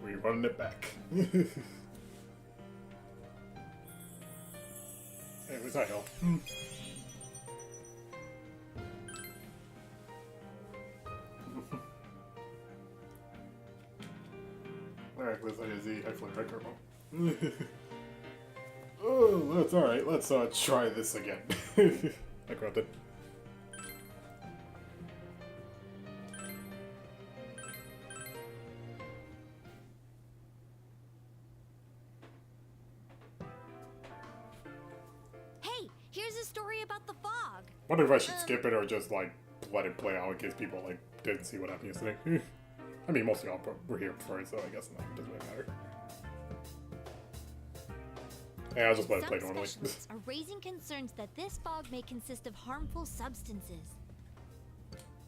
We running it back. Hey, what's that, y'all? Alright, let's say Z, hopefully record mode. Oh, that's alright. Let's try this again. I grabbed it. Hey, here's a story about the fog. Wonder if I should skip it or just like let it play out in case people like didn't see what happened yesterday. I mean, most of y'all were here before, so I guess it doesn't really matter. Yeah, I'll just let it play normally. Some specialists are raising concerns that this fog may consist of harmful substances.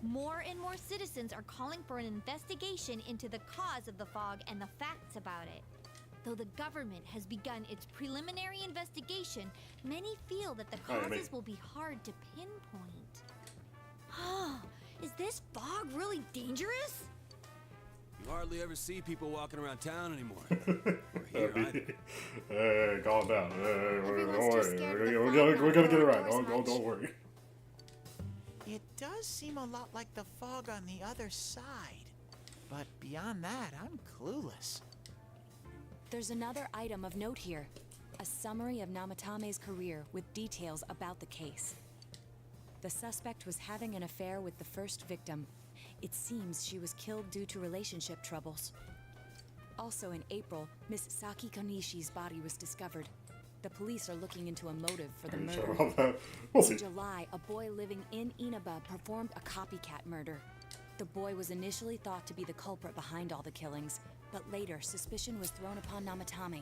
More and more citizens are calling for an investigation into the cause of the fog and the facts about it. Though the government has begun its preliminary investigation, many feel that the causes will be hard to pinpoint. Is this fog really dangerous? You hardly ever see people walking around town anymore. Or here either. Hey, calm down. Hey, don't Everyone's too worry. scared of the We're fog gonna get it now, right. of course, Don't worry. It does seem a lot like the fog on the other side. But beyond that, I'm clueless. There's another item of note here. A summary of Namatame's career with details about the case. The suspect was having an affair with the first victim. It seems she was killed due to relationship troubles. Also in April, Miss Saki Konishi's body was discovered. The police are looking into a motive for the Are you murder. sure about that? We'll see. In July, a boy living in Inaba performed a copycat murder. The boy was initially thought to be the culprit behind all the killings, but later suspicion was thrown upon Namatame.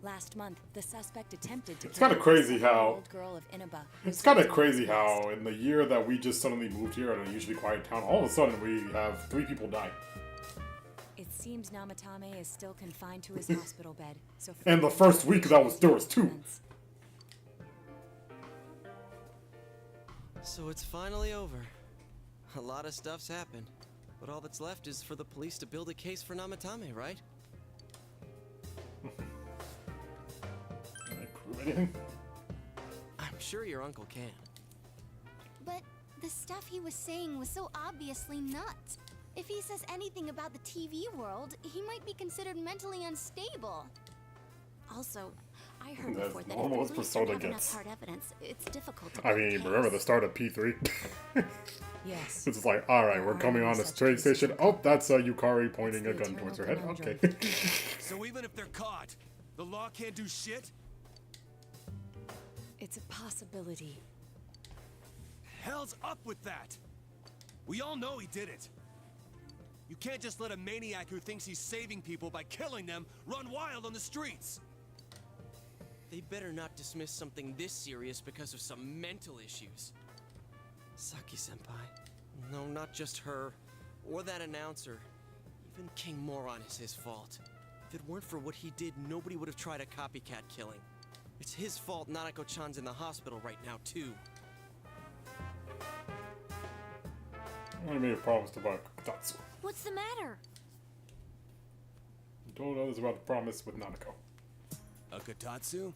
Last month, the suspect attempted to It's kinda kill crazy the how- old girl of Inaba. It's kind of crazy how in the year that we just suddenly moved here in a usually quiet town, all of a sudden we have 3 people die. It seems Namatame is still confined to his hospital bed. So And the first week there was 2. So it's finally over. A lot of stuff's happened. But all that's left is for the police to build a case for Namatame, right? Can I prove anything? I'm sure your uncle can. But the stuff he was saying was so obviously nuts. If he says anything about the TV world, he might be considered mentally unstable. Also, I heard That's before that normal as if the police don't Persona have enough gets. hard evidence, it's difficult to I build a mean, remember the case. start of P3? Yes. It's just like, alright, we're coming on this train station. Oh, that's Yukari pointing a gun towards her head. Okay. So even if they're caught, the law can't do shit? It's a possibility. Hell's up with that? We all know he did it. You can't just let a maniac who thinks he's saving people by killing them run wild on the streets. They better not dismiss something this serious because of some mental issues. Saki-senpai. No, not just her. Or that announcer. Even King Moron is his fault. If it weren't for what he did, nobody would have tried a copycat killing. It's his fault Nanako-chan's in the hospital right now, too. I made a promise to buy Kotatsu. What's the matter? Told others about the promise with Nanako. A Kotatsu?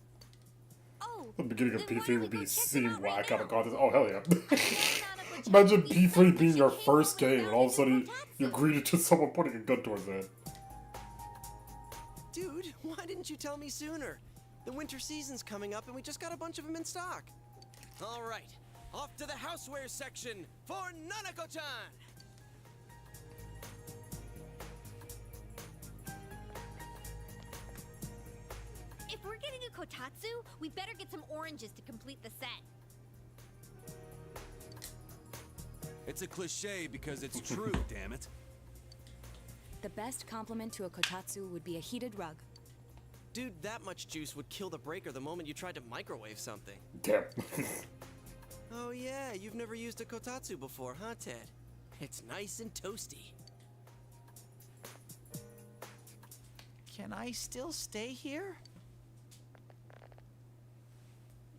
Oh, The beginning of then why P3 don't would we be go check seem them out right whack out of now? context. Oh, hell yeah. Nanako-chan Imagine would be P3 psyched being that your she came first all the way game, and down all of a to sudden Kotatsu. you're greeted to someone putting a gun towards their head. Dude, why didn't you tell me sooner? The winter season's coming up and we just got a bunch of them in stock. All right, off to the houseware section for Nanako-chan! If we're getting a Kotatsu, we better get some oranges to complete the set. It's a cliche because it's true, damn it. The best compliment to a kotatsu would be a heated rug. Dude, that much juice would kill the breaker the moment you tried to microwave something. Damn. Oh yeah, you've never used a kotatsu before, huh, Ted? It's nice and toasty. Can I still stay here?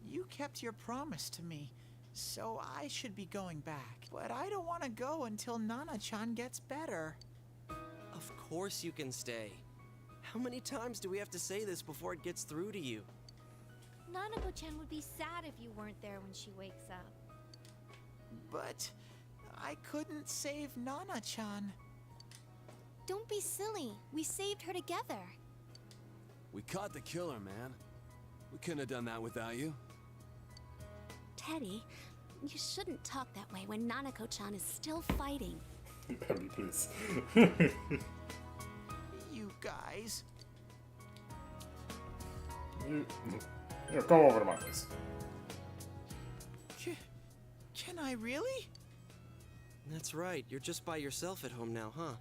You kept your promise to me, so I should be going back. But I don't want to go until Nana-chan gets better. Of course you can stay. How many times do we have to say this before it gets through to you? Nanako-chan would be sad if you weren't there when she wakes up. But I couldn't save Nana-chan. Don't be silly. We saved her together. We caught the killer, man. We couldn't have done that without you. Teddy, you shouldn't talk that way when Nanako-chan is still fighting. Abby, please. You guys. Yeah, come over to my place. Can I really? That's right, you're just by yourself at home now, huh?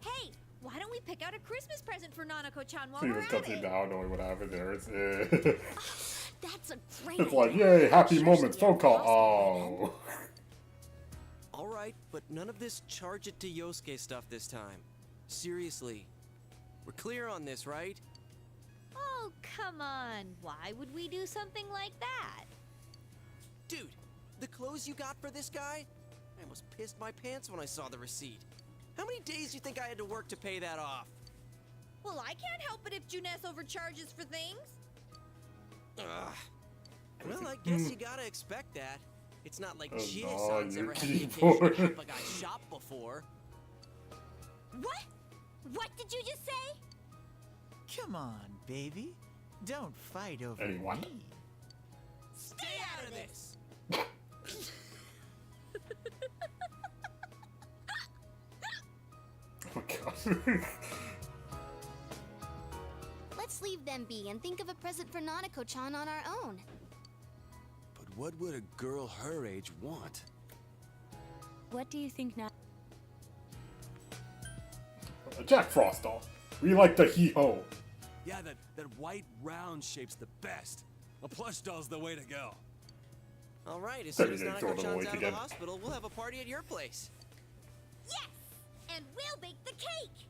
Hey, why don't we pick out a Christmas present for Nanako-chan while He we're was at touching it? down, knowing what happened there. It's, That's a great it's like, idea. yay, happy Sure moments, should be phone at call. the hospital Oh. Alright, but none of this charge it to Yosuke stuff this time. Seriously. We're clear on this, right? Oh, come on. Why would we do something like that? Dude, the clothes you got for this guy? I almost pissed my pants when I saw the receipt. How many days do you think I had to work to pay that off? Well, I can't help it if Junes overcharges for things. Ugh. Well, I guess you gotta expect that. It's not like Oh, Chie-san's no, ever had the you occasion to keyboard. help a guy shop before. What? What did you just say? Come on, baby. Don't fight over Anyone? me. Stay out of this! Oh my god. Let's leave them be and think of a present for Nanako-chan on our own. But what would a girl her age want? What do you think now? A Jack Frost doll. We like the hee-ho. Yeah, that white round shape's the best. A plush doll's the way to go. Alright, as soon as Throw them away Nanako-chan's out of the together. hospital, we'll have a party at your place. Yes! And we'll bake the cake!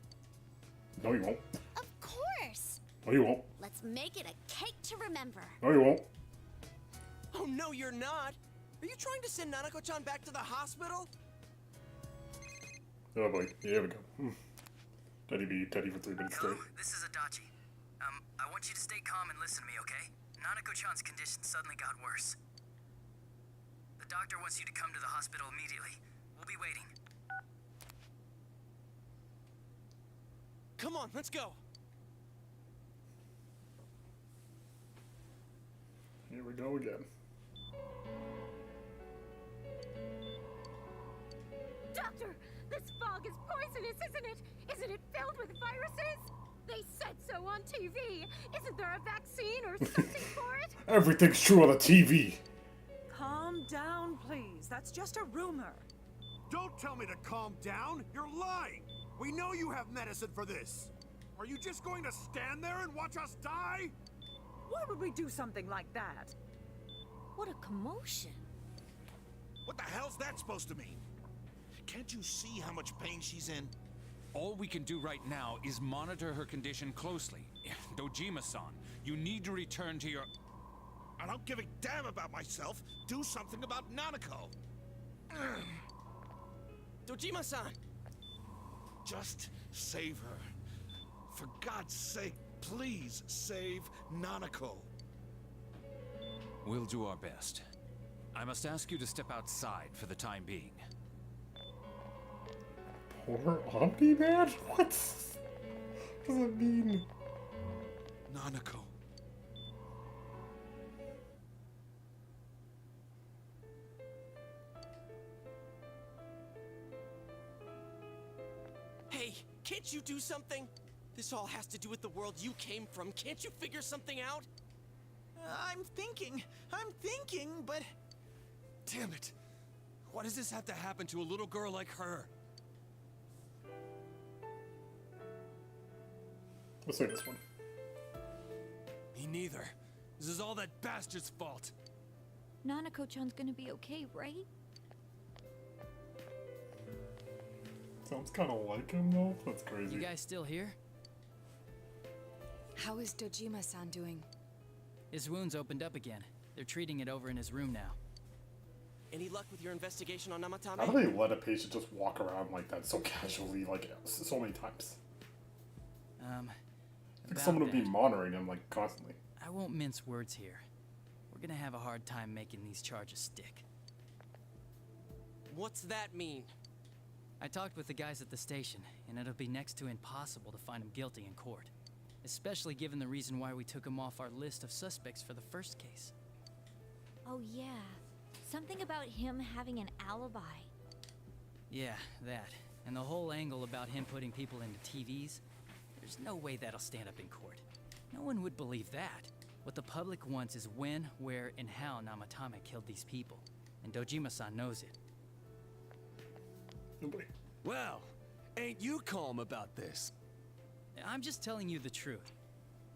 No, you won't. Of course. No, you won't. Let's make it a cake to remember. No, you won't. Oh, no, you're not! Are you trying to send Nanako-chan back to the hospital? Oh boy. Here we go. Teddy be Teddy for 3 minutes Hello, straight. this is Adachi. I want you to stay calm and listen to me, okay? Nanako-chan's condition suddenly got worse. The doctor wants you to come to the hospital immediately. We'll be waiting. Come on, let's go! Here we go again. Doctor, this fog is poisonous, isn't it? Isn't it filled with viruses? They said so on TV. Isn't there a vaccine or something for it? Everything's true on the TV. Calm down, please. That's just a rumor. Don't tell me to calm down! You're lying! We know you have medicine for this! Are you just going to stand there and watch us die? Why would we do something like that? What a commotion. What the hell's that supposed to mean? Can't you see how much pain she's in? All we can do right now is monitor her condition closely. Dojima-san, you need to return to your... I don't give a damn about myself. Do something about Nanako. Dojima-san! Just save her. For God's sake, please save Nanako. We'll do our best. I must ask you to step outside for the time being. Poor Omni Man? What does that mean? Nanako. Hey, can't you do something? This all has to do with the world you came from. Can't you figure something out? I'm thinking, but Damn it! Why does this have to happen to a little girl like her? Let's say this one. Me neither. This is all that bastard's fault. Nanako-chan's gonna be okay, right? Sounds kind of like him though. That's crazy. You guys still here? How is Dojima-san doing? His wounds opened up again. They're treating it over in his room now. Any luck with your investigation on Namatame? How do they let a patient just walk around like that so casually, like so many times? Like About someone would be that. monitoring him like constantly. I won't mince words here. We're gonna have a hard time making these charges stick. What's that mean? I talked with the guys at the station, and it'll be next to impossible to find him guilty in court. Especially given the reason why we took him off our list of suspects for the first case. Oh, yeah. Something about him having an alibi. Yeah, that. And the whole angle about him putting people into TVs. There's no way that'll stand up in court. No one would believe that. What the public wants is when, where, and how Namatame killed these people. And Dojima-san knows it. Oh boy. Well, ain't you calm about this? I'm just telling you the truth.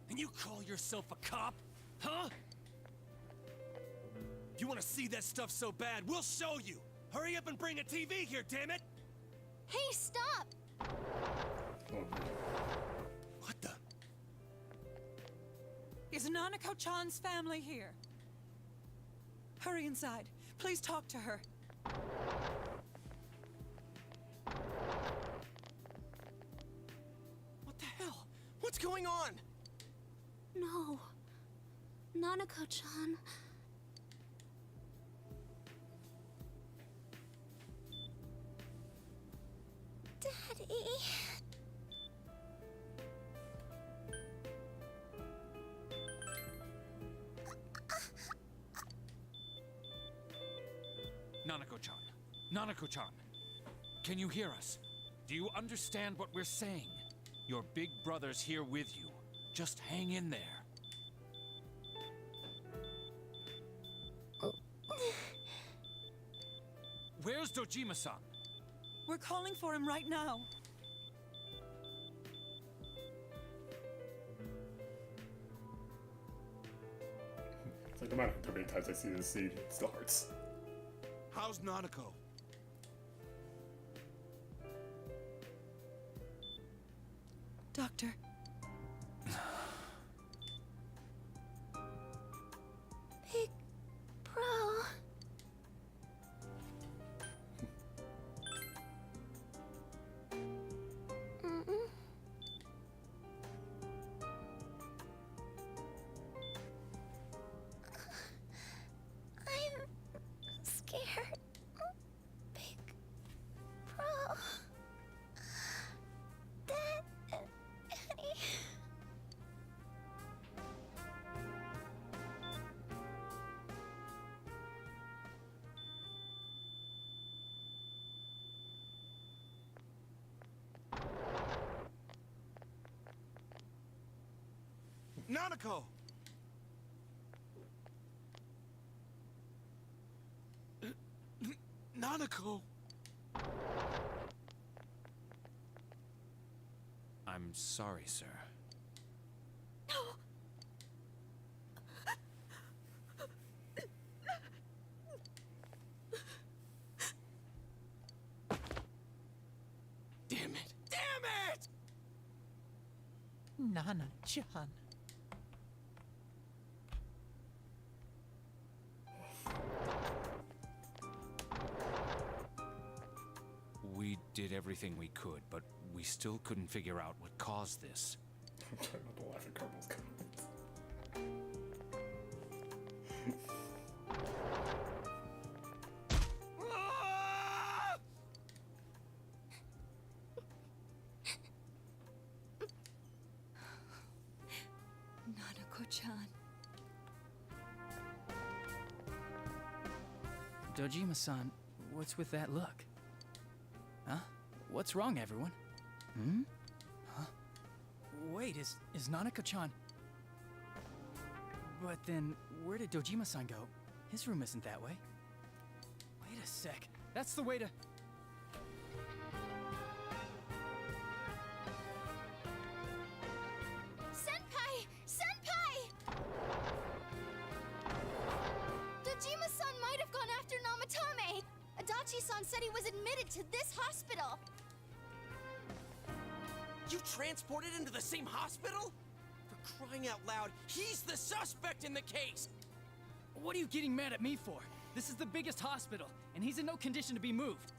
And you call yourself a cop? Huh? You want to see that stuff so bad, we'll show you! Hurry up and bring a TV here, damn it! Hey, stop! Oh boy. What the? Is Nanako-chan's family here? Hurry inside. Please talk to her. What the hell? What's going on? No. Nanako-chan. Daddy. Nanako-chan. Nanako-chan. Can you hear us? Do you understand what we're saying? Your big brother's here with you. Just hang in there. Where's Dojima-san? We're calling for him right now. It's like no matter how many times I see this scene, it still hurts. How's Nanako? Doctor. Big bro. I'm scared. Big bro. Daddy. Nanako! Nanako! I'm sorry, sir. Damn it! Damn it! Nana-chan. We did everything we could, but we still couldn't figure out what caused this. I'm trying not to laugh at Carmel's comments. Nanako-chan. Dojima-san, what's with that look? Huh? What's wrong, everyone? Hmm? Huh? Wait, is Nanako-chan... But then, where did Dojima-san go? His room isn't that way. Wait a sec. That's the way to... Senpai! Senpai! Dojima-san might have gone after Namatame! Adachi-san said he was admitted to this hospital! You transported him to the same hospital? For crying out loud, he's the suspect in the case! What are you getting mad at me for? This is the biggest hospital, and he's in no condition to be moved.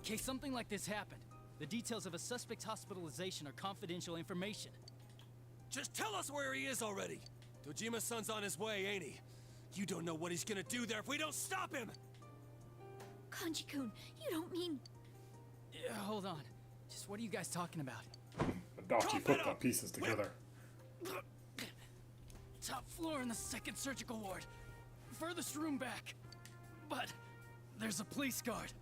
In case something like this happened, the details of a suspect's hospitalization are confidential information. Just tell us where he is already! Dojima-san's on his way, ain't he? You don't know what he's gonna do there if we don't stop him! Kanji-kun, you don't mean... Yeah, hold on. Just what are you guys talking about? Adachi put the pieces together. Top floor in the second surgical ward. Furthest room back. But there's a police guard.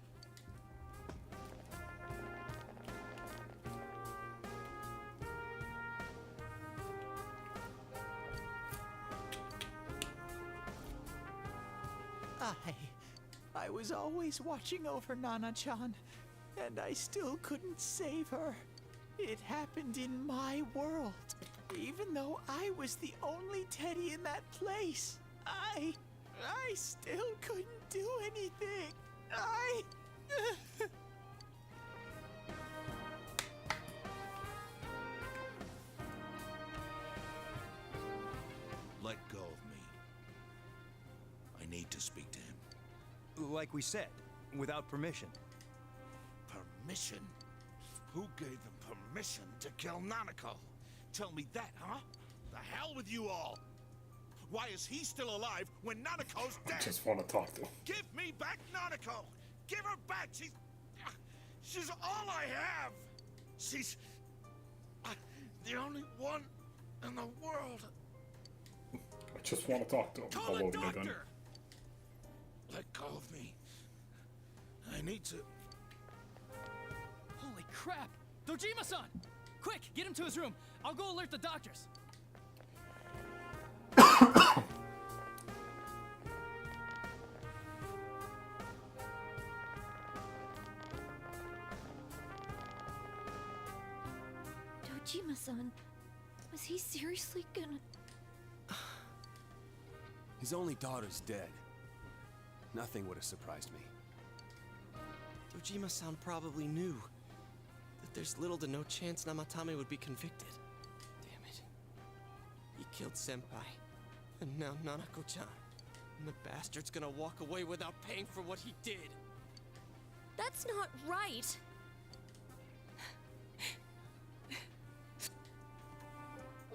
I was always watching over Nana-chan, and I still couldn't save her. It happened in my world. Even though I was the only Teddy in that place, I still couldn't do anything. Let go of me. I need to speak to him. Like we said, without permission. Permission? Who gave them permission to kill Nanako? Tell me that, huh? The hell with you all! Why is he still alive when Nanako's dead? I just want to talk to him. Give me back Nanako! Give her back! She's all I have! She's the only one in the world. I just want to talk to him. Call a doctor! Let go of me. I need to... Holy crap! Dojima-san! Quick, get him to his room. I'll go alert the doctors. Dojima-san, was he seriously gonna... His only daughter's dead. Nothing would have surprised me. Dojima-san probably knew that there's little to no chance Namatame would be convicted. Damn it. He killed Senpai, and now Nanako-chan. And the bastard's gonna walk away without paying for what he did. That's not right.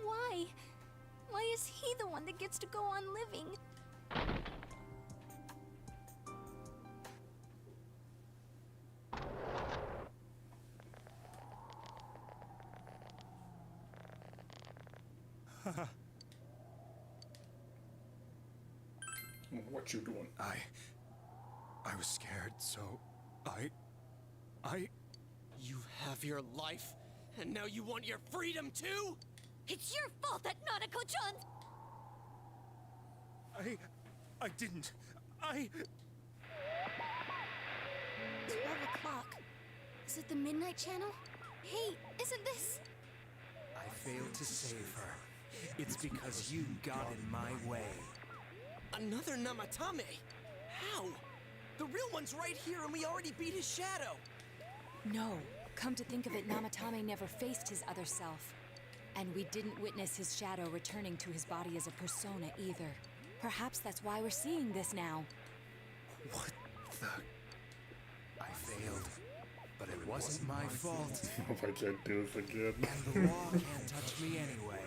Why? Why is he the one that gets to go on living? What you doing? I was scared, so I... You have your life, and now you want your freedom too? It's your fault that Nanako-chan... I didn't. 12 o'clock. Is it the Midnight Channel? Hey, isn't this... I failed to save her. It's because you got in my way. Another Namatame? How? The real one's right here and we already beat his shadow! No. Come to think of it, Namatame never faced his other self. And we didn't witness his shadow returning to his body as a persona either. Perhaps that's why we're seeing this now. What the... I failed. But it wasn't my fault. If I can't do this again. And the law can't touch me anyway.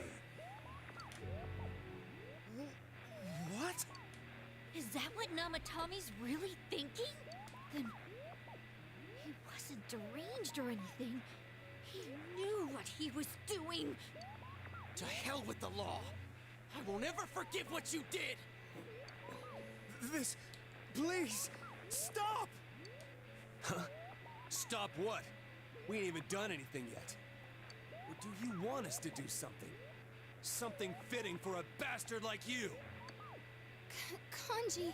What? Is that what Namatame's really thinking? Then... he wasn't deranged or anything. He knew what he was doing. To hell with the law! I won't ever forgive what you did! This... please! Stop! Huh? Stop what? We ain't even done anything yet. Or do you want us to do something? Something fitting for a bastard like you! Kanji...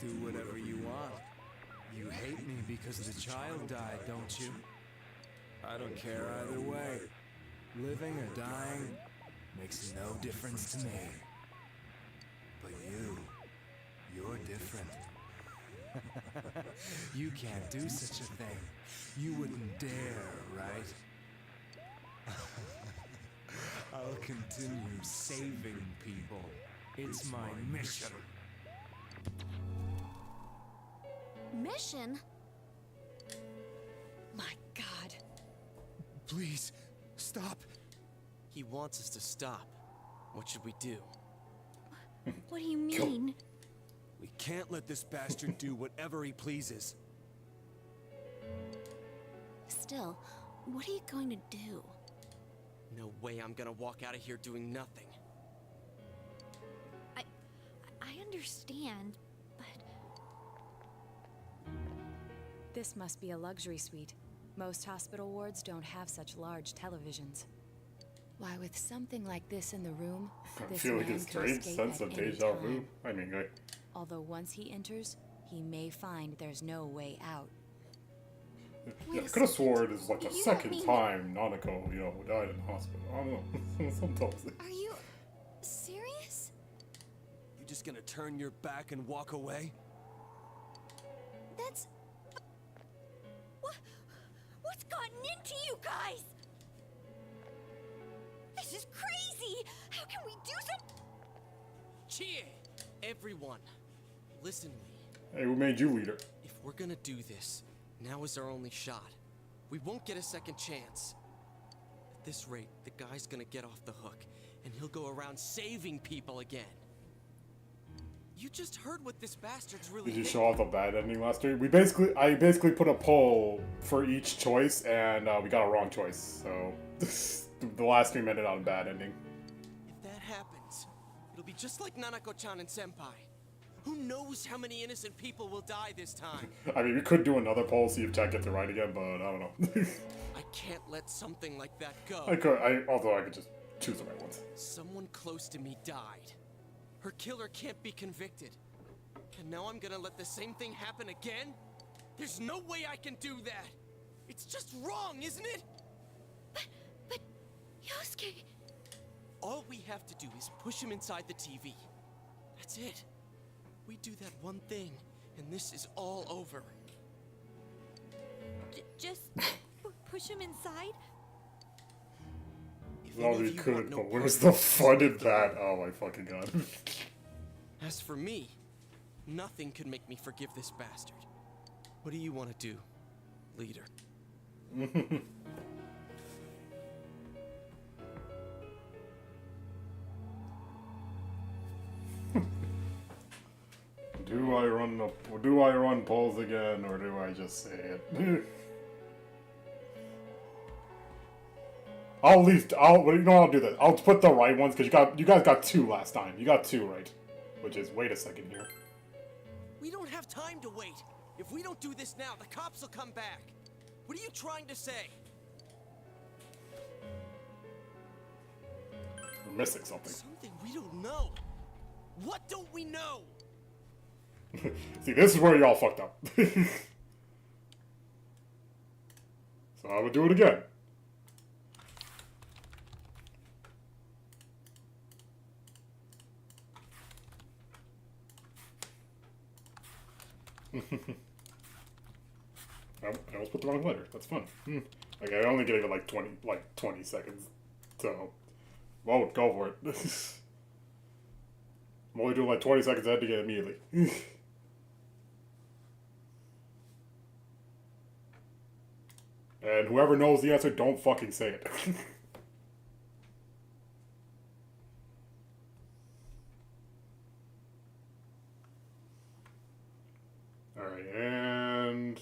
Do whatever you want. You hate me because the child died, don't you? I don't care either way. Living or dying makes no difference to me. But you're different. You can't do such a thing. You wouldn't dare, right? I'll continue saving people. It's my mission. permission? My God. Please, stop. He wants us to stop. What should we do? What do you mean? We can't let this bastard do whatever he pleases. Still, what are you going to do? No way I'm gonna walk out of here doing nothing. I understand, but... This must be a luxury suite. Most hospital wards don't have such large televisions. Why, with something like this in the room, I this feel like man a could strange escape sense at of any deja time. vu. I mean, Although once he enters, he may find there's no way out. yeah, I could have swore it is like the second time Nanako, you know, died in the hospital. I don't know. Sometimes. Are you serious? You just gonna turn your back and walk away? That's... What's gotten into you guys? This is crazy! How can we do something? Chie! Everyone, listen to me. Hey, who made you leader? If we're gonna do this, now is our only shot. We won't get a second chance. At this rate, the guy's gonna get off the hook, and he'll go around saving people again. You just heard what this bastard's really Did you thinking. show off the bad ending last year? I basically put a poll for each choice, and we got a wrong choice. So the last stream ended on a bad ending. If that happens, it'll be just like Nanako-chan and Senpai. Who knows how many innocent people will die this time? I mean, we could do another poll, see if Jack gets it right again, but I don't know. I can't let something like that go. Although I could just choose the right ones. Someone close to me died. Her killer can't be convicted. And now I'm gonna let the same thing happen again? There's no way I can do that! It's just wrong, isn't it? But... Yosuke... All we have to do is push him inside the TV. That's it. We do that one thing, and this is all over. Just push him inside? Well, we could, but where's the fun in that? Oh my fucking god. As for me, nothing could make me forgive this bastard. What do you want to do, leader? Do I run polls again, or do I just say it? I'll do this. I'll put the right ones, because you guys got 2 last time. You got 2 right. Which is, wait a second here. We don't have time to wait. If we don't do this now, the cops will come back. What are you trying to say? We're missing something. Something we don't know. What don't we know? See, this is where y'all fucked up. So I would do it again. I almost put the wrong letter. That's fun. Okay, I only gave it like 20 seconds. So, well, go for it. I'm only doing like 20 seconds. I had to get it immediately. And whoever knows the answer, don't fucking say it. Alright, and...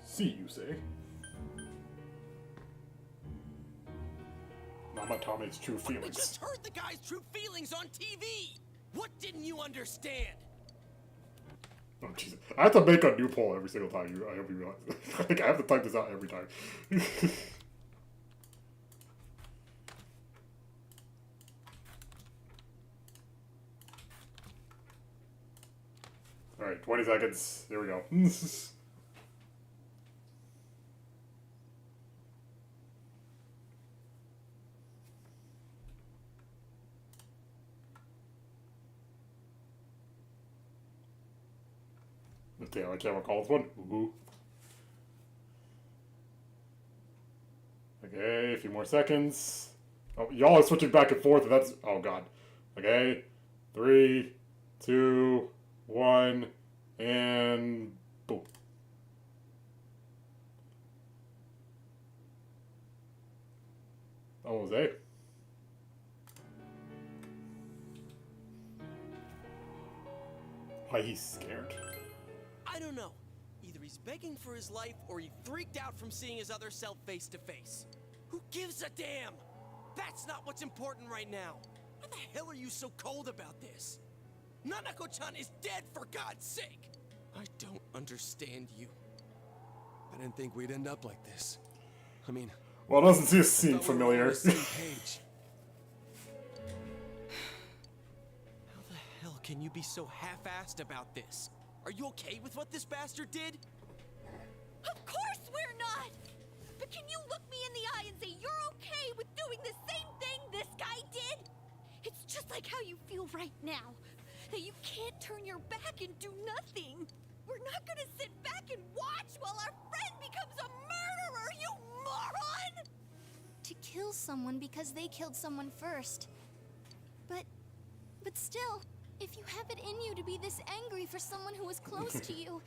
See, you say? Namatame's true We feelings. just heard the guy's true feelings on TV! What didn't you understand? Oh, Jesus. I have to make a new poll every single time. I hope you realize. I think I have to type this out every time. Alright, 20 seconds. Here we go. Damn, I can't recall this one. Ooh. Okay, a few more seconds. Oh, y'all are switching back and forth, and that's... Oh, God. Okay. 3, 2, 1, and... boom. Oh, Jose. Why he's scared? I don't know. Either he's begging for his life or he freaked out from seeing his other self face to face. Who gives a damn? That's not what's important right now. Why the hell are you so cold about this? Nanako-chan is dead, for God's sake! I don't understand you. I didn't think we'd end up like this. I mean... Well, doesn't he seem familiar? How the hell can you be so half-assed about this? Are you okay with what this bastard did? Of course we're not! But can you look me in the eye and say you're okay with doing the same thing this guy did? It's just like how you feel right now. That you can't turn your back and do nothing. We're not gonna sit back and watch while our friend becomes a murderer, you moron! To kill someone because they killed someone first. But still, if you have it in you to be this angry for someone who was close to you,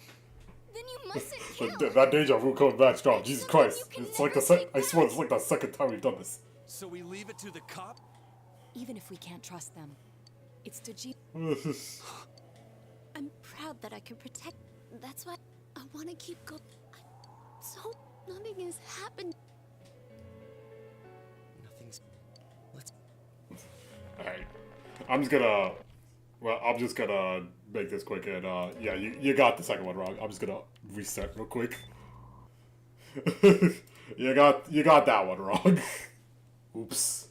then you mustn't kill. That deja vu coming back strong. Jesus Christ. It's like I swear it's like the second time we've done this. So we leave it to the cop? Even if we can't trust them, it's Dejima. I'm proud that I can protect. That's why I want to keep going. So nothing has happened. Nothing's... Let's... Alright. I'm just gonna make this quick and yeah, you got the second one wrong. I'm just gonna reset real quick. you got that one wrong. Oops.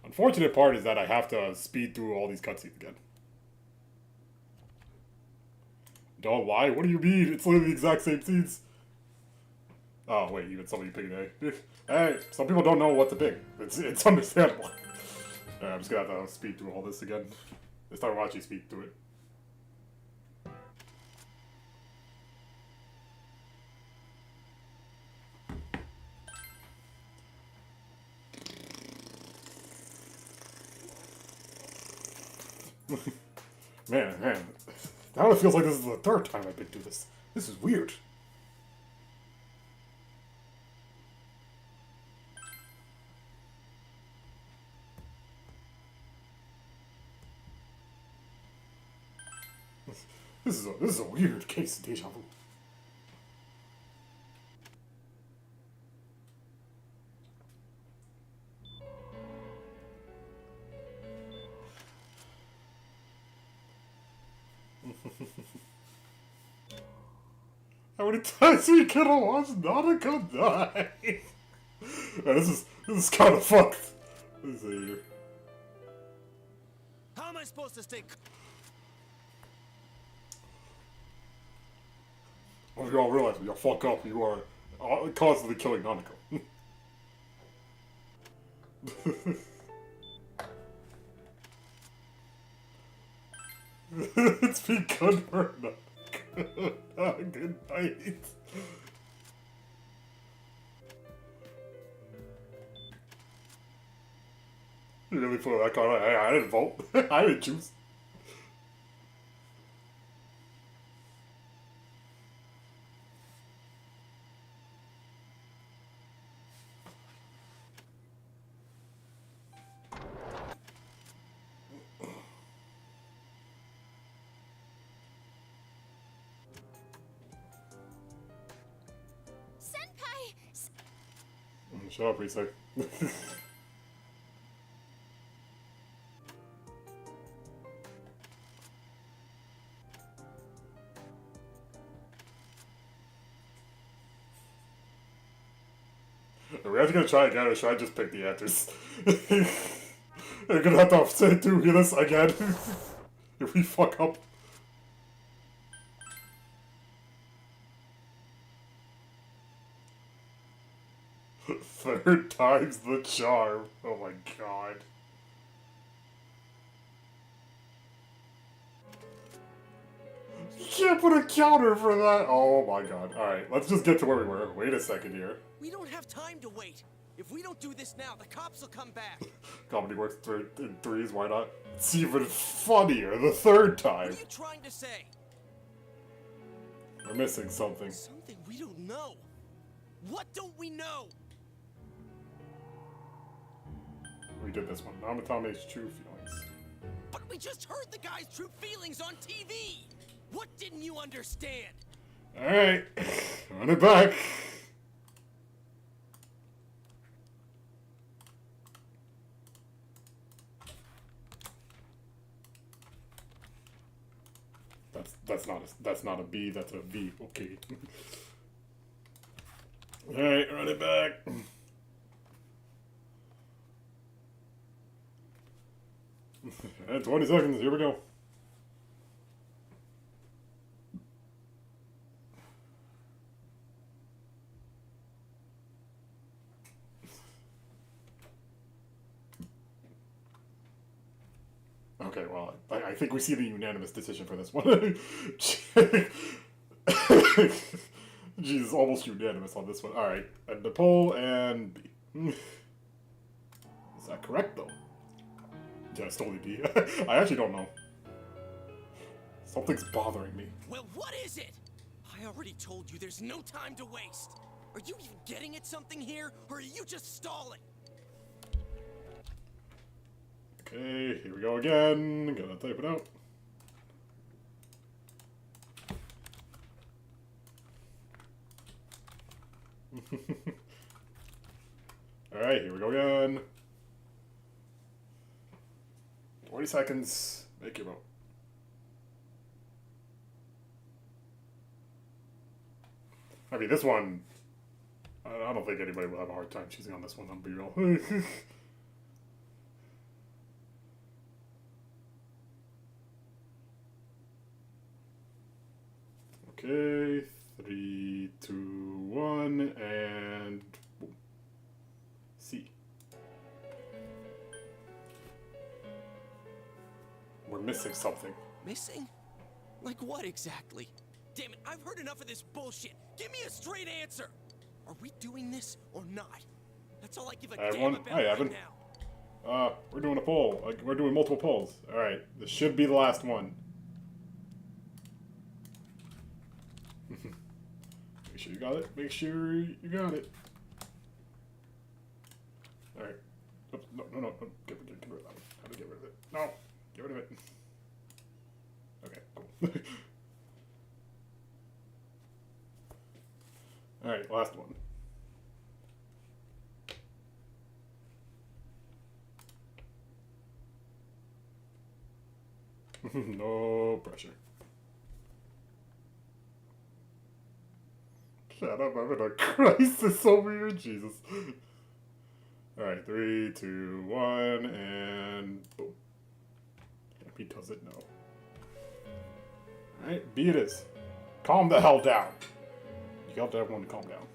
Unfortunate part is that I have to speed through all these cutscenes again. Don't lie. What do you mean? It's literally the exact same scenes. Oh wait, even somebody picking A. Hey, some people don't know what to pick. It's understandable. I'm just gonna have to speed through all this again. This time I'll actually speed through it. Man. Now it feels like this is the third time I've been through this. This is weird. This is a weird case of deja vu. How many times we could have watched Nanako die? Man, this is kind of fucked. Let's see here. How am I supposed to stay... Well, you all realize when you fuck up, you are constantly killing Nanako. It's been good for Nanako. Good night. You really put that card on? Hey, I didn't vote. I didn't choose. Shut up, Risa. Are we actually gonna try again, or should I just pick the answers? We're gonna have to sit through this again if we fuck up. Third time's the charm. Oh my god. can't put a counter for that. Oh my god. Alright, let's just get to where we were. Wait a second here. We don't have time to wait. If we don't do this now, the cops will come back. Comedy works in threes, why not? It's even funnier the third time. What are you trying to say? We're missing something. Something we don't know. What don't we know? We did this one. Namatame's true feelings. But we just heard the guy's true feelings on TV. What didn't you understand? Alright, run it back. That's not a B, that's a V. Okay. Alright, run it back. And 20 seconds, here we go. Okay, well, I think we see the unanimous decision for this one. Jesus, almost unanimous on this one. Alright, and the poll and B. Is that correct, though? Yeah, it's totally B. I actually don't know. Something's bothering me. Well, what is it? I already told you there's no time to waste. Are you even getting at something here, or are you just stalling? Okay, here we go again. Gotta type it out. Alright, here we go again. 20 seconds. Make your vote. I mean, this one, I don't think anybody will have a hard time choosing on this one, I'll be real. Okay, 3, 2, 1, and boom. C. We're missing something. Missing? Like what exactly? Damn it, I've heard enough of this bullshit. Give me a straight answer. Are we doing this or not? That's all I give a damn about right now. We're doing a poll. We're doing multiple polls. Alright, this should be the last one. Make sure you got it. Make sure you got it. Alright. Oops, no. Get rid of that one. How to get rid of it? No. Get rid of it. Okay, cool. Alright, last one. No pressure. Shut up, I'm in a crisis over here, Jesus. Alright, 3, 2, 1, and boom. He doesn't know. Alright, B it is. Calm the hell down. You got everyone to calm down.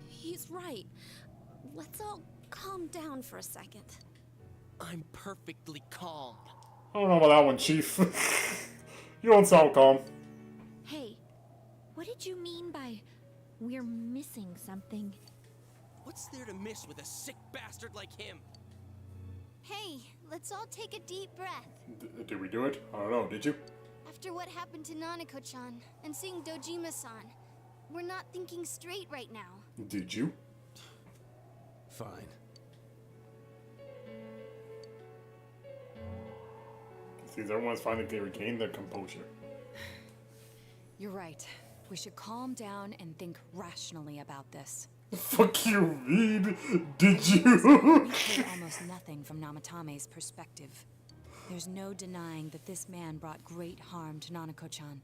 He's right. Let's all calm down for a second. I'm perfectly calm. I don't know about that one, Chief. You don't sound calm. Hey, what did you mean by we're missing something? What's there to miss with a sick bastard like him? Hey, let's all take a deep breath. Did we do it? I don't know, did you? After what happened to Nanako-chan and seeing Dojima-san, we're not thinking straight right now. Did you? Fine. Seems everyone's finally regained their composure. You're right. We should calm down and think rationally about this. Fuck you, Reed. Did you? We heard almost nothing from Namatame's perspective. There's no denying that this man brought great harm to Nanako-chan.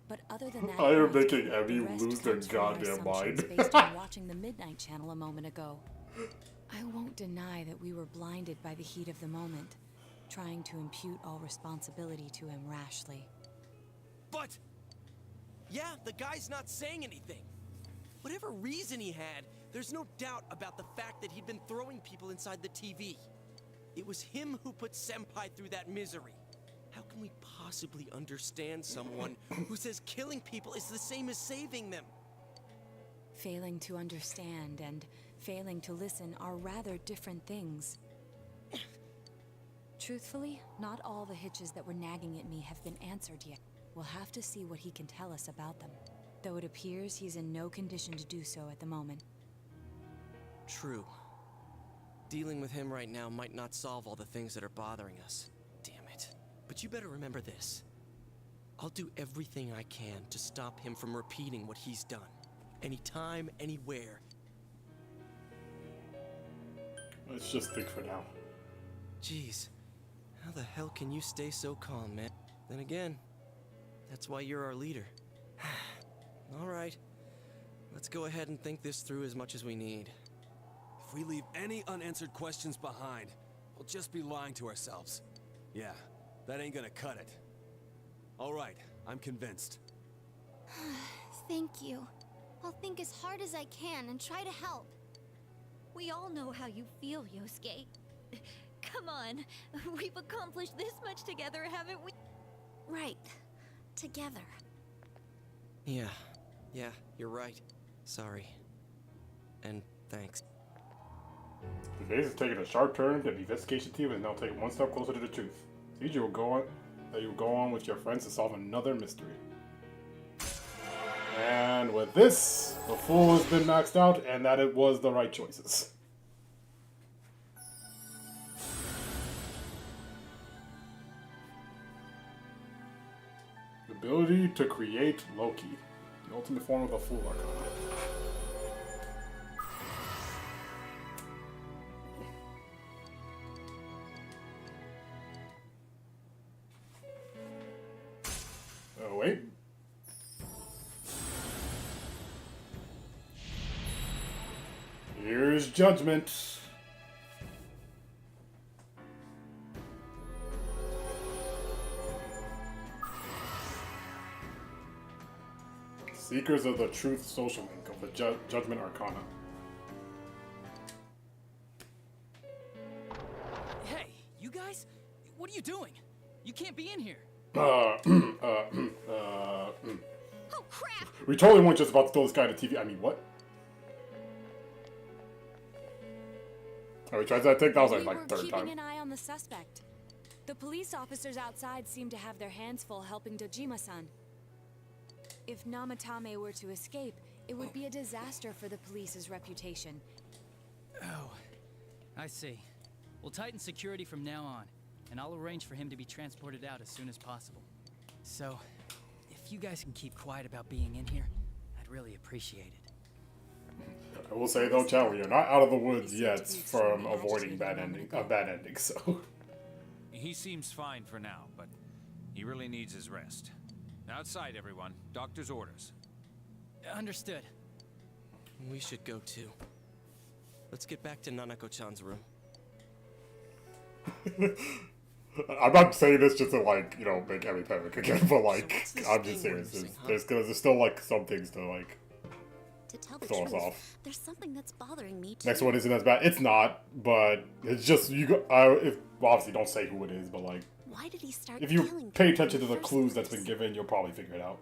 But other than that, I am making the Abby rest lose their comes from our goddamn assumptions mind. based on watching the Midnight Channel a moment ago. I won't deny that we were blinded by the heat of the moment, trying to impute all responsibility to him rashly. But, yeah, the guy's not saying anything. Whatever reason he had, there's no doubt about the fact that he'd been throwing people inside the TV. It was him who put Senpai through that misery. How can we possibly understand someone who says killing people is the same as saving them? Failing to understand and failing to listen are rather different things. Truthfully, not all the hitches that were nagging at me have been answered yet. We'll have to see what he can tell us about them, though it appears he's in no condition to do so at the moment. True. Dealing with him right now might not solve all the things that are bothering us. Damn it. But you better remember this. I'll do everything I can to stop him from repeating what he's done. Anytime, anywhere. Let's just think for now. Jeez. How the hell can you stay so calm, man? Then again, that's why you're our leader. All right. Let's go ahead and think this through as much as we need. If we leave any unanswered questions behind, we'll just be lying to ourselves. Yeah, that ain't gonna cut it. All right, I'm convinced. Thank you. I'll think as hard as I can and try to help. We all know how you feel, Yosuke. Come on, we've accomplished this much together, haven't we? Right. Together. Yeah, you're right. Sorry. And thanks. The case is taking a sharp turn. The investigation team is now taking one step closer to the truth. Seiji will go on with your friends to solve another mystery. And with this, the Fool has been maxed out, and that it was the right choices. The ability to create Loki, the ultimate form of the Fool Arcana. Oh, wait. Here's Judgment. Seekers of the Truth Social Link of the Judgment Arcana. Hey, you guys? What are you doing? You can't be in here. Oh crap! We totally weren't just about to throw this guy to TV. I mean, what? Oh, we tried that take. That was We like were third keeping time. an eye on the suspect. The police officers outside seem to have their hands full helping Dojima-san. If Namatame were to escape, it would be a disaster for the police's reputation. Oh, I see. We'll tighten security from now on, and I'll arrange for him to be transported out as soon as possible. So, if you guys can keep quiet about being in here, I'd really appreciate it. I will say though, Chow, you're not out of the woods yet from avoiding bad ending. Bad ending. So He seems fine for now, but he really needs his rest. Outside, everyone. Doctor's orders. Understood. We should go too. Let's get back to Nanako-chan's room. I'm not saying this just to like, you know, make Emmy panic again, but like, I'm just saying there's still like some things to like To tell the throw us truth, off. there's something that's bothering me too. Next one isn't as bad. It's not, but it's just you go. If well, obviously don't say who it is, but like, Why did he start if you killing pay people attention to in the first clues that's place? been given, you'll probably figure it out.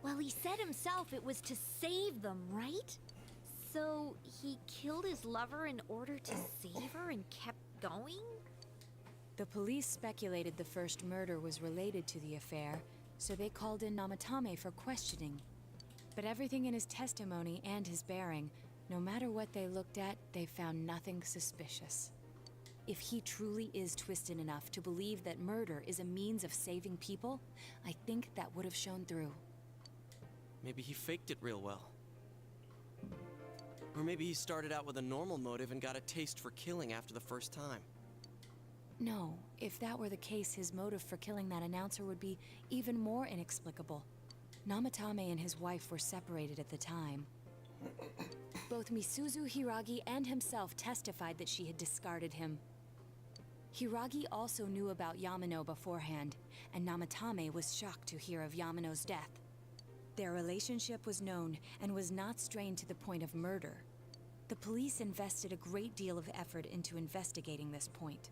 Well, he said himself it was to save them, right? So he killed his lover in order to save her and kept going? The police speculated the first murder was related to the affair, so they called in Namatame for questioning. But everything in his testimony and his bearing, no matter what they looked at, they found nothing suspicious. If he truly is twisted enough to believe that murder is a means of saving people, I think that would have shown through. Maybe he faked it real well. Or maybe he started out with a normal motive and got a taste for killing after the first time. No, if that were the case, his motive for killing that announcer would be even more inexplicable. Namatame and his wife were separated at the time. Both Misuzu Hiragi and himself testified that she had discarded him. Hiragi also knew about Yamano beforehand, and Namatame was shocked to hear of Yamano's death. Their relationship was known and was not strained to the point of murder. The police invested a great deal of effort into investigating this point.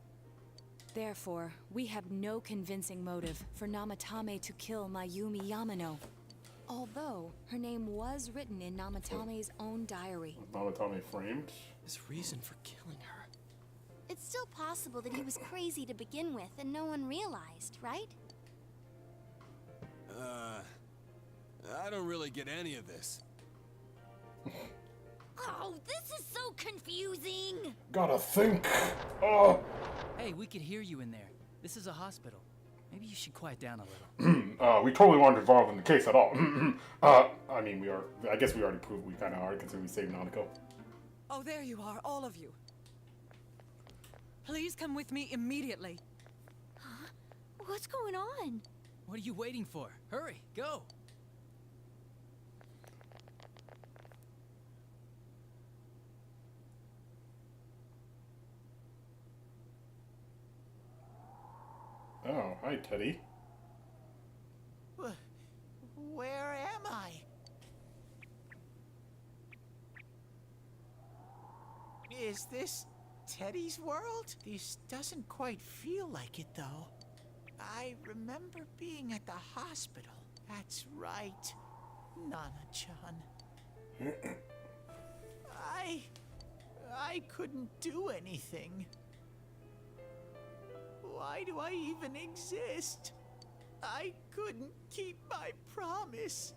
Therefore, we have no convincing motive for Namatame to kill Mayumi Yamano. Although, her name was written in Namatame's own diary. Namatame framed? His reason for killing her. It's still possible that he was crazy to begin with and no one realized, right? I don't really get any of this. Oh, this is so confusing! Gotta think. Oh. Hey, we could hear you in there. This is a hospital. Maybe you should quiet down a little. We totally weren't involved in the case at all. I mean, we are. I guess we already proved we kind of are, considering we saved Nanako. Oh, there you are, all of you. Please come with me immediately. Huh? What's going on? What are you waiting for? Hurry, go! Oh, hi, Teddy. Where am I? Is this Teddy's world? This doesn't quite feel like it, though. I remember being at the hospital. That's right, Nana-chan. I couldn't do anything. Why do I even exist? I couldn't keep my promise.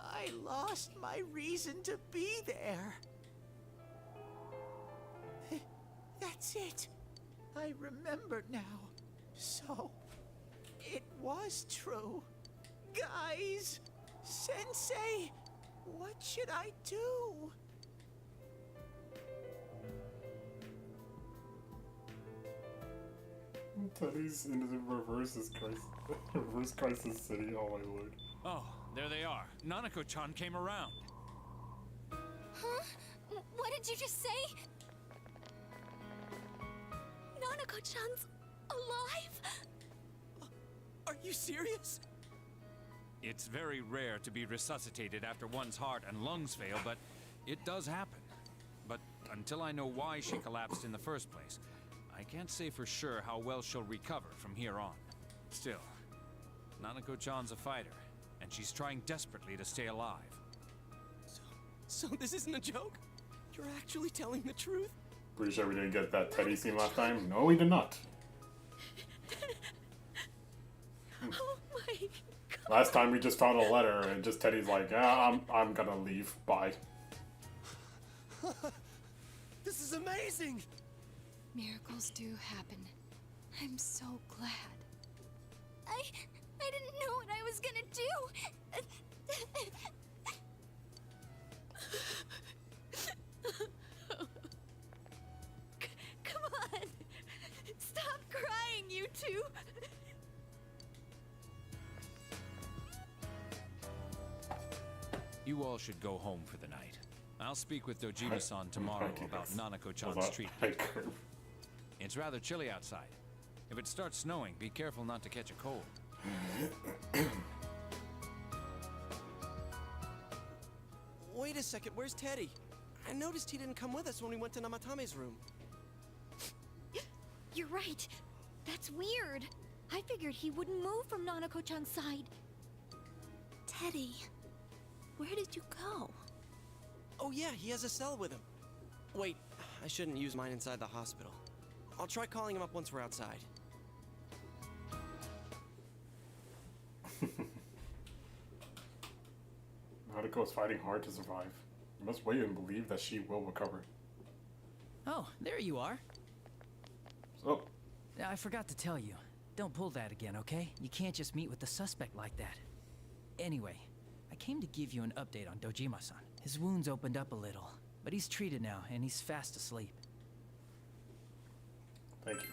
I lost my reason to be there. That's it. I remember now. So, it was true. Guys, Sensei, what should I do? Teddy's in the reverse crisis city. Oh my lord. Oh, there they are. Nanako-chan came around. Huh? What did you just say? Nanako-chan's alive? Are you serious? It's very rare to be resuscitated after one's heart and lungs fail, but it does happen. But until I know why she collapsed in the first place, I can't say for sure how well she'll recover from here on. Still, Nanako-chan's a fighter, and she's trying desperately to stay alive. So this isn't a joke? You're actually telling the truth? Pretty sure we didn't get that Teddy scene last time. No, we did not. Oh my god. Last time we just found a letter and just Teddy's like, yeah, I'm gonna leave. Bye. This is amazing! Miracles do happen. I'm so glad. I didn't know what I was gonna do. Come on! Stop crying, you two! You all should go home for the night. I'll speak with Dojima-san tomorrow about Nanako-chan's treatment. It's rather chilly outside. If it starts snowing, be careful not to catch a cold. Wait a second, where's Teddy? I noticed he didn't come with us when we went to Namatame's room. You're right. That's weird. I figured he wouldn't move from Nanako-chan's side. Teddy, where did you go? Oh yeah, he has a cell with him. Wait, I shouldn't use mine inside the hospital. I'll try calling him up once we're outside. Nanako is fighting hard to survive. We must wait and believe that she will recover. Oh, there you are. Oh. I forgot to tell you. Don't pull that again, okay? You can't just meet with the suspect like that. Anyway, I came to give you an update on Dojima-san. His wounds opened up a little, but he's treated now, and he's fast asleep. Thank you.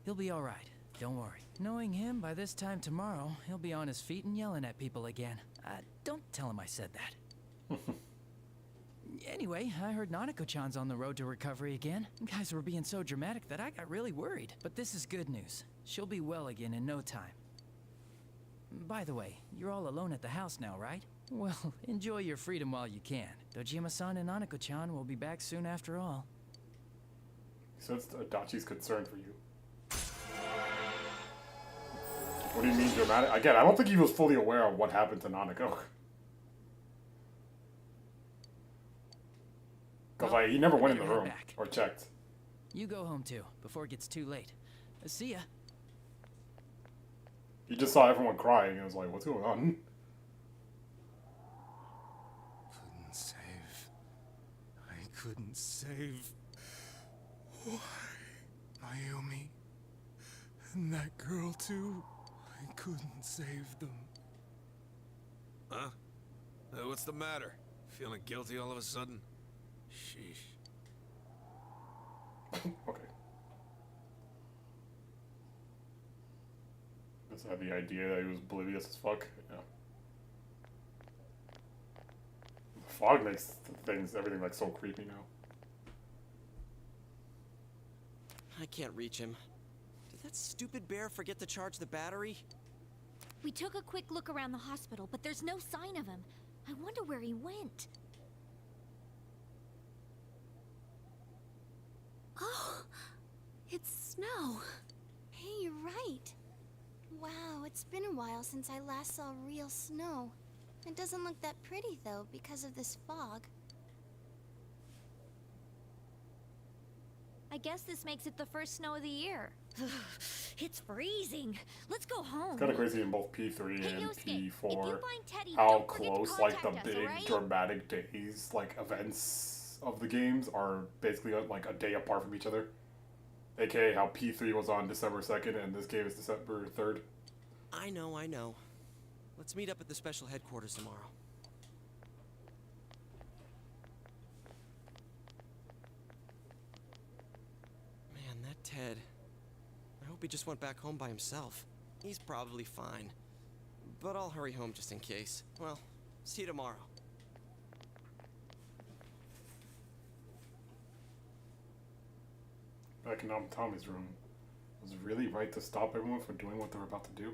He'll be all right. Don't worry. Knowing him, by this time tomorrow, he'll be on his feet and yelling at people again. Don't tell him I said that. Anyway, I heard Nanako-chan's on the road to recovery again. You guys were being so dramatic that I got really worried. But this is good news. She'll be well again in no time. By the way, you're all alone at the house now, right? Well, enjoy your freedom while you can. Dojima-san and Nanako-chan will be back soon after all. So it's Adachi's concern for you. What do you mean dramatic? Again, I don't think he was fully aware of what happened to Nanako. Because like, he never went in the room or checked. You go home too, before it gets too late. See ya. He just saw everyone crying and was like, what's going on? Couldn't save. I couldn't save. Why? Mayumi. And that girl too. I couldn't save them. Huh? What's the matter? Feeling guilty all of a sudden? Sheesh. Okay. Just had the idea that he was oblivious as fuck. Yeah. The fog makes everything like so creepy now. I can't reach him. Did that stupid bear forget to charge the battery? We took a quick look around the hospital, but there's no sign of him. I wonder where he went. Oh, it's snow. Hey, you're right. Wow, it's been a while since I last saw real snow. It doesn't look that pretty, though, because of this fog. I guess this makes it the first snow of the year. It's freezing. Let's go home. It's kind of crazy in both P3 Hey, and Yosuke, P4 Teddy, how don't forget to close like the contact us, big alright? dramatic days, like events of the games are basically like a day apart from each other. AKA how P3 was on December 2nd and this game is December 3rd. I know. Let's meet up at the special headquarters tomorrow. Man, that Ted. I hope he just went back home by himself. He's probably fine. But I'll hurry home just in case. Well, see you tomorrow. Back in Tommy's room. Was it really right to stop everyone from doing what they're about to do?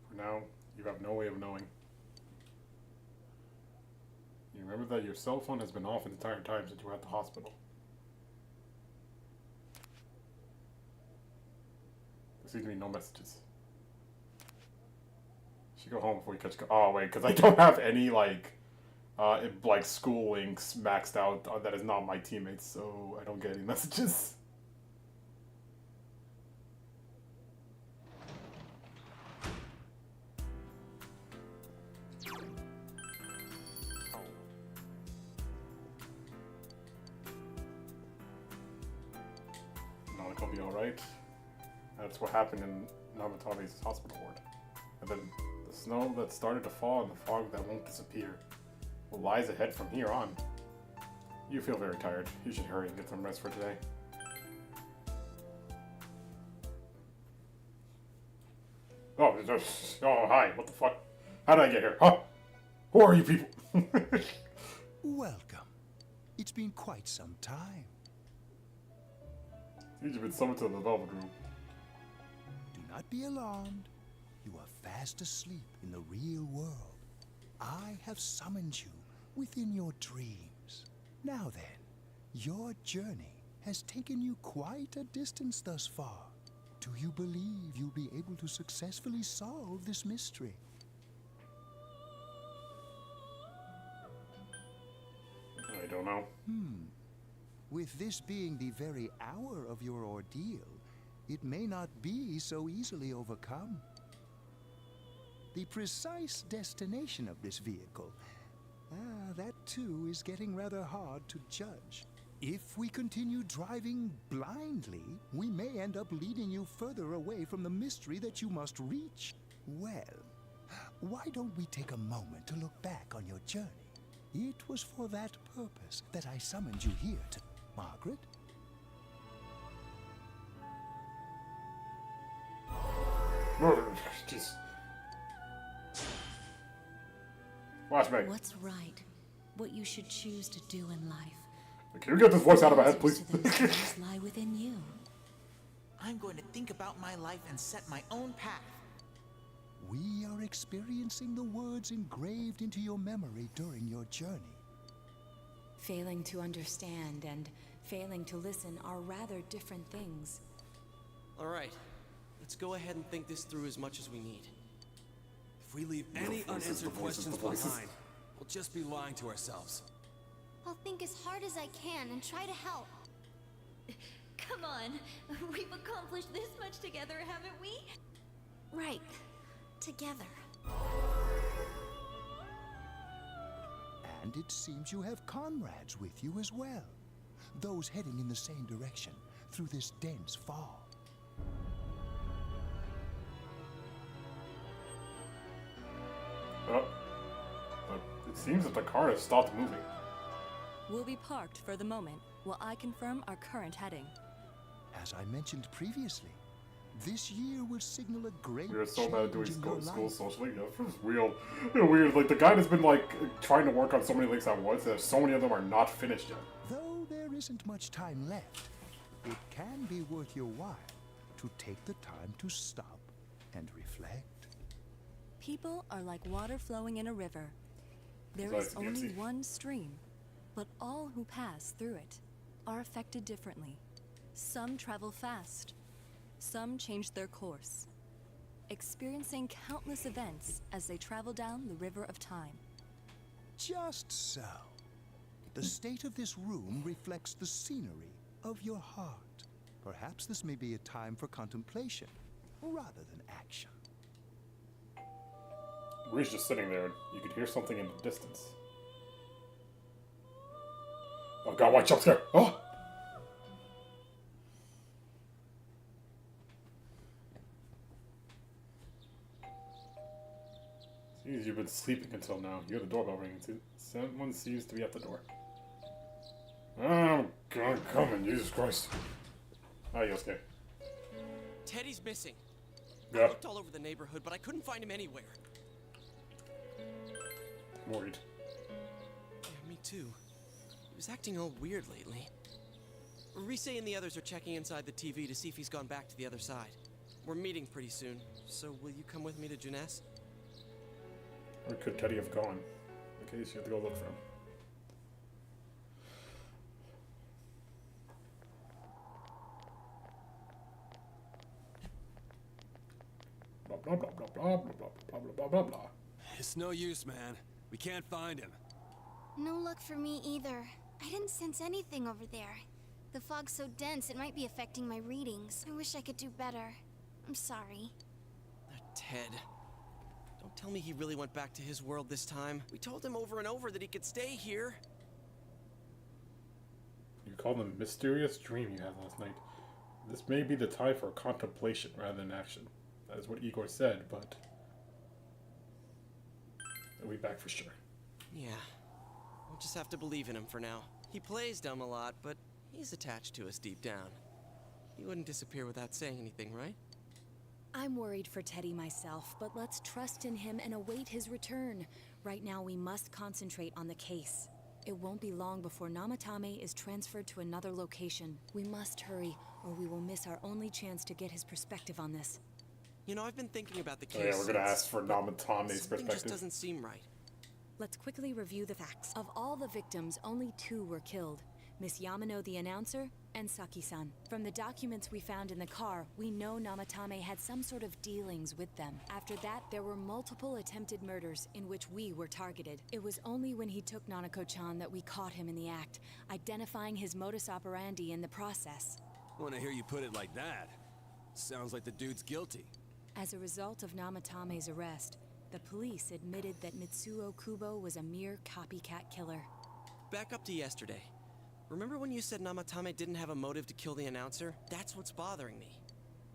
For now, you have no way of knowing. You remember that your cell phone has been off the entire time since you were at the hospital. There seems to be no messages. You should go home before you catch. Oh wait, because I don't have any like school links maxed out that is not my teammates, so I don't get any messages. Nanako will be alright. That's what happened in Namatame's hospital ward. And then the snow that started to fall and the fog that won't disappear. What lies ahead from here on? You feel very tired. You should hurry and get some rest for today. Oh, hi. What the fuck? How did I get here? Huh? Who are you people? Welcome. It's been quite some time. You've been summoned to the Velvet Room. Do not be alarmed. You are fast asleep in the real world. I have summoned you within your dreams. Now then, your journey has taken you quite a distance thus far. Do you believe you'll be able to successfully solve this mystery? I don't know. With this being the very hour of your ordeal, it may not be so easily overcome. The precise destination of this vehicle, that too is getting rather hard to judge. If we continue driving blindly, we may end up leading you further away from the mystery that you must reach. Well, why don't we take a moment to look back on your journey? It was for that purpose that I summoned you here to... Margaret? Jeez. Flashback. What's right? What you should choose to do in life. Can you get this voice out of my head, please? Answers lie within you. I'm going to think about my life and set my own path. We are experiencing the words engraved into your memory during your journey. Failing to understand and failing to listen are rather different things. Alright, let's go ahead and think this through as much as we need. If we leave any unanswered questions behind, we'll just be lying to ourselves. I'll think as hard as I can and try to help. Come on. We've accomplished this much together, haven't we? Right. Together. And it seems you have comrades with you as well. Those heading in the same direction through this dense fog. It seems that the car has stopped moving. We'll be parked for the moment while I confirm our current heading. As I mentioned previously, this year will signal a great We were so bad at doing change in your school life. socially. Yeah, it was weird. Weird. Like, the guy has been, like, trying to work on so many links at once, and so many of them are not finished yet. Though there isn't much time left, it can be worth your while to take the time to stop and reflect. People are like water flowing in a river. There Besides is only Nancy. one stream, but all who pass through it are affected differently. Some travel fast, some change their course, experiencing countless events as they travel down the river of time. Just so. The state of this room reflects the scenery of your heart. Perhaps this may be a time for contemplation rather than action. Bree's just sitting there, and you could hear something in the distance. Oh god, watch jump scare! Oh! Jeez, you've been sleeping until now. You hear the doorbell ringing too. Someone seems to be at the door. Oh god, coming, Jesus Christ. Are you okay? Teddy's missing. Yeah. I looked all over the neighborhood, but I couldn't find him anywhere. I'm worried. Yeah, me too. He was acting all weird lately. Rise and the others are checking inside the TV to see if he's gone back to the other side. We're meeting pretty soon, so will you come with me to Jeunesse? Where could Teddy have gone? In case you have to go look for him. Blah blah blah blah blah blah blah blah blah blah blah. It's no use, man. We can't find him. No luck for me either. I didn't sense anything over there. The fog's so dense it might be affecting my readings. I wish I could do better. I'm sorry. Ted. Don't tell me he really went back to his world this time. We told him over and over that he could stay here. You called them mysterious dream you had last night. This may be the time for contemplation rather than action. That is what Igor said, but he'll be back for sure. Yeah. We'll just have to believe in him for now. He plays dumb a lot, but he's attached to us deep down. He wouldn't disappear without saying anything, right? I'm worried for Teddy myself, but let's trust in him and await his return. Right now, we must concentrate on the case. It won't be long before Namatame is transferred to another location. We must hurry, or we will miss our only chance to get his perspective on this. You know, I've been thinking about the case. Oh yeah, we're gonna since, ask for but Namatame's something perspective. just doesn't seem right. Let's quickly review the facts. Of all the victims, only 2 were killed. Miss Yamano the announcer, and Saki-san. From the documents we found in the car, we know Namatame had some sort of dealings with them. After that, there were multiple attempted murders in which we were targeted. It was only when he took Nanako-chan that we caught him in the act, identifying his modus operandi in the process. When I hear you put it like that, sounds like the dude's guilty. As a result of Namatame's arrest, the police admitted that Mitsuo Kubo was a mere copycat killer. Back up to yesterday. Remember when you said Namatame didn't have a motive to kill the announcer? That's what's bothering me.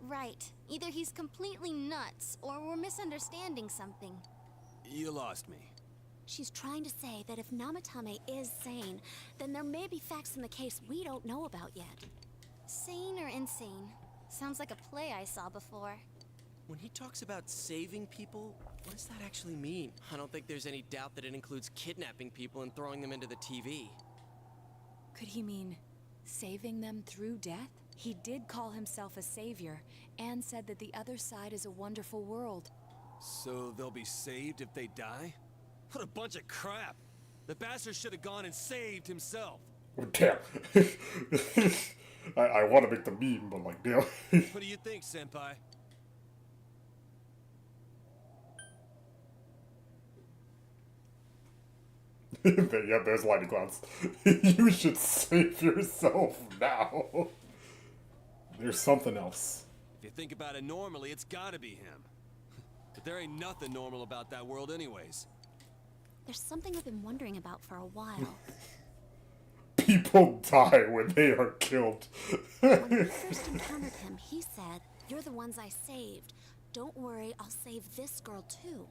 Right. Either he's completely nuts, or we're misunderstanding something. You lost me. She's trying to say that if Namatame is sane, then there may be facts in the case we don't know about yet. Sane or insane? Sounds like a play I saw before. When he talks about saving people, what does that actually mean? I don't think there's any doubt that it includes kidnapping people and throwing them into the TV. Could he mean saving them through death? He did call himself a savior, and said that the other side is a wonderful world. So they'll be saved if they die? What a bunch of crap! The bastard should have gone and saved himself. Oh, damn. I want to make the meme, but like, damn. What do you think, Senpai? Yeah, there's lightning clouds. You should save yourself now. There's something else. If you think about it normally, it's gotta be him. But there ain't nothing normal about that world anyways. There's something I've been wondering about for a while. People die when they are killed. When we first encountered him, he said, "You're the ones I saved. Don't worry, I'll save this girl too."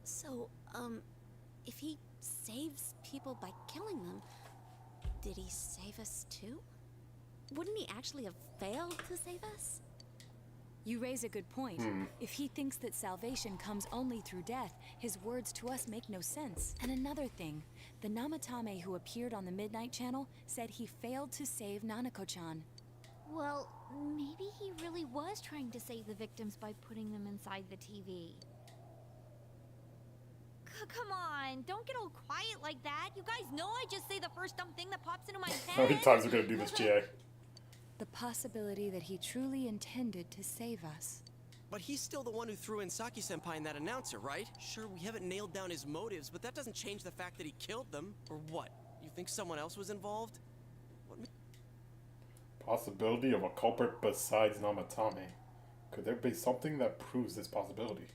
So, if he saves people by killing them, did he save us too? Wouldn't he actually have failed to save us? You raise a good point. If he thinks that salvation comes only through death, his words to us make no sense. And another thing, the Namatame who appeared on the Midnight Channel said he failed to save Nanako-chan. Well, maybe he really was trying to save the victims by putting them inside the TV. Come on, don't get all quiet like that. You guys know I just say the first dumb thing that pops into my head. How many times are we gonna do this, GA? The possibility that he truly intended to save us. But he's still the one who threw in Saki-senpai and that announcer, right? Sure, we haven't nailed down his motives, but that doesn't change the fact that he killed them. Or what? You think someone else was involved? What? Possibility of a culprit besides Namatame. Could there be something that proves this possibility?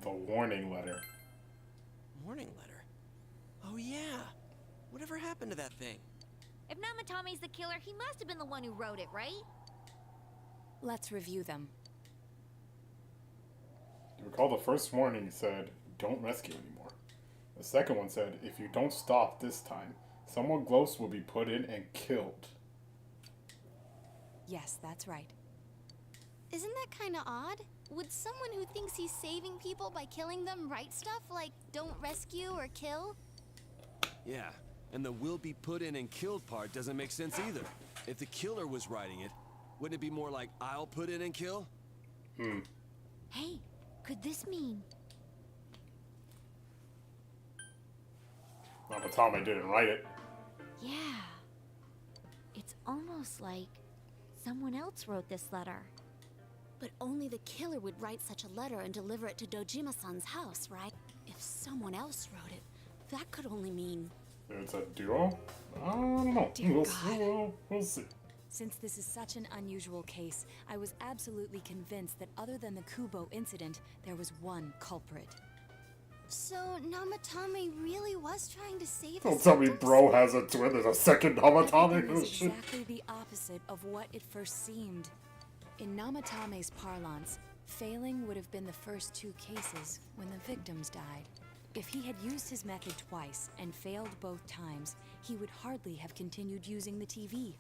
The warning letter. Warning letter? Oh yeah! Whatever happened to that thing? If Namatame's the killer, he must have been the one who wrote it, right? Let's review them. You recall the first warning said, "Don't rescue anymore." The second one said, "If you don't stop this time, someone close will be put in and killed." Yes, that's right. Isn't that kind of odd? Would someone who thinks he's saving people by killing them write stuff like "don't rescue" or "kill"? Yeah, and the "will be put in and killed" part doesn't make sense either. If the killer was writing it, wouldn't it be more like "I'll put in and kill"? Hey, could this mean... Namatame didn't write it. Yeah. It's almost like someone else wrote this letter. But only the killer would write such a letter and deliver it to Dojima-san's house, right? If someone else wrote it, that could only mean... It's a duo? I don't know. We'll see. Since this is such an unusual case, I was absolutely convinced that other than the Kubo incident, there was one culprit. So Namatame really was trying to save Don't us. tell me bro has a twin. There's a second Namatame. Everything is exactly the opposite of what it first seemed. In Namatame's parlance, failing would have been the first two cases when the victims died. If he had used his method twice and failed both times, he would hardly have continued using the TV.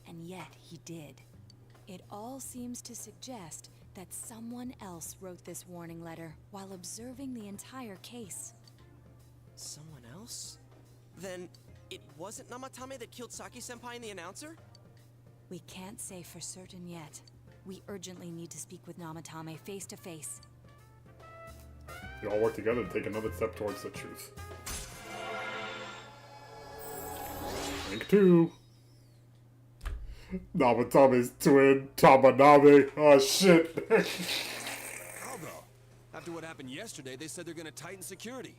And yet he did. It all seems to suggest that someone else wrote this warning letter while observing the entire case. Someone else? Then it wasn't Namatame that killed Saki-senpai and the announcer? We can't say for certain yet. We urgently need to speak with Namatame face to face. They all work together to take another step towards the truth. Link 2. Namatame's twin, Tamaname. Oh shit. How though? After what happened yesterday, they said they're gonna tighten security.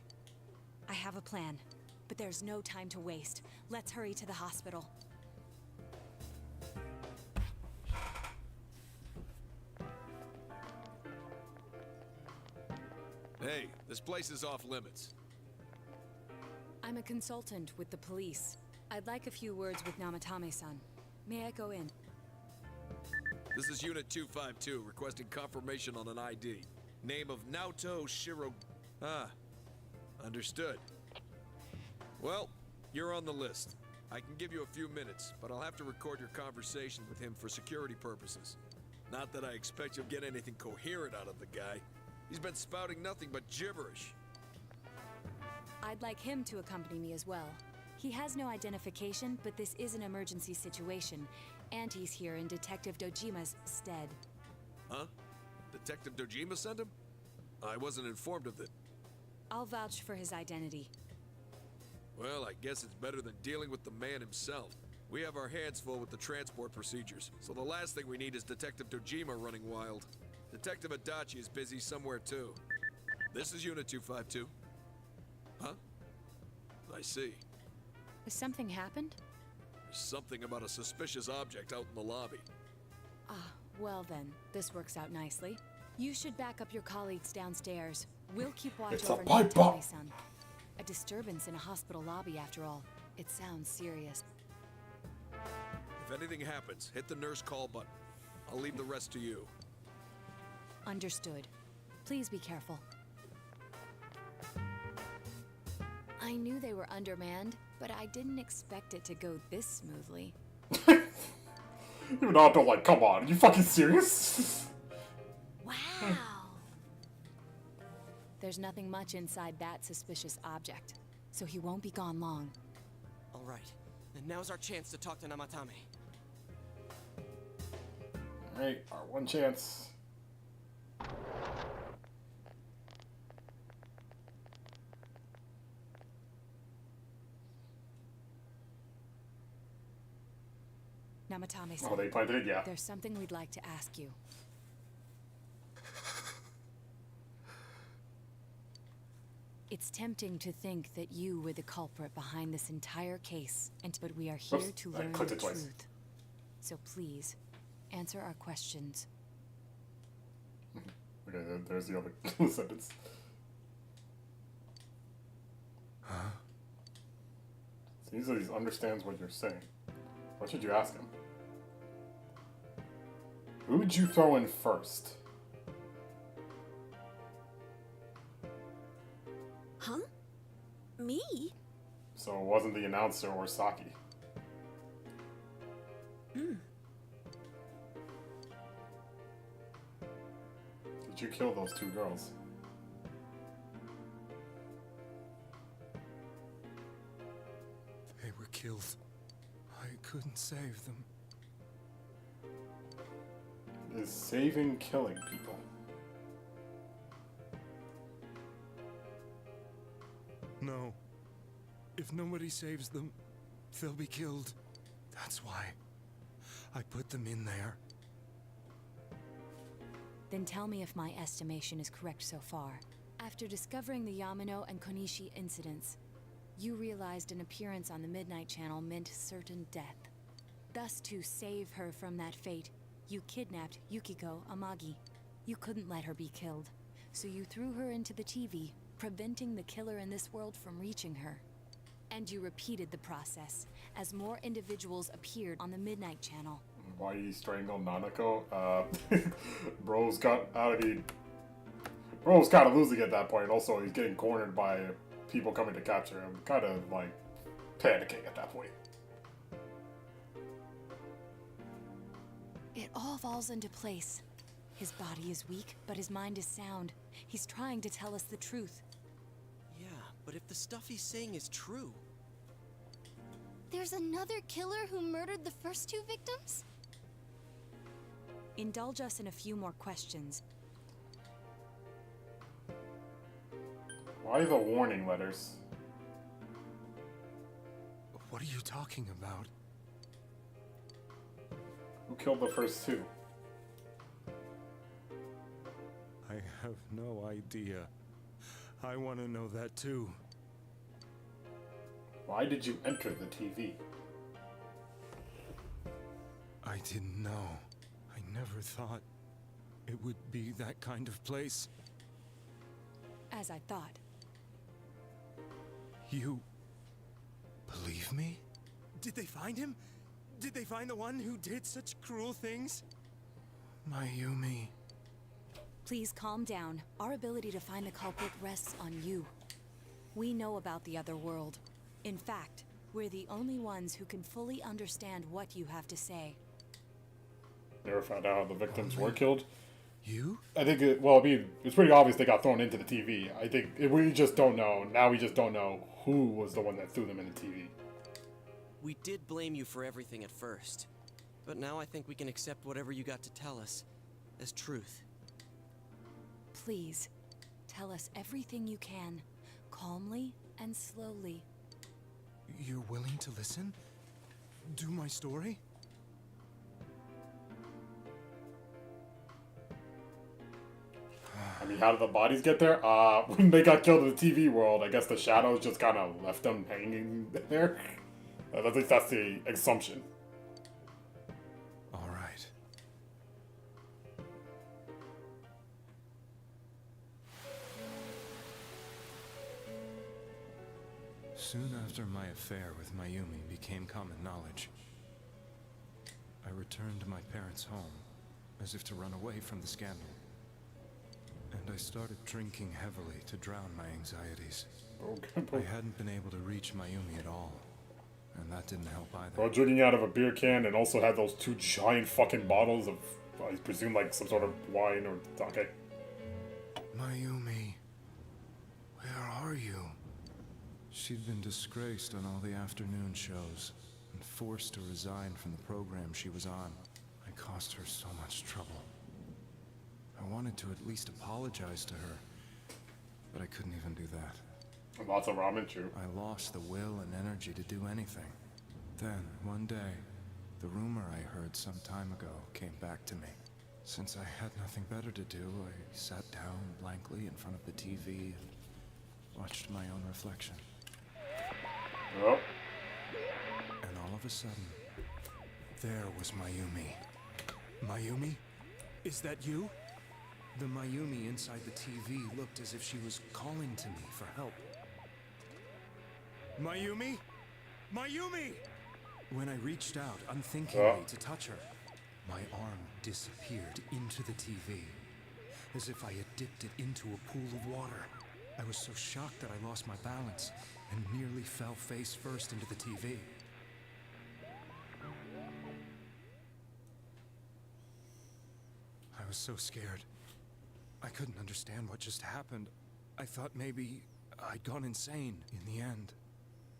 I have a plan, but there's no time to waste. Let's hurry to the hospital. Hey, this place is off limits. I'm a consultant with the police. I'd like a few words with Namatame-san. May I go in? This is Unit 252, requesting confirmation on an ID. Name of Naoto Shiro... Ah, understood. Well, you're on the list. I can give you a few minutes, but I'll have to record your conversation with him for security purposes. Not that I expect you'll get anything coherent out of the guy. He's been spouting nothing but gibberish. I'd like him to accompany me as well. He has no identification, but this is an emergency situation, and he's here in Detective Dojima's stead. Huh? Detective Dojima sent him? I wasn't informed of it. I'll vouch for his identity. Well, I guess it's better than dealing with the man himself. We have our hands full with the transport procedures, so the last thing we need is Detective Dojima running wild. Detective Adachi is busy somewhere too. This is Unit 252. Huh? I see. Has something happened? There's something about a suspicious object out in the lobby. Ah, well then, this works out nicely. You should back up your colleagues downstairs. We'll keep watch It's a over pipe bomb. Namatame-san. A disturbance in a hospital lobby, after all. It sounds serious. If anything happens, hit the nurse call button. I'll leave the rest to you. Understood. Please be careful. I knew they were undermanned, but I didn't expect it to go this smoothly. Even Naoto, like, come on, are you fucking serious? Wow! There's nothing much inside that suspicious object, so he won't be gone long. All right, then now's our chance to talk to Namatame. Alright, our one chance. Namatame-san. Oh, they planted it, yeah. There's something we'd like to ask you. It's tempting to think that you were the culprit behind this entire case, but we are here Oops, to I learn the clicked it twice. truth. So please, answer our questions. Okay, there's the other sentence. Huh? Seems like he understands what you're saying. What should you ask him? Who would you throw in first? Huh? Me? So it wasn't the announcer or Saki. Hmm. Did you kill those two girls? They were killed. I couldn't save them. Is saving killing people? No. If nobody saves them, they'll be killed. That's why I put them in there. Then tell me if my estimation is correct so far. After discovering the Yamano and Konishi incidents, you realized an appearance on the Midnight Channel meant certain death. Thus, to save her from that fate, you kidnapped Yukiko Amagi. You couldn't let her be killed, so you threw her into the TV, preventing the killer in this world from reaching her. And you repeated the process, as more individuals appeared on the Midnight Channel. Why he strangled Nanako? Bro's got Bro's kind of losing at that point. Also, he's getting cornered by people coming to capture him. Kind of like panicking at that point. It all falls into place. His body is weak, but his mind is sound. He's trying to tell us the truth. Yeah, but if the stuff he's saying is true... There's another killer who murdered the first two victims? Indulge us in a few more questions. Why the warning letters? What are you talking about? Who killed the first two? I have no idea. I want to know that too. Why did you enter the TV? I didn't know. I never thought it would be that kind of place. As I thought. You believe me? Did they find him? Did they find the one who did such cruel things? Mayumi. Please calm down. Our ability to find the culprit rests on you. We know about the other world. In fact, we're the only ones who can fully understand what you have to say. Never found out how the victims were killed. You? I think, it's pretty obvious they got thrown into the TV. I think we just don't know. Now we just don't know who was the one that threw them in the TV. We did blame you for everything at first. But now I think we can accept whatever you got to tell us as truth. Please, tell us everything you can. calmly and slowly. You're willing to listen? Do my story? I mean, how did the bodies get there? When they got killed in the TV world, I guess the shadows just kind of left them hanging there. At least that's the assumption. All right. Soon after my affair with Mayumi became common knowledge, I returned to my parents' home, as if to run away from the scandal. And I started drinking heavily to drown my anxieties. I hadn't been able to reach Mayumi at all, and that didn't help either. Well, drinking out of a beer can and also had those 2 giant fucking bottles of, I presume, like some sort of wine or sake. Mayumi, where are you? She'd been disgraced on all the afternoon shows and forced to resign from the program she was on. I caused her so much trouble. I wanted to at least apologize to her, but I couldn't even do that. Lots of ramen, too. I lost the will and energy to do anything. Then, one day, the rumor I heard some time ago came back to me. Since I had nothing better to do, I sat down blankly in front of the TV and watched my own reflection. Yep. And all of a sudden, there was Mayumi. Mayumi? Is that you? The Mayumi inside the TV looked as if she was calling to me for help. Mayumi? Mayumi! When I reached out unthinkingly to touch her, my arm disappeared into the TV, as if I had dipped it into a pool of water. I was so shocked that I lost my balance and nearly fell face first into the TV. I was so scared. I couldn't understand what just happened. I thought maybe I'd gone insane. In the end,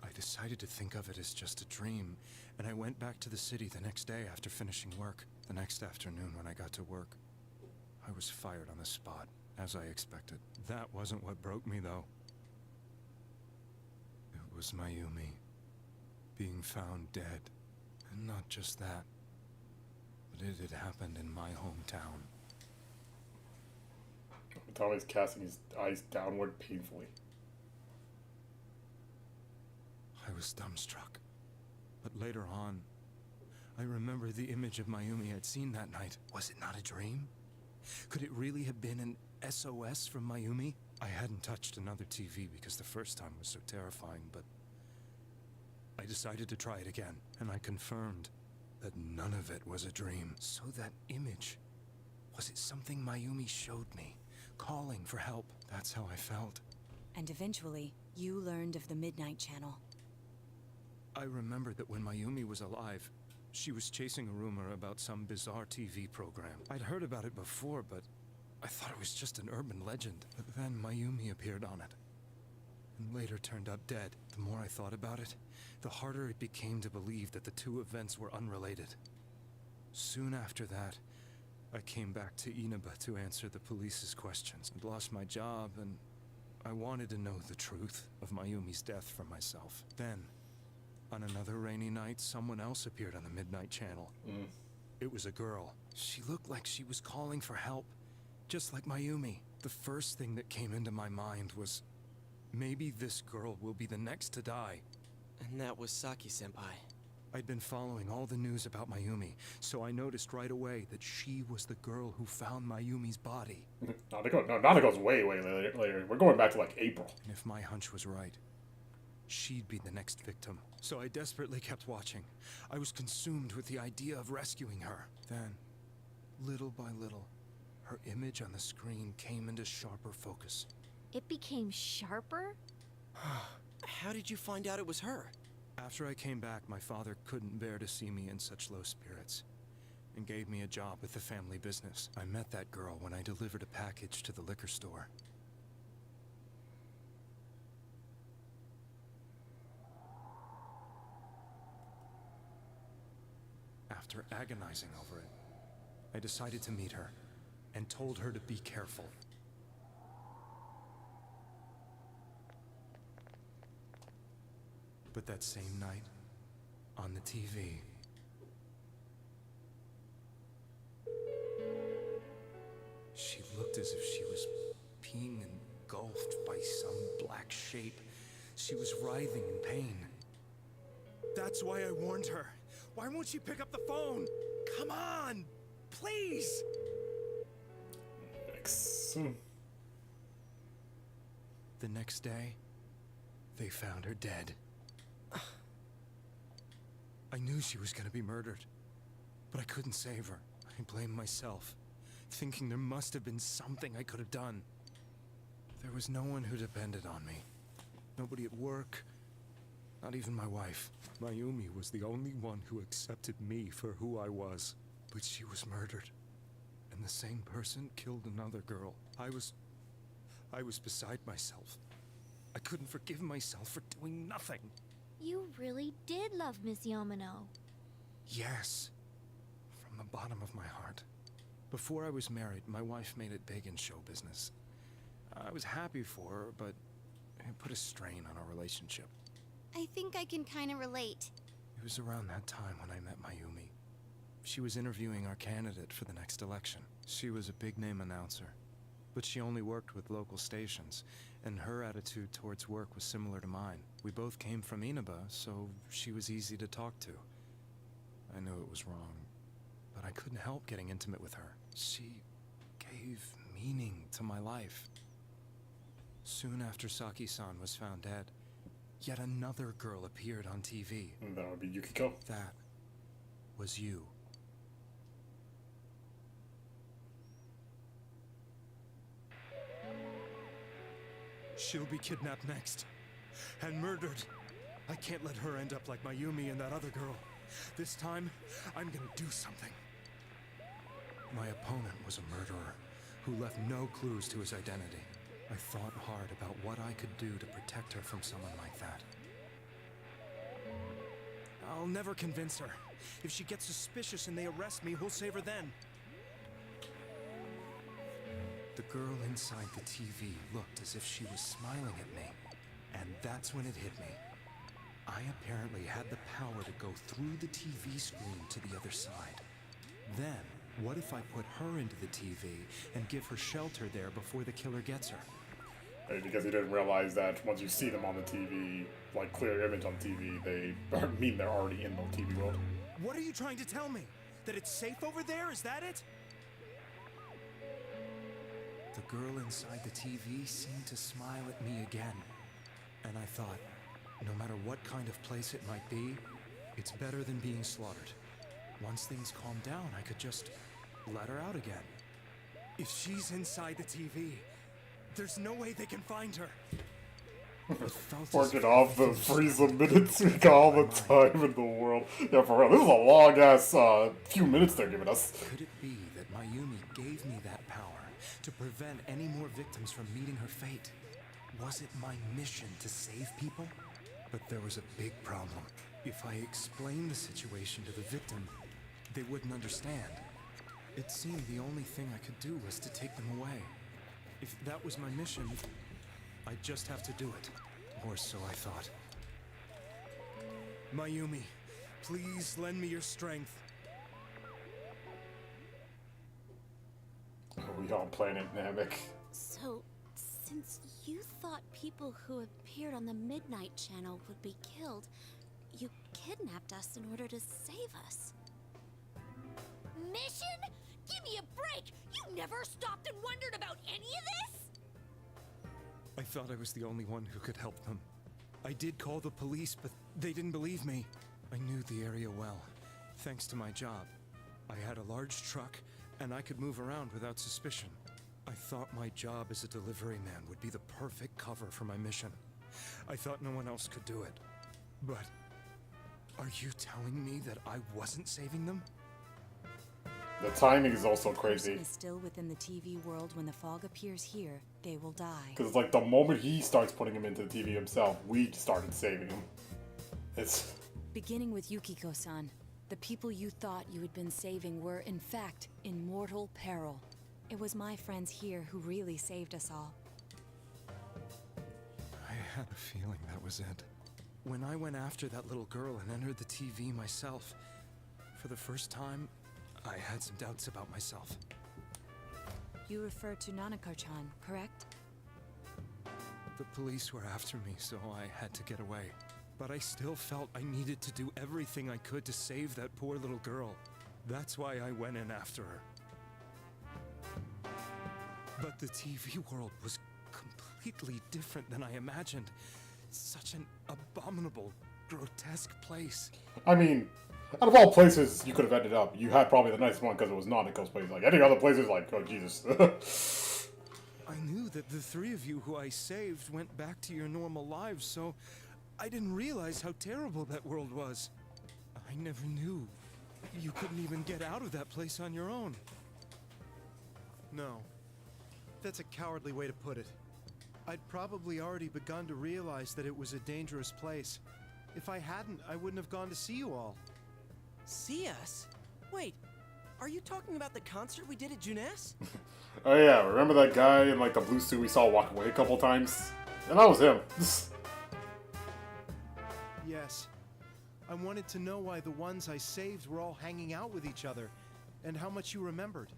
I decided to think of it as just a dream, and I went back to the city the next day after finishing work. The next afternoon when I got to work, I was fired on the spot, as I expected. That wasn't what broke me, though. It was Mayumi being found dead. And not just that, but it had happened in my hometown. Tommy's casting his eyes downward painfully. I was dumbstruck. But later on, I remember the image of Mayumi I'd seen that night. Was it not a dream? Could it really have been an SOS from Mayumi? I hadn't touched another TV because the first time was so terrifying, but I decided to try it again, and I confirmed that none of it was a dream. So that image, was it something Mayumi showed me, calling for help? That's how I felt. And eventually, you learned of the Midnight Channel. I remembered that when Mayumi was alive, she was chasing a rumor about some bizarre TV program. I'd heard about it before, but I thought it was just an urban legend. But then Mayumi appeared on it, and later turned up dead. The more I thought about it, the harder it became to believe that the two events were unrelated. Soon after that, I came back to Inaba to answer the police's questions. I'd lost my job, and I wanted to know the truth of Mayumi's death for myself. Then, on another rainy night, someone else appeared on the Midnight Channel. It was a girl. She looked like she was calling for help, just like Mayumi. The first thing that came into my mind was, maybe this girl will be the next to die. And that was Saki-senpai. I'd been following all the news about Mayumi, so I noticed right away that she was the girl who found Mayumi's body. Nanako's way later. We're going back to like April. And if my hunch was right, she'd be the next victim. So I desperately kept watching. I was consumed with the idea of rescuing her. Then, little by little, her image on the screen came into sharper focus. It became sharper? How did you find out it was her? After I came back, my father couldn't bear to see me in such low spirits, and gave me a job with the family business. I met that girl when I delivered a package to the liquor store. After agonizing over it, I decided to meet her, and told her to be careful. But that same night, on the TV, she looked as if she was being engulfed by some black shape. She was writhing in pain. That's why I warned her. Why won't she pick up the phone? Come on! Please! The next day, they found her dead. I knew she was gonna be murdered, but I couldn't save her. I blamed myself, thinking there must have been something I could have done. There was no one who depended on me. Nobody at work, not even my wife. Mayumi was the only one who accepted me for who I was. But she was murdered, and the same person killed another girl. I was beside myself. I couldn't forgive myself for doing nothing. You really did love Miss Yamano. Yes, from the bottom of my heart. Before I was married, my wife made it big in show business. I was happy for her, but it put a strain on our relationship. I think I can kind of relate. It was around that time when I met Mayumi. She was interviewing our candidate for the next election. She was a big-name announcer, but she only worked with local stations, and her attitude towards work was similar to mine. We both came from Inaba, so she was easy to talk to. I knew it was wrong, but I couldn't help getting intimate with her. She gave meaning to my life. Soon after Saki-san was found dead, yet another girl appeared on TV. And that would be Yukiko. That was you. She'll be kidnapped next. And murdered. I can't let her end up like Mayumi and that other girl. This time, I'm gonna do something. My opponent was a murderer who left no clues to his identity. I thought hard about what I could do to protect her from someone like that. I'll never convince her. If she gets suspicious and they arrest me, who'll save her then? The girl inside the TV looked as if she was smiling at me. And that's when it hit me. I apparently had the power to go through the TV screen to the other side. Then, what if I put her into the TV and give her shelter there before the killer gets her? Because he didn't realize that once you see them on the TV, like clear image on TV, they mean they're already in the TV world. What are you trying to tell me? That it's safe over there? Is that it? The girl inside the TV seemed to smile at me again. And I thought, no matter what kind of place it might be, it's better than being slaughtered. Once things calm down, I could just let her out again. If she's inside the TV, there's no way they can find her. Working off the Frieza minutes we got all the time in the world. Yeah, for real, this is a long ass few minutes they're giving us. Could it be that Mayumi gave me that power to prevent any more victims from meeting her fate? Was it my mission to save people? But there was a big problem. If I explained the situation to the victim, they wouldn't understand. It seemed the only thing I could do was to take them away. If that was my mission, I'd just have to do it. Or so I thought. Mayumi, please lend me your strength. We on Planet Namek. So, since you thought people who appeared on the Midnight Channel would be killed, you kidnapped us in order to save us. Mission? Give me a break! You never stopped and wondered about any of this? I thought I was the only one who could help them. I did call the police, but they didn't believe me. I knew the area well, thanks to my job. I had a large truck, and I could move around without suspicion. I thought my job as a delivery man would be the perfect cover for my mission. I thought no one else could do it. But are you telling me that I wasn't saving them? The timing is also If a crazy. person is still within the TV world when the fog appears here, they will die. Because it's like the moment he starts putting him into the TV himself, we started saving him. It's... Beginning with Yukiko-san, the people you thought you had been saving were, in fact, in mortal peril. It was my friends here who really saved us all. I had a feeling that was it. when I went after that little girl and entered the TV myself, for the first time, I had some doubts about myself. You refer to Nanako-chan, correct? The police were after me, so I had to get away. But I still felt I needed to do everything I could to save that poor little girl. That's why I went in after her. But the TV world was completely different than I imagined. Such an abominable, grotesque place. I mean, out of all places you could have ended up, you had probably the nice one because it was Nanako's place. Like, any other places, like, oh, Jesus. I knew that the three of you who I saved went back to your normal lives, so I didn't realize how terrible that world was. I never knew. You couldn't even get out of that place on your own. No. That's a cowardly way to put it. I'd probably already begun to realize that it was a dangerous place. If I hadn't, I wouldn't have gone to see you all. See us? Wait, are you talking about the concert we did at Junes? Oh yeah, remember that guy in like the blue suit we saw walk away a couple times? And that was him. Yes. I wanted to know why the ones I saved were all hanging out with each other, and how much you remembered.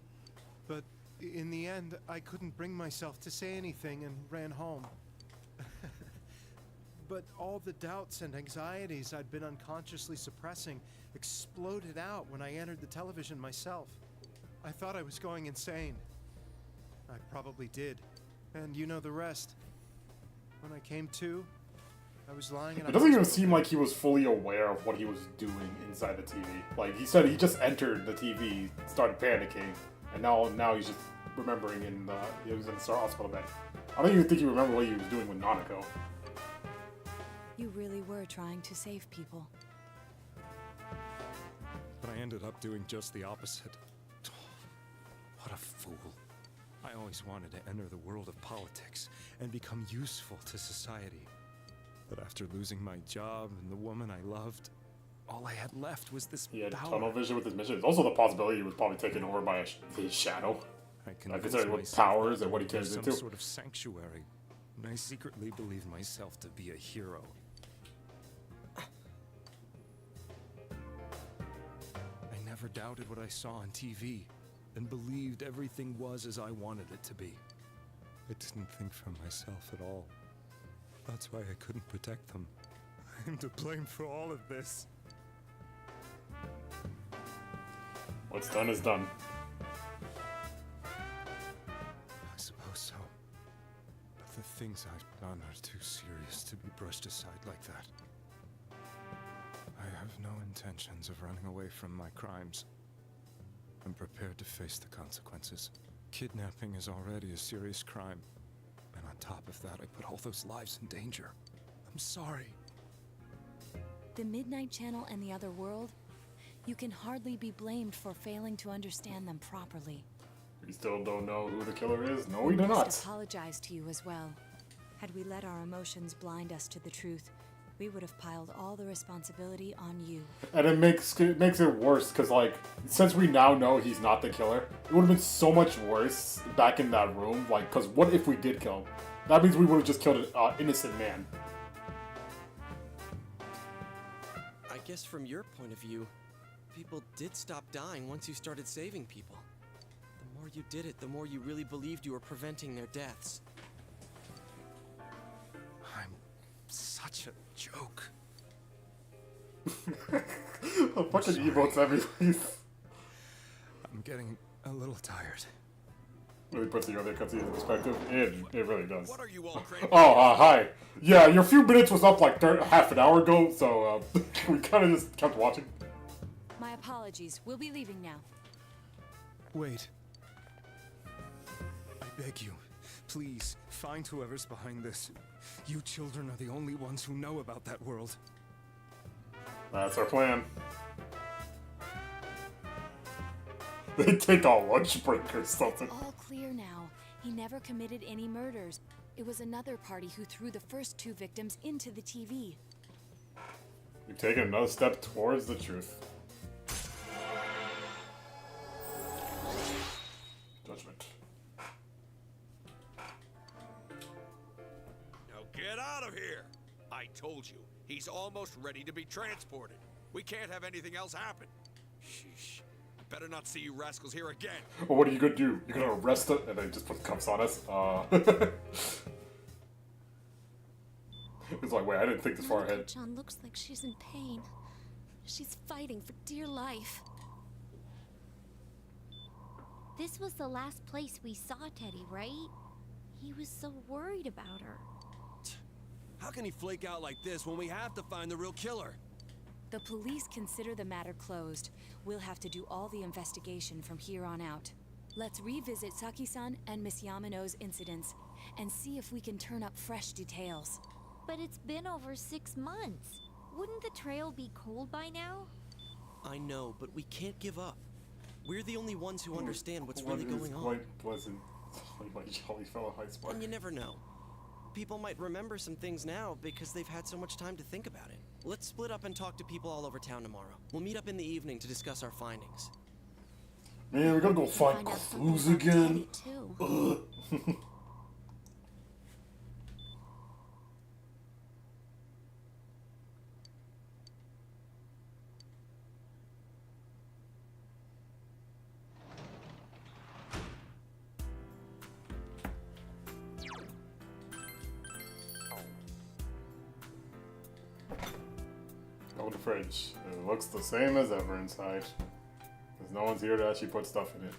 But in the end, I couldn't bring myself to say anything and ran home. But all the doubts and anxieties I'd been unconsciously suppressing exploded out when I entered the television myself. I thought I was going insane. I probably did. And you know the rest. When I came to, I was lying in a It doesn't even hospital seem like he was fully aware of what he was doing inside the TV. Like, he said he just entered the TV, started panicking, and now he's just remembering he was in the hospital bed. I don't even think he remembered what he was doing with Nanako. You really were trying to save people. But I ended up doing just the opposite. What a fool. I always wanted to enter the world of politics and become useful to society. But after losing my job and the woman I loved, all I had left was this He had power. tunnel vision with his mission. There's also the possibility he was probably taken over by his shadow. I Like, considering what powers and what he turns some into. sort of sanctuary, and I secretly believed myself to be a hero. I never doubted what I saw on TV, and believed everything was as I wanted it to be. I didn't think for myself at all. That's why I couldn't protect them. I'm to blame for all of this. What's done is done. I suppose so. But the things I've done are too serious to be brushed aside like that. I have no intentions of running away from my crimes. I'm prepared to face the consequences. Kidnapping is already a serious crime. And on top of that, I put all those lives in danger. I'm sorry. The Midnight Channel and the other world? You can hardly be blamed for failing to understand them properly. We still don't know who the killer is. No, we do We not. must apologize to you as well. Had we let our emotions blind us to the truth, we would have piled all the responsibility on you. And it makes it worse because, like, since we now know he's not the killer, it would have been so much worse back in that room. Like, because what if we did kill him? That means we would have just killed an innocent man. I guess from your point of view, people did stop dying once you started saving people. The more you did it, the more you really believed you were preventing their deaths. I'm such a joke. Fucking emotes everything. I'm getting a little tired. Really puts the other cutscene in perspective. It really does. What are you all craving? Oh, hi. Yeah, your few minutes was up like half an hour ago, so we kind of just kept watching. My apologies. We'll be leaving now. Wait. I beg you, please, find whoever's behind this. You children are the only ones who know about that world. That's our plan. They take a lunch break or something. All clear now. He never committed any murders. It was another party who threw the first two victims into the TV. We've taken another step towards the truth. Judgment. Now get out of here! I told you. He's almost ready to be transported. We can't have anything else happen. Sheesh. I better not see you rascals here again. Well, what are you gonna do? You're gonna arrest it and then just put cuffs on us? It's like, wait, I didn't think this far ahead. Nanako-chan looks like she's in pain. She's fighting for dear life. This was the last place we saw Teddy, right? He was so worried about her. How can he flake out like this when we have to find the real killer? The police consider the matter closed. We'll have to do all the investigation from here on out. Let's revisit Saki-san and Miss Yamano's incidents and see if we can turn up fresh details. But it's been over 6 months. Wouldn't the trail be cold by now? I know, but we can't give up. We're the only ones who understand what's really going on. Quite pleasant. My jolly fellow high spark. And you never know. People might remember some things now because they've had so much time to think about it. Let's split up and talk to people all over town tomorrow. We'll meet up in the evening to discuss our findings. Man, we gotta go find clues again. Ugh. Go to the fridge. It looks the same as ever inside. Because no one's here to actually put stuff in it.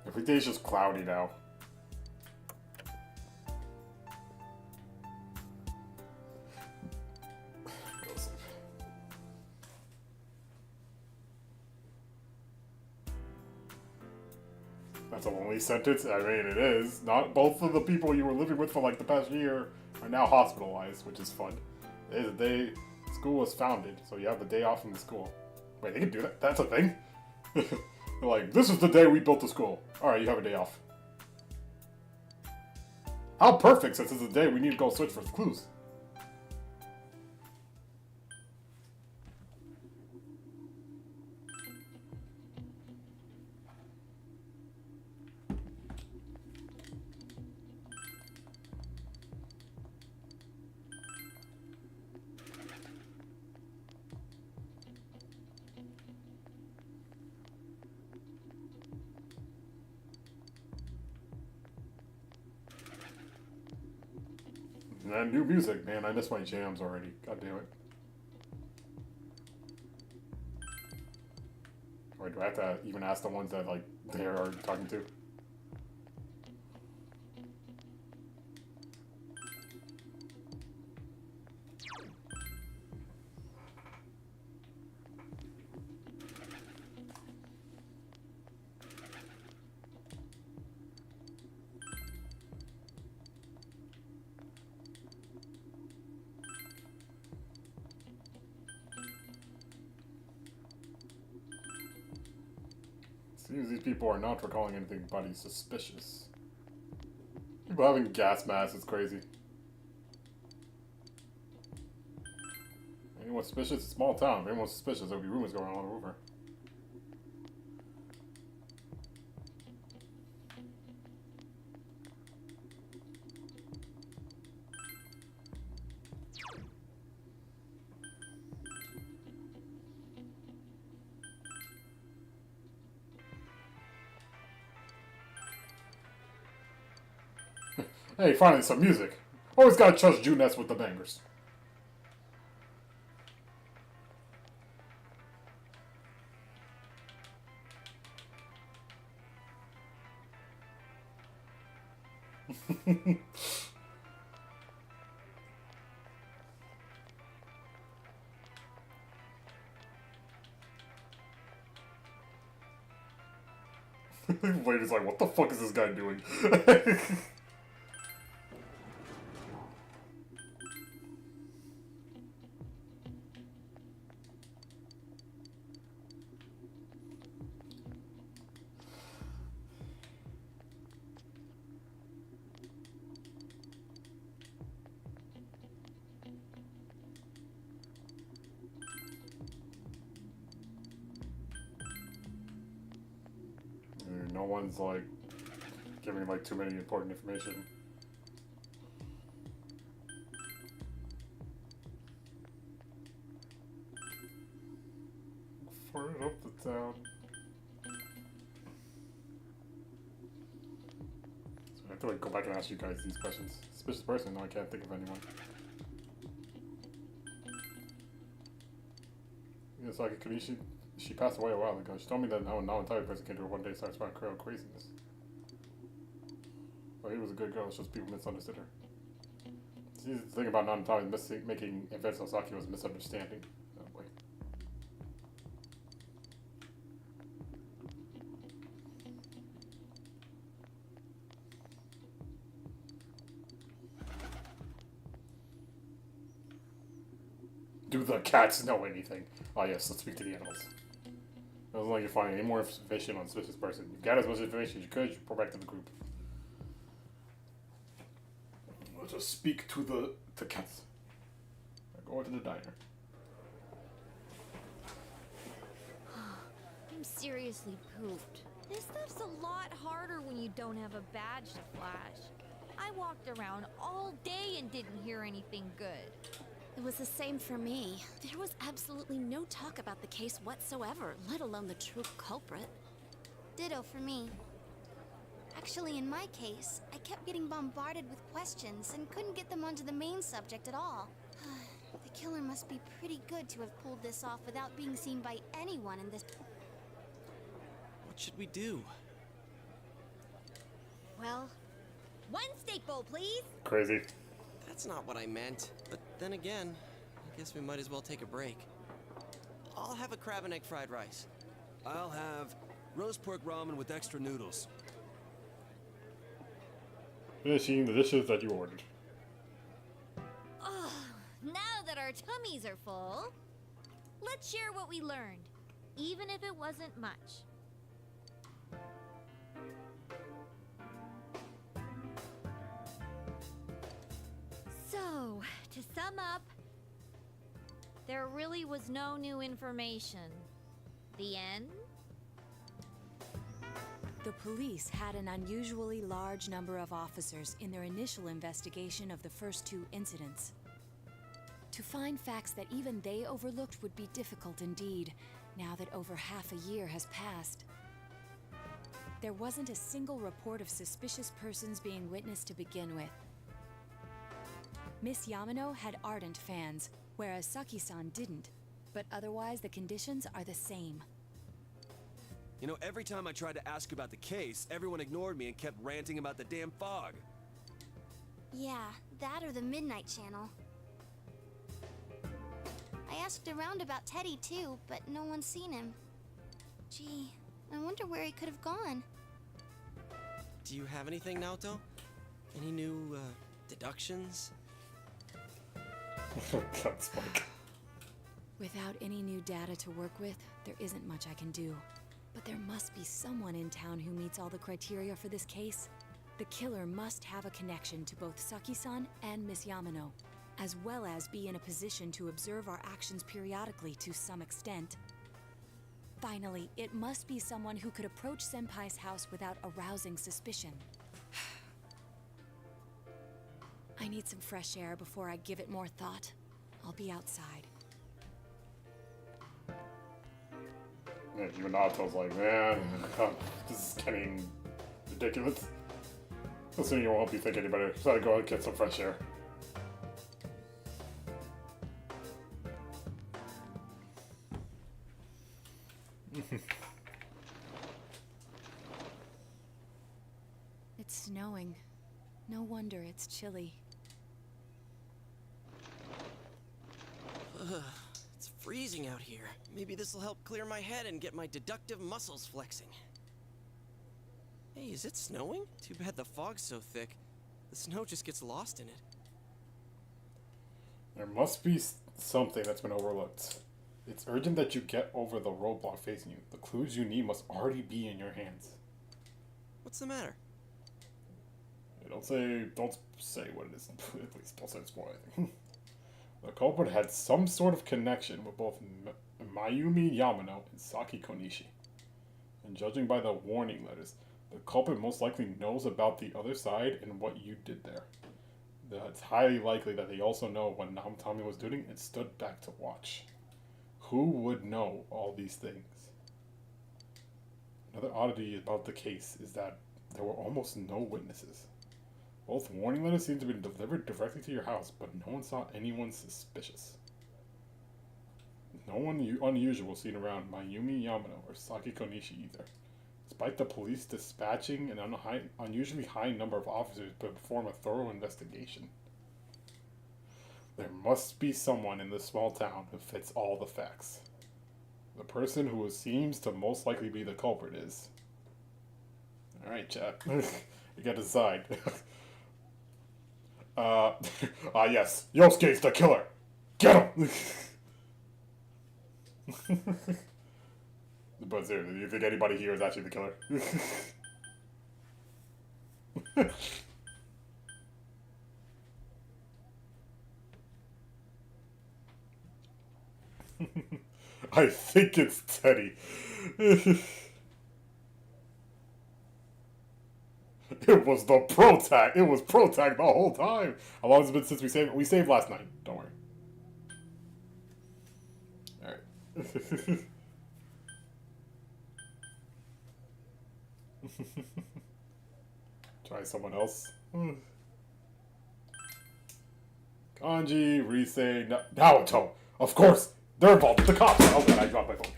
Every day's just cloudy now. Go to sleep. That's a lonely sentence. I mean, it is. Not both of the people you were living with for like the past year are now hospitalized, which is fun. It is the day school was founded, so you have the day off from the school. Wait, they can do that? That's a thing? They're like, this is the day we built the school. Alright, you have a day off. How perfect, since it's the day we need to go search for clues. And new music, man. I miss my jams already. God damn it. Or do I have to even ask the ones that, like, they are talking to? Seems these people are not recalling anything buddy suspicious. People having gas masks, it's crazy. Anyone suspicious? It's a small town. If anyone's suspicious, there'll be rumors going on all over. Hey, finally some music. Always gotta trust Juness with the bangers. Lady's like, what the fuck is this guy doing? No one's like giving like too many important information. part of the town. So I have to like, go back and ask you guys these questions. Suspicious person? No, I can't think of anyone. Yeah, Saki Konishi, she passed away a while ago. She told me that now an entire person came to her one day and started spouting crowd craziness. Well, he was a good girl, it's just people misunderstood her. See, the thing about Nanatami making events on Saki was a misunderstanding. Oh boy. Do the cats know anything? Oh yes, let's speak to the animals. It doesn't like you find any more information on a suspicious person. You've got as much information as you could, you report back to the group. Let's just speak to the cats. Go to the diner. I'm seriously pooped. This stuff's a lot harder when you don't have a badge to flash. I walked around all day and didn't hear anything good. It was the same for me. There was absolutely no talk about the case whatsoever, let alone the true culprit. Ditto for me. Actually, in my case, I kept getting bombarded with questions and couldn't get them onto the main subject at all. The killer must be pretty good to have pulled this off without being seen by anyone in this... What should we do? Well, one steak bowl, please. Crazy. That's not what I meant. But then again, I guess we might as well take a break. I'll have a crab and egg fried rice. I'll have roast pork ramen with extra noodles. Finishing the dishes that you ordered. Oh, now that our tummies are full, let's share what we learned, even if it wasn't much. So, to sum up, there really was no new information. The end? The police had an unusually large number of officers in their initial investigation of the first two incidents. To find facts that even they overlooked would be difficult indeed, now that over half a year has passed. There wasn't a single report of suspicious persons being witnessed to begin with. Miss Yamano had ardent fans, whereas Saki-san didn't, but otherwise the conditions are the same. You know, every time I tried to ask about the case, everyone ignored me and kept ranting about the damn fog. Yeah, that or the Midnight Channel. I asked around about Teddy too, but no one's seen him. Gee, I wonder where he could have gone. Do you have anything, Naoto? Any new, deductions? That's funny. Without any new data to work with, there isn't much I can do. But there must be someone in town who meets all the criteria for this case. The killer must have a connection to both Saki-san and Miss Yamano, as well as be in a position to observe our actions periodically to some extent. Finally, it must be someone who could approach Senpai's house without arousing suspicion. I need some fresh air before I give it more thought. I'll be outside. Yeah, even Nato's like, man, this is getting ridiculous. Listen, you won't help you think any better. So I go and get some fresh air. It's snowing. No wonder it's chilly. It's freezing out here. Maybe this'll help clear my head and get my deductive muscles flexing. Hey, is it snowing? Too bad the fog's so thick. The snow just gets lost in it. There must be something that's been overlooked. It's urgent that you get over the roadblock facing you. The clues you need must already be in your hands. What's the matter? Don't say what it is. Please don't say spoil anything. The culprit had some sort of connection with both Mayumi Yamano and Saki Konishi. And judging by the warning letters, the culprit most likely knows about the other side and what you did there. It's highly likely that they also know what Namatami was doing and stood back to watch. Who would know all these things? Another oddity about the case is that there were almost no witnesses. Both warning letters seem to have been delivered directly to your house, but no one saw anyone suspicious. No one unusual seen around Mayumi Yamano or Saki Konishi either. Despite the police dispatching an unusually high number of officers to perform a thorough investigation. There must be someone in this small town who fits all the facts. The person who seems to most likely be the culprit is... Alright, chat. You gotta decide. Yes. Yosuke's the killer! Get him! But seriously, do you think anybody here is actually the killer? I think it's Teddy. It was the Protag. It was Protag the whole time. How long has it been since we saved? We saved last night. Don't worry. All right. Try someone else. Kanji, Rise, Naoto. Of course, they're involved with the cops. Oh god, I dropped my phone.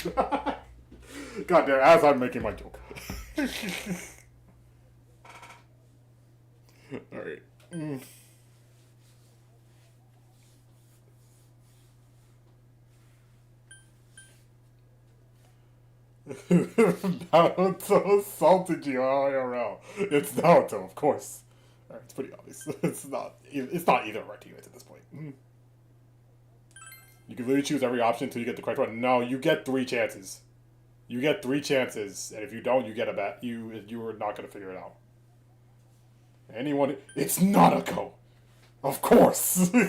God damn, as I'm making my joke. Alright. Naoto assaulted you IRL. It's Naoto, of course. Alright, it's pretty obvious. It's not either of our teammates at this point. You can literally choose every option until you get the correct one. No, you get 3 chances. You get 3 chances, and if you don't, you get a bat. You are not gonna figure it out. Anyone? It's Nanako, of course. You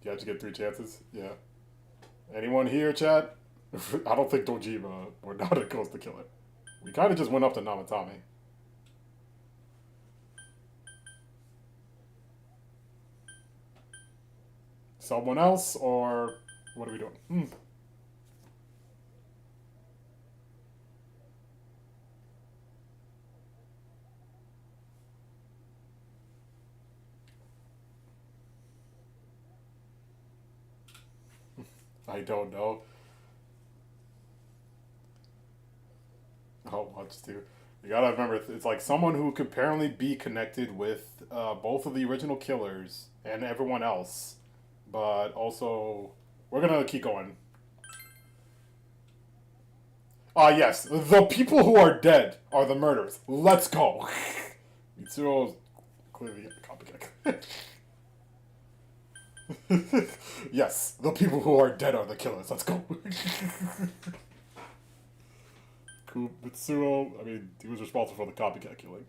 have to get 3 chances? Yeah. Anyone here, chat? I don't think Dojima or Nanako's the killer. We kind of just went up to Namatame. Someone else, or what are we doing? I don't know. Oh, watch too. You gotta remember, it's like someone who could apparently be connected with both of the original killers and everyone else. But also, we're gonna keep going. Yes, the people who are dead are the murderers. Let's go. Mitsuro's clearly a copycat. Yes, the people who are dead are the killers. Let's go. Mitsuro, I mean, he was responsible for the copycat killing.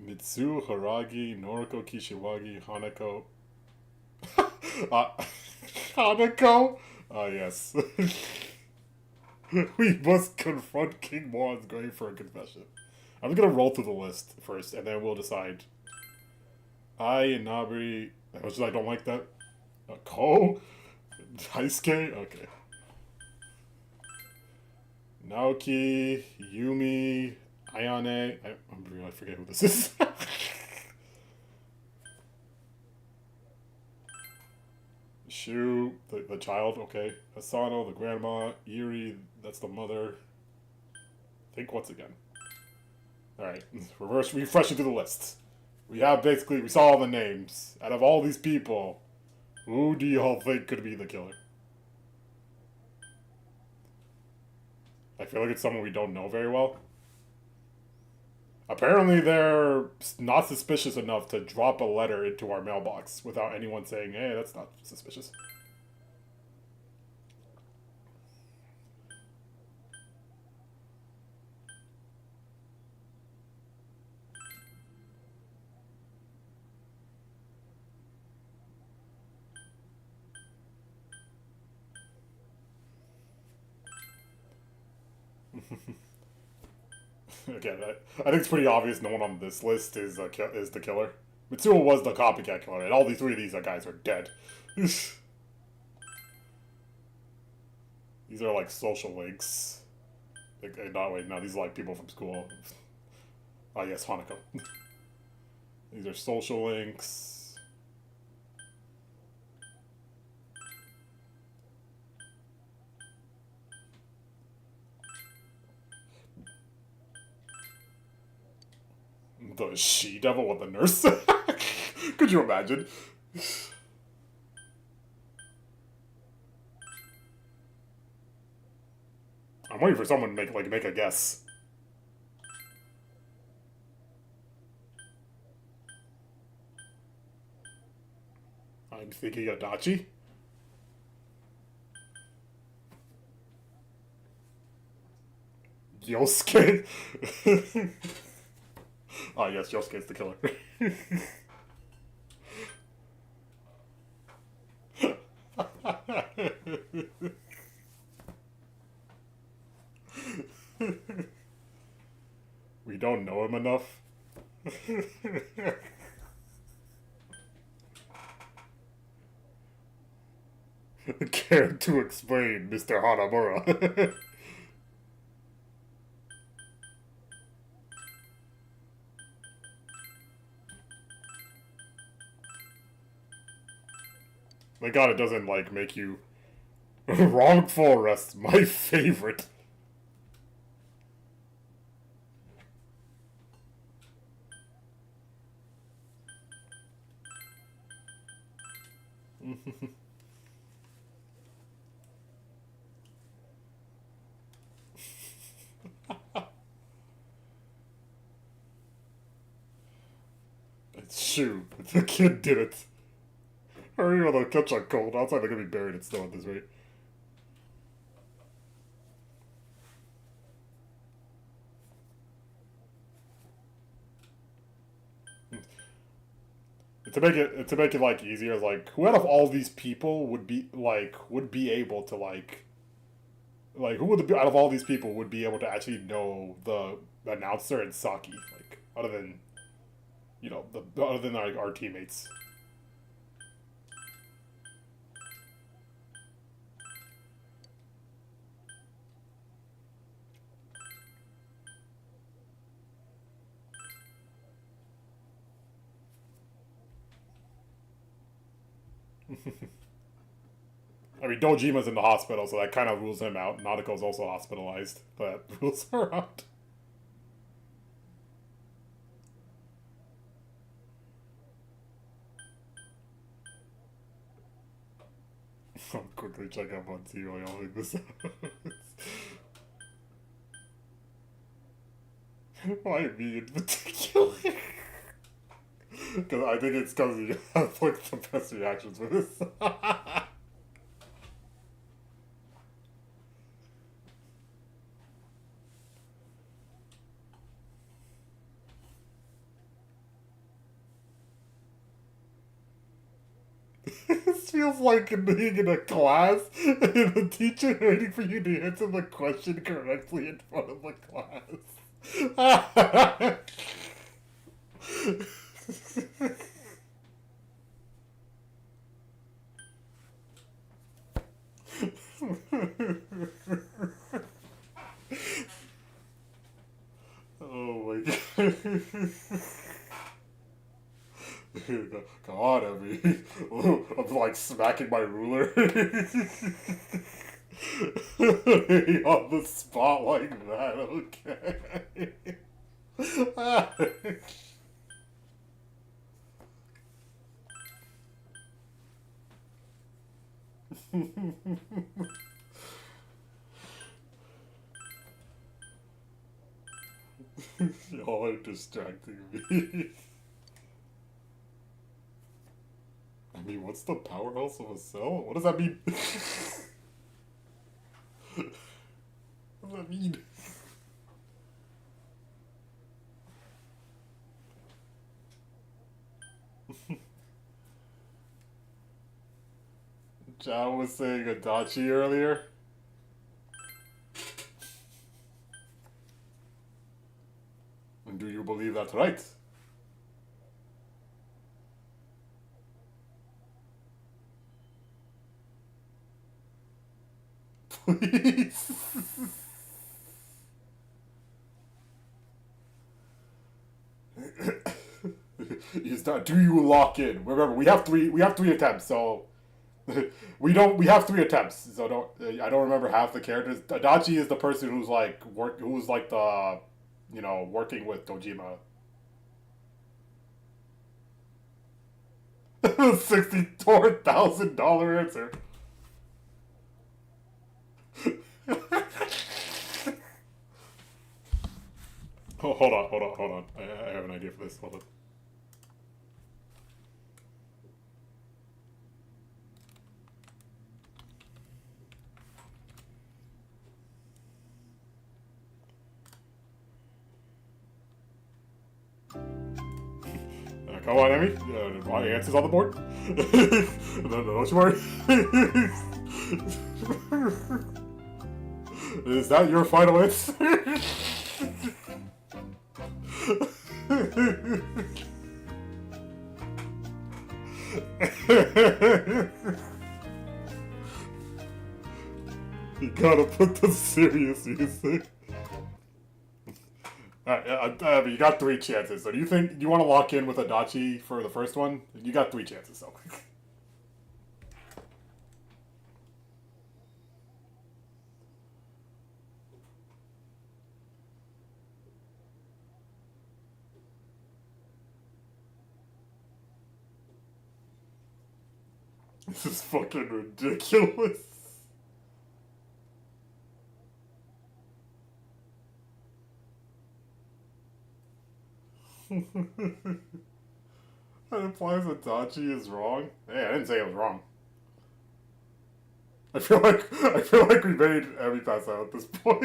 Mitsu, Haragi, Noriko, Kishiwagi, Hanako. Hanako? Ah, yes. We must confront King Moron's grave for a confession. I'm gonna roll through the list first, and then we'll decide. Nabri. I don't like that. Ko? Daisuke? Okay. Naoki, Yumi, Ayane. I forget who this is. Shu, the child, okay. Asano, the grandma. Iri, that's the mother. Think once again. Alright, refreshing through the list. We saw all the names. Out of all these people, who do y'all think could be the killer? I feel like it's someone we don't know very well. Apparently they're not suspicious enough to drop a letter into our mailbox without anyone saying, hey, that's not suspicious. Again, I think it's pretty obvious no one on this list is the killer. Mitsuo was the copycat killer, and all these three of these guys are dead. These are like social links. Wait, no, these are like people from school. Oh yes, Hanako. These are social links. The she-devil with the nurse? Could you imagine? I'm waiting for someone to make a guess. I'm thinking Adachi. Yosuke. Ah, yes, Yosuke's the killer. We don't know him enough. Care to explain, Mr. Hanamura? Thank God it doesn't, like, make you... Wrongful arrest, my favorite. Shoot, the kid did it. Hurry or they'll catch a cold. Outside they're gonna be buried in snow at this rate. To make it like easier, like who out of all these people would be able to who out of all these people would be able to actually know the announcer and Saki, like other than other than our teammates. I mean, Dojima's in the hospital, so that kind of rules him out. Nadeko's also hospitalized, but that rules her out. I'll quickly check up on T while y'all think this out. Why me in particular? Because I think it's because you have like the best reactions with this. This feels like being in a class and the teacher waiting for you to answer the question correctly in front of the class. Oh my god. Come on, Emmy. I'm like smacking my ruler. On the spot like that, okay. Y'all are distracting me. I mean, what's the powerhouse of a cell? What does that mean? What does that mean? John was saying Adachi earlier. do you believe that's right? Please. Is that, do you lock in? Remember, we have three attempts, so we have 3 attempts. So I don't remember half the characters. Adachi is the person who's like the, you know, working with Dojima. $64,000 answer. Oh, hold on. I have an idea for this. Hold on. Come on, Emmy. My answer's on the board. No, don't you worry. Is that your final answer? You gotta put the serious music. Alright, you got 3 chances. So do you want to lock in with Adachi for the first one? You got 3 chances, so. This is fucking ridiculous. That implies Adachi is wrong. Hey, I didn't say it was wrong. I feel like we made Emmy pass out at this point.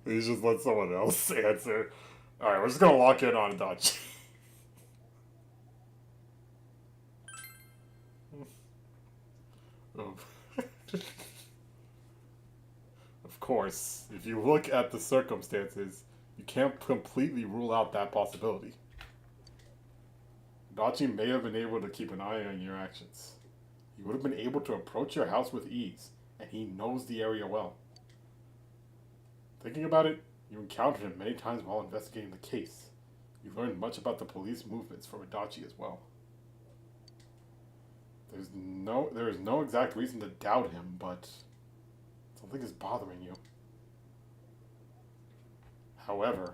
You just let someone else answer. Alright, we're just gonna lock in on Adachi. Of course, if you look at the circumstances, you can't completely rule out that possibility. Adachi may have been able to keep an eye on your actions. He would have been able to approach your house with ease, and he knows the area well. Thinking about it, you encountered him many times while investigating the case. You learned much about the police movements from Adachi as well. There is no exact reason to doubt him, but something is bothering you. However,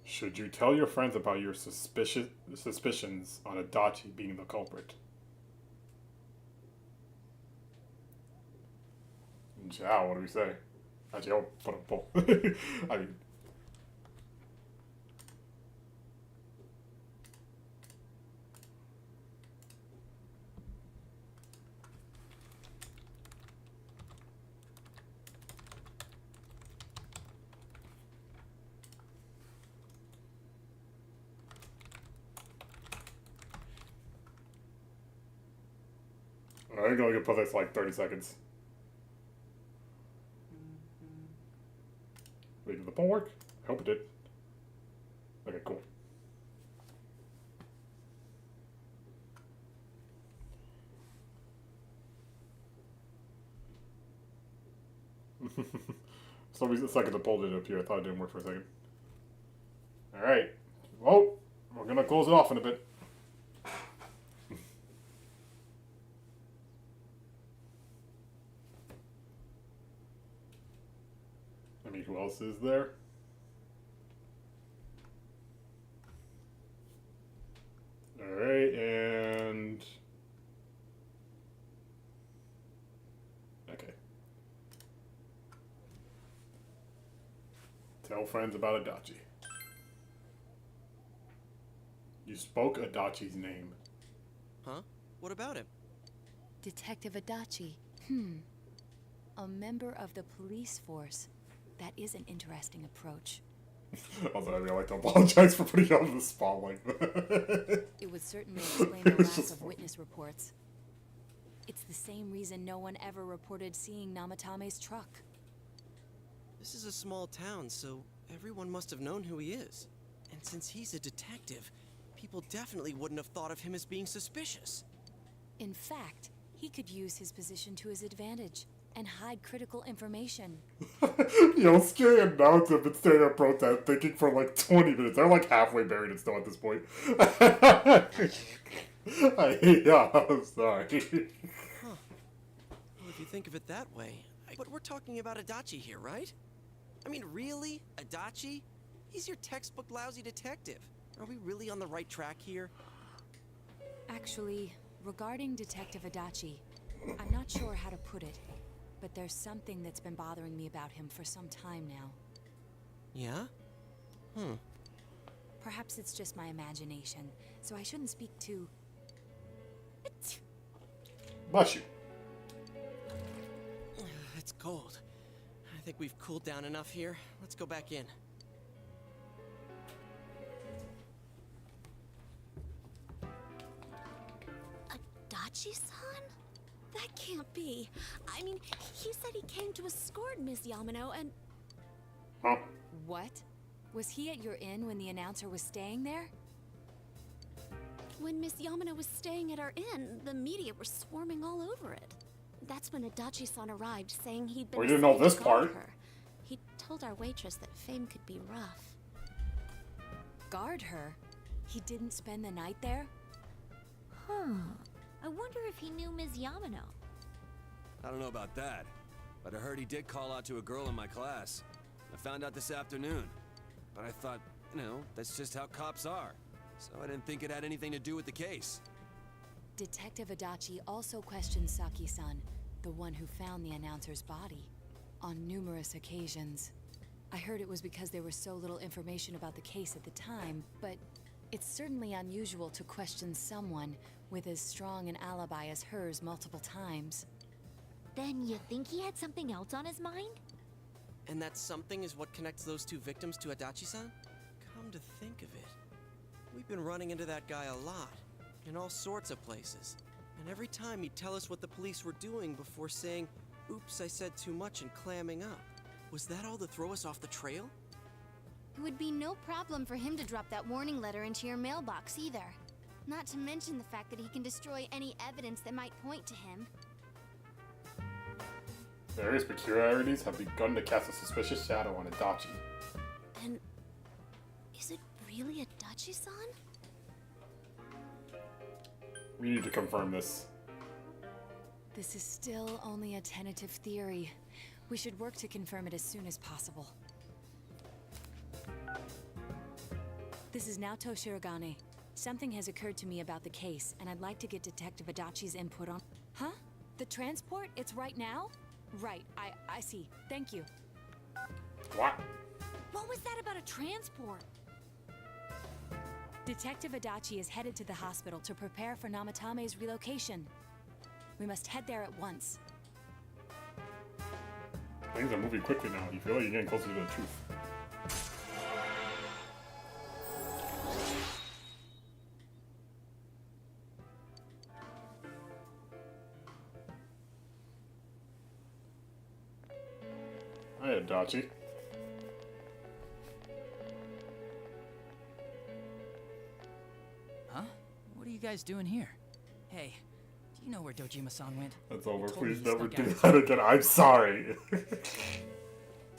should you tell your friends about your suspicions on Adachi being the culprit? Zhao, what do we say? Actually, I'll put a poll. I mean, I'm gonna put this like 30 seconds. Wait, did the poll work? I hope it did. Okay, cool. For some reason, the second the poll didn't appear, I thought it didn't work for a second. Alright. Well, we're gonna close it off in a bit. I mean, who else is there? Alright, and... okay. Tell friends about Adachi. You spoke Adachi's name. Huh? What about him? Detective Adachi. A member of the police force. That is an interesting approach. Also, I mean, I'd like to apologize for putting you on the spot like that. It would certainly explain the lack of witness reports. It's the same reason no one ever reported seeing Namatame's truck. This is a small town, so everyone must have known who he is. And since he's a detective, people definitely wouldn't have thought of him as being suspicious. In fact, he could use his position to his advantage and hide critical information. Yo, Scary and Naruto have been staring at protest thinking for like 20 minutes. They're like halfway buried in snow at this point. I'm sorry. Huh. Well, if you think of it that way, but we're talking about Adachi here, right? I mean, really? Adachi? He's your textbook lousy detective. Are we really on the right track here? Actually, regarding Detective Adachi, I'm not sure how to put it, but there's something that's been bothering me about him for some time now. Yeah? Perhaps it's just my imagination, so I shouldn't speak too... Bless you. It's cold. I think we've cooled down enough here. Let's go back in. Adachi-san? That can't be. I mean, he said he came to escort Miss Yamano and... Huh? What? Was he at your inn when the announcer was staying there? When Miss Yamano was staying at our inn, the media were swarming all over it. That's when Adachi-san arrived, saying he'd been We didn't know assigned this to guard part. her. He told our waitress that fame could be rough. Guard her? He didn't spend the night there? Huh. I wonder if he knew Ms. Yamano. I don't know about that, but I heard he did call out to a girl in my class. I found out this afternoon, but I thought, you know, that's just how cops are. So I didn't think it had anything to do with the case. Detective Adachi also questioned Saki-san, the one who found the announcer's body, on numerous occasions. I heard it was because there was so little information about the case at the time, but it's certainly unusual to question someone with as strong an alibi as hers multiple times. Then you think he had something else on his mind? And that something is what connects those two victims to Adachi-san? Come to think of it, we've been running into that guy a lot, in all sorts of places. And every time he'd tell us what the police were doing before saying, "Oops, I said too much," and clamming up. Was that all to throw us off the trail? It would be no problem for him to drop that warning letter into your mailbox either. Not to mention the fact that he can destroy any evidence that might point to him. Various peculiarities have begun to cast a suspicious shadow on Adachi. And is it really Adachi-san? We need to confirm this. This is still only a tentative theory. We should work to confirm it as soon as possible. This is Naoto Shirogane. Something has occurred to me about the case, and I'd like to get Detective Adachi's input on... Huh? The transport? It's right now? Right, I see. Thank you. What? What was that about a transport? Detective Adachi is headed to the hospital to prepare for Namatame's relocation. We must head there at once. Things are moving quickly now. You feel like you're getting closer to the truth. Hi, Adachi. Huh? What are you guys doing here? Hey, do you know where Dojima-san went? That's over. You told me Please he never snuck do out. that again. I'm sorry.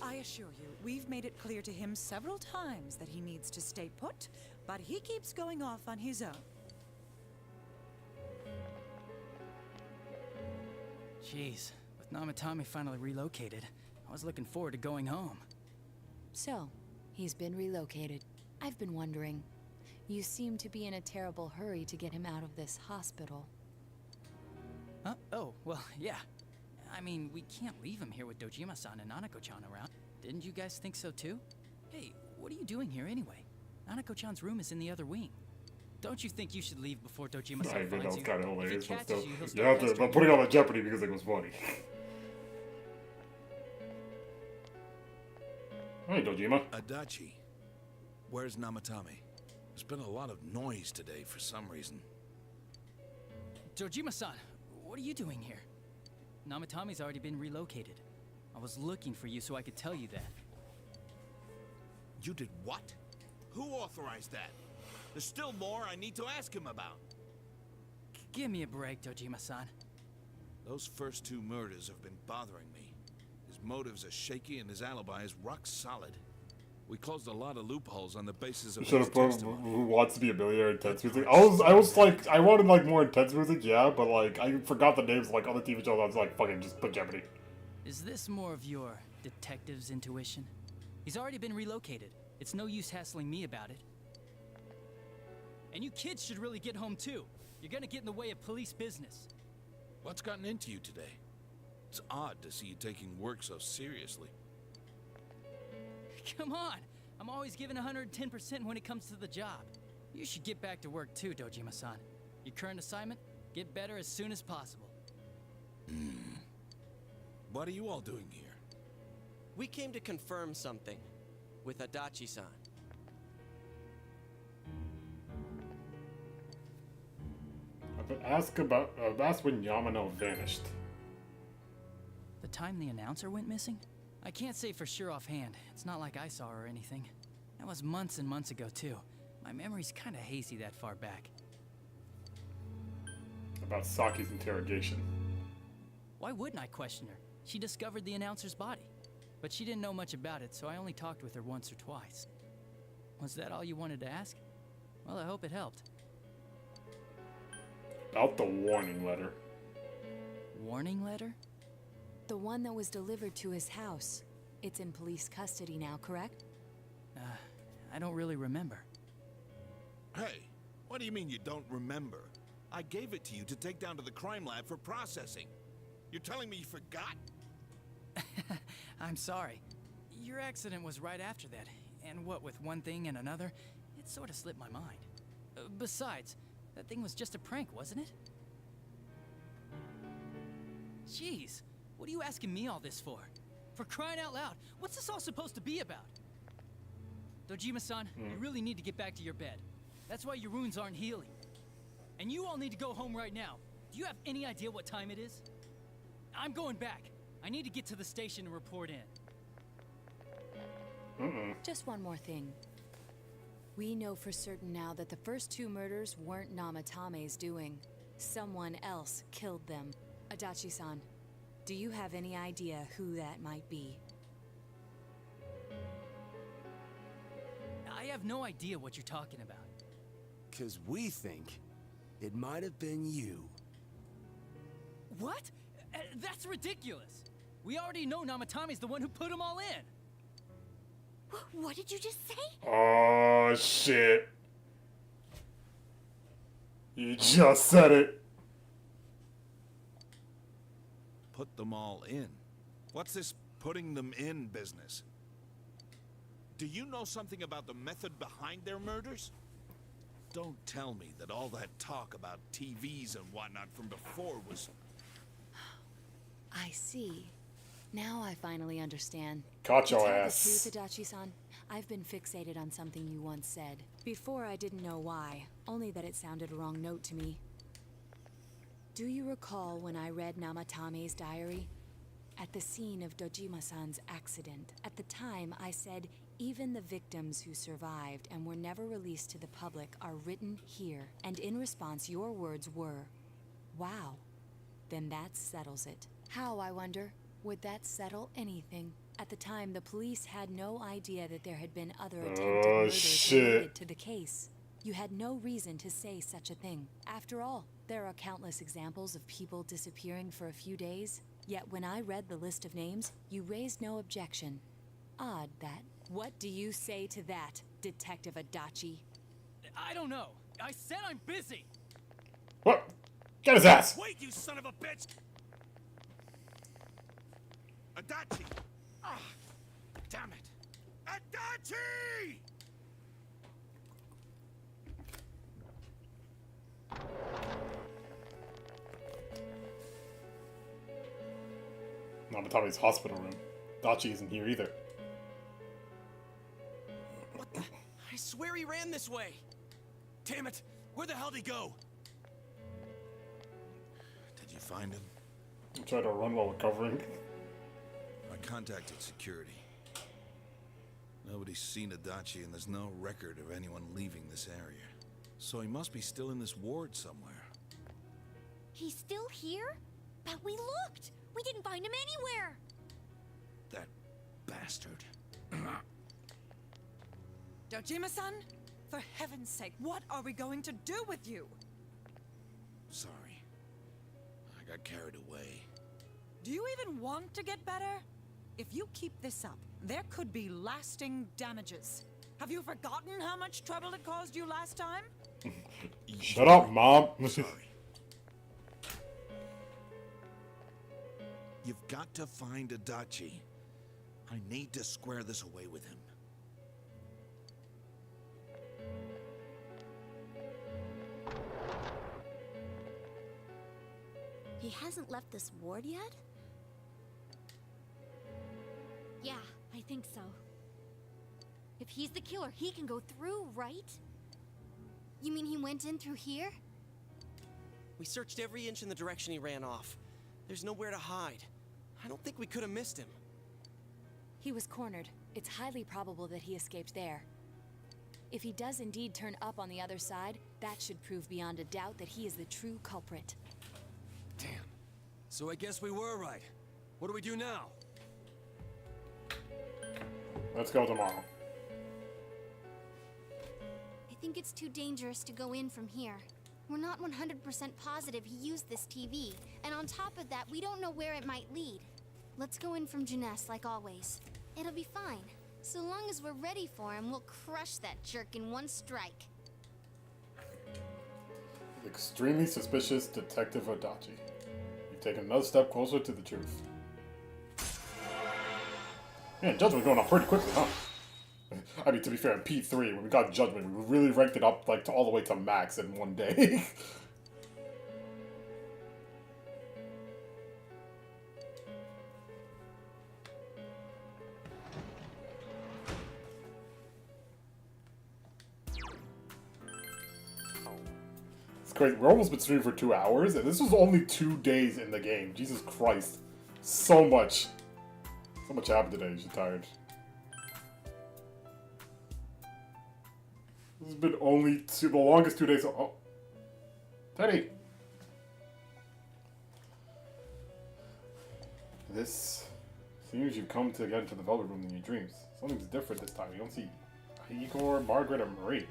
I assure you, we've made it clear to him several times that he needs to stay put, but he keeps going off on his own. Jeez, with Namatame finally relocated, I was looking forward to going home. So, he's been relocated. I've been wondering. You seem to be in a terrible hurry to get him out of this hospital. Huh? Oh, well, yeah. I mean, we can't leave him here with Dojima-san and Nanako-chan around. Didn't you guys think so too? Hey, what are you doing here anyway? Nanako-chan's room is in the other wing. Don't you think you should leave before I Dojima-san think that finds was you? kind of If he hilarious, but catches still. you, he'll You start have to, pestering I'm putting you. it on Jeopardy because it was funny. Hey, Dojima. Adachi, where's Namatame? There's been a lot of noise today for some reason. Dojima-san, what are you doing here? Namatame's already been relocated. I was looking for you so I could tell you that. You did what? Who authorized that? There's still more I need to ask him about. Give me a break, Dojima-san. Those first 2 murders have been bothering me. His motives are shaky and his alibi is rock solid. We closed a lot of loopholes on the basis of Should his have put testimony. Who Wants to Be a Millionaire intense music. I was like, I wanted like more intense music, yeah, but like I forgot the names of like other TV shows. I was like, fucking just put Jeopardy. Is this more of your detective's intuition? He's already been relocated. It's no use hassling me about it. And you kids should really get home too. You're gonna get in the way of police business. What's gotten into you today? It's odd to see you taking work so seriously. Come on! I'm always giving 110% when it comes to the job. You should get back to work too, Dojima-san. Your current assignment? Get better as soon as possible. What are you all doing here? We came to confirm something with Adachi-san. I've asked when Yamano vanished. The time the announcer went missing? I can't say for sure offhand. It's not like I saw her or anything. That was months and months ago too. My memory's kinda hazy that far back. About Saki's interrogation. Why wouldn't I question her? She discovered the announcer's body. But she didn't know much about it, so I only talked with her once or twice. Was that all you wanted to ask? Well, I hope it helped. About the warning letter. Warning letter? The one that was delivered to his house. It's in police custody now, correct? I don't really remember. Hey, what do you mean you don't remember? I gave it to you to take down to the crime lab for processing. You're telling me you forgot? I'm sorry. Your accident was right after that, and what with one thing and another, it sort of slipped my mind. Besides, that thing was just a prank, wasn't it? Jeez, what are you asking me all this for? For crying out loud, what's this all supposed to be about? Dojima-san, you really need to get back to your bed. That's why your wounds aren't healing. And you all need to go home right now. Do you have any idea what time it is? I'm going back. I need to get to the station and report in. Just one more thing. We know for certain now that the first 2 murders weren't Namatame's doing. Someone else killed them. Adachi-san, do you have any idea who that might be? I have no idea what you're talking about. 'Cause we think it might have been you. What? That's ridiculous. We already know Namatame's the one who put them all in. What did you just say? Oh shit. You just said it. Put them all in. What's this putting them in business? Do you know something about the method behind their murders? Don't tell me that all that talk about TVs and whatnot from before was... I see. Now I finally understand. Caught your To tell ass. the truth, Adachi-san, I've been fixated on something you once said. Before I didn't know why, only that it sounded a wrong note to me. Do you recall when I read Namatame's diary? At the scene of Dojima-san's accident, at the time I said, even the victims who survived and were never released to the public are written here. And in response, your words were, wow, then that settles it. How, I wonder? Would that settle anything? At the time, the police had no idea that there had been other attempted murders related to the case. You had no reason to say such a thing. After all, there are countless examples of people disappearing for a few days. Yet when I read the list of names, you raised no objection. Odd that. What do you say to that, Detective Adachi? I don't know. I said I'm busy. What? Get his ass. Wait, you son of a bitch! Adachi! Ah, damn it! Adachi! Namatame's hospital room. Dachi isn't here either. ran this way. Damn it! Where the hell did he go? Did you find him? I'm trying to run while recovering. I contacted security. Nobody's seen Adachi, and there's no record of anyone leaving this area. So he must be still in this ward somewhere. He's still here? But we looked! We didn't find him anywhere! That bastard. Dojima-san, for heaven's sake, what are we going to do with you? Sorry. I got carried away. Do you even want to get better? If you keep this up, there could be lasting damages. Have you forgotten how much trouble it caused you last time? Shut up, Mom. Sorry. You've got to find Adachi. I need to square this away with him. He hasn't left this ward yet? Yeah, I think so. If he's the killer, he can go through, right? You mean he went in through here? We searched every inch in the direction he ran off. There's nowhere to hide. I don't think we could have missed him. He was cornered. It's highly probable that he escaped there. If he does indeed turn up on the other side, that should prove beyond a doubt that he is the true culprit. Damn. So I guess we were right. What do we do now? Let's go tomorrow. I think it's too dangerous to go in from here. We're not 100% positive he used this TV, and on top of that, we don't know where it might lead. Let's go in from Jeunesse like always. It'll be fine. So long as we're ready for him, we'll crush that jerk in one strike. Extremely suspicious Detective Adachi. You've taken another step closer to the truth. Man, Judgment's going up pretty quickly, huh? I mean, to be fair, in P3, when we got Judgment, we really ranked it up like all the way to max in one day. It's crazy. We're almost been streaming for 2 hours, and this was only 2 days in the game. Jesus Christ. So much happened today. You're tired. This has been only the longest 2 days. Oh. Teddy! This seems you've come to get into the Velvet Room in your dreams. Something's different this time. You don't see Igor, Margaret, or Marie.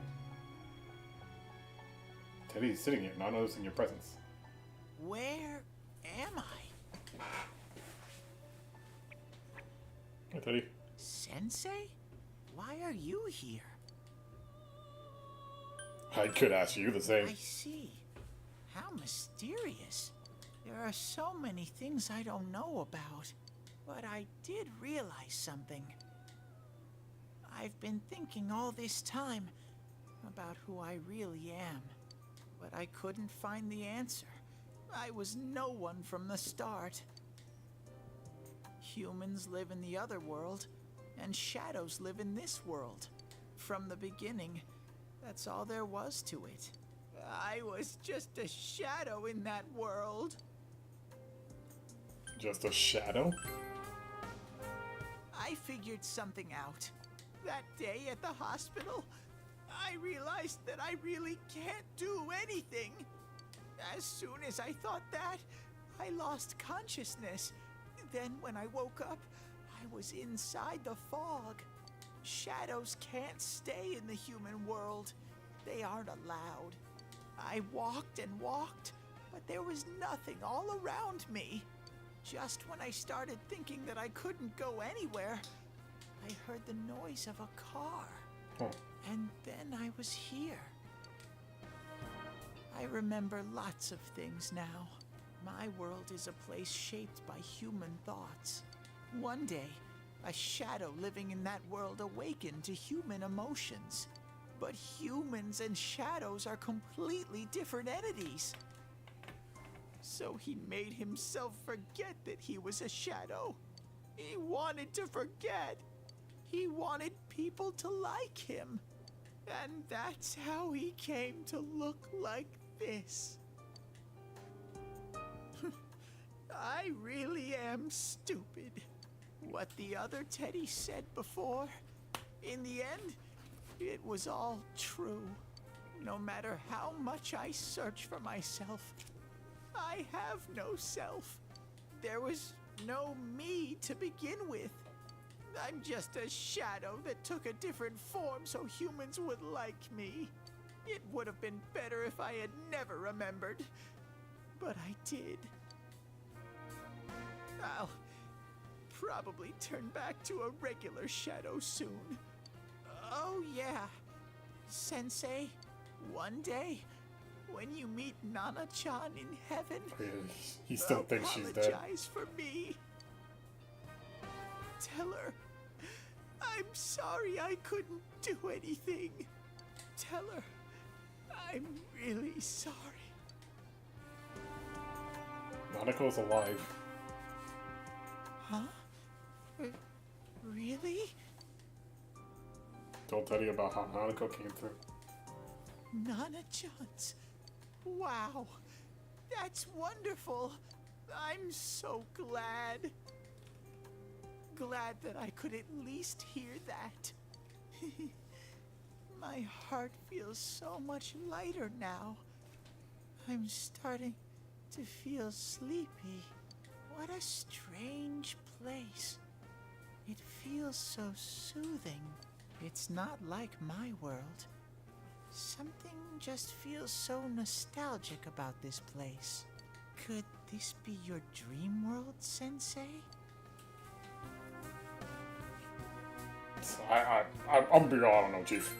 Teddy is sitting here, not noticing your presence. Where am I? Hey, Teddy. Sensei? Why are you here? I could ask you the same. I see. How mysterious. There are so many things I don't know about. But I did realize something. I've been thinking all this time about who I really am. But I couldn't find the answer. I was no one from the start. Humans live in the other world, and shadows live in this world. From the beginning, that's all there was to it. I was just a shadow in that world. Just a shadow? I figured something out. That day at the hospital, I realized that I really can't do anything. As soon as I thought that, I lost consciousness. Then when I woke up, I was inside the fog. Shadows can't stay in the human world. They aren't allowed. I walked and walked, but there was nothing all around me. Just when I started thinking that I couldn't go anywhere, I heard the noise of a car. Oh. And then I was here. I remember lots of things now. My world is a place shaped by human thoughts. One day, a shadow living in that world awakened to human emotions. But humans and shadows are completely different entities. So he made himself forget that he was a shadow. He wanted to forget. He wanted people to like him. And that's how he came to look like this. I really am stupid. What the other Teddy said before, in the end, it was all true. No matter how much I search for myself, I have no self. There was no me to begin with. I'm just a shadow that took a different form so humans would like me. It would have been better if I had never remembered, but I did. I'll probably turn back to a regular shadow soon. Oh yeah, Sensei, one day, when you meet Nana-chan in heaven, he still thinks she's dead. Apologize for me. Tell her, I'm sorry I couldn't do anything. Tell her, I'm really sorry. Nanako's alive. Huh? Really? Told Teddy about how Nanako came through. Nana-chan's. Wow. That's wonderful. I'm so glad. Glad that I could at least hear that. My heart feels so much lighter now. I'm starting to feel sleepy. What a strange place. It feels so soothing. It's not like my world. Something just feels so nostalgic about this place. Could this be your dream world, Sensei? I'm beyond, I don't know, Chief.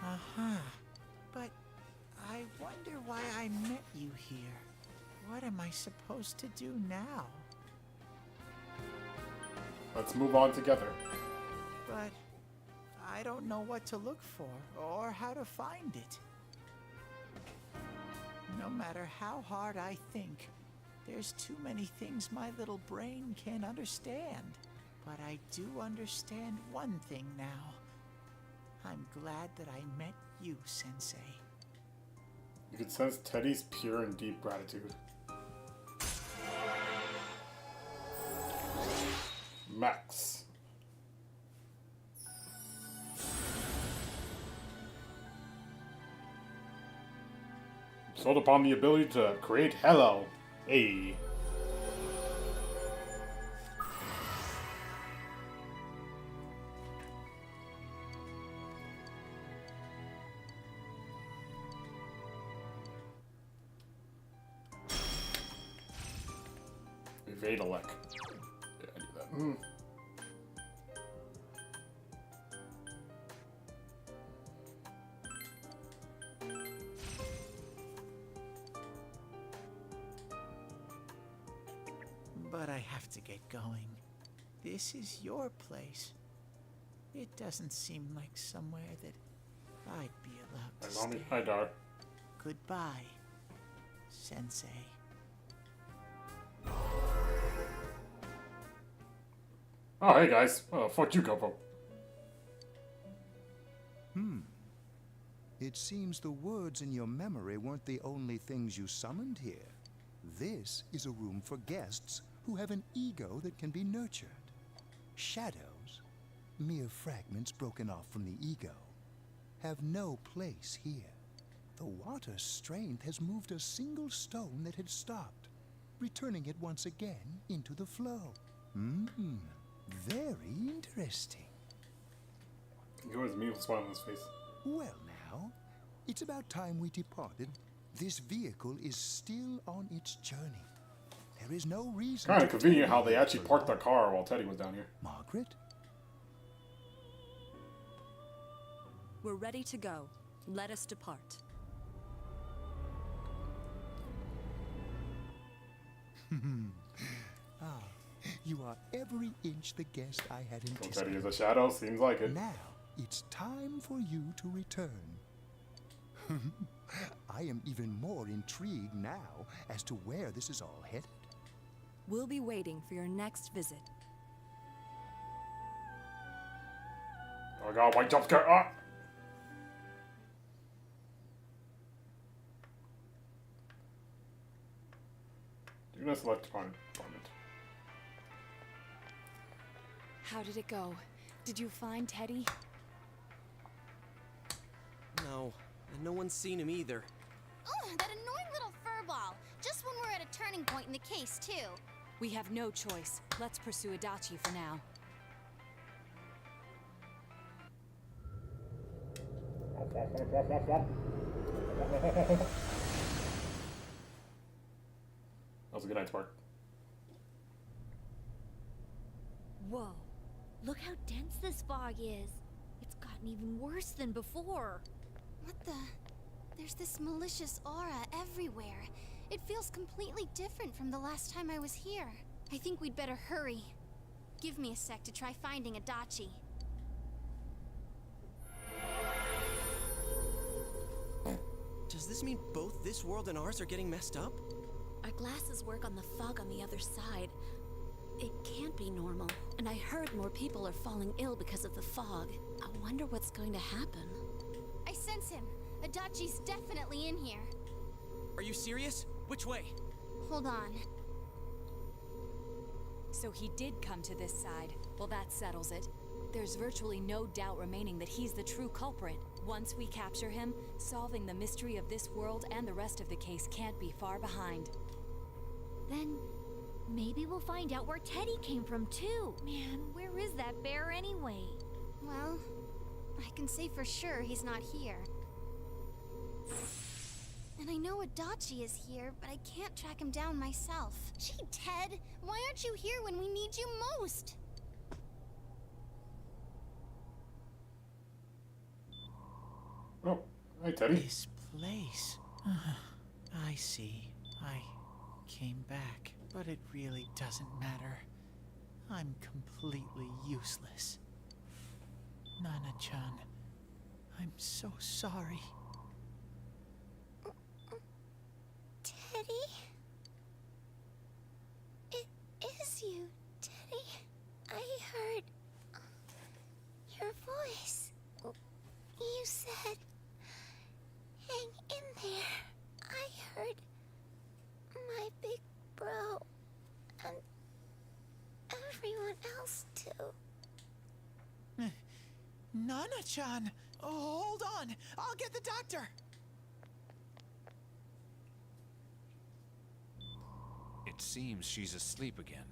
Uh-huh. But I wonder why I met you here. What am I supposed to do now? Let's move on together. But I don't know what to look for or how to find it. No matter how hard I think, there's too many things my little brain can't understand. But I do understand one thing now. I'm glad that I met you, Sensei. You can sense Teddy's pure and deep gratitude. Max. Bestowed upon the ability to create hello. Hey. Evade Elec. Yeah, I knew that. But I have to get going. This is your place. It doesn't seem like somewhere that I'd be allowed to Hi, Mommy. stay. Hi, Dar. Goodbye, Sensei. Oh, hey guys. Fuck you, Gopo. It seems the words in your memory weren't the only things you summoned here. This is a room for guests who have an ego that can be nurtured. Shadows, mere fragments broken off from the ego, have no place here. The water's strength has moved a single stone that had stopped, returning it once again into the flow. Very interesting. He always me with a smile on his face. Well now, it's about time we departed. This vehicle is still on its journey. There is no reason. Kind of convenient how they actually parked their car while Teddy was down here. Margaret? We're ready to go. Let us depart. You are every inch the guest I had So anticipated. Teddy is a shadow, seems like it. Now, it's time for you to return. I am even more intrigued now as to where this is all headed. We'll be waiting for your next visit. Oh my god, white jump scare! Ah! Do not select opponent. How did it go? Did you find Teddy? No, and no one's seen him either. Oh, that annoying little furball. Just when we're at a turning point in the case, too. We have no choice. Let's pursue Adachi for now. That was a good night's work. Whoa. Look how dense this fog is. It's gotten even worse than before. What the? There's this malicious aura everywhere. It feels completely different from the last time I was here. I think we'd better hurry. Give me a sec to try finding Adachi. Does this mean both this world and ours are getting messed up? Our glasses work on the fog on the other side. It can't be normal. And I heard more people are falling ill because of the fog. I wonder what's going to happen. I sense him. Adachi's definitely in here. Are you serious? Which way? Hold on. So he did come to this side. Well, that settles it. There's virtually no doubt remaining that he's the true culprit. Once we capture him, solving the mystery of this world and the rest of the case can't be far behind. Then maybe we'll find out where Teddy came from too. Man, where is that bear anyway? Well, I can say for sure he's not here. And I know Adachi is here, but I can't track him down myself. Gee, Ted, why aren't you here when we need you most? Oh, hey Teddy. This place. I see. I came back, but it really doesn't matter. I'm completely useless. Nana-chan, I'm so sorry. Teddy? It is you, Teddy. I heard your voice. You said, hang in there. I heard my big bro and everyone else too. Nana-chan! Oh, hold on! I'll get the doctor! It seems she's asleep again.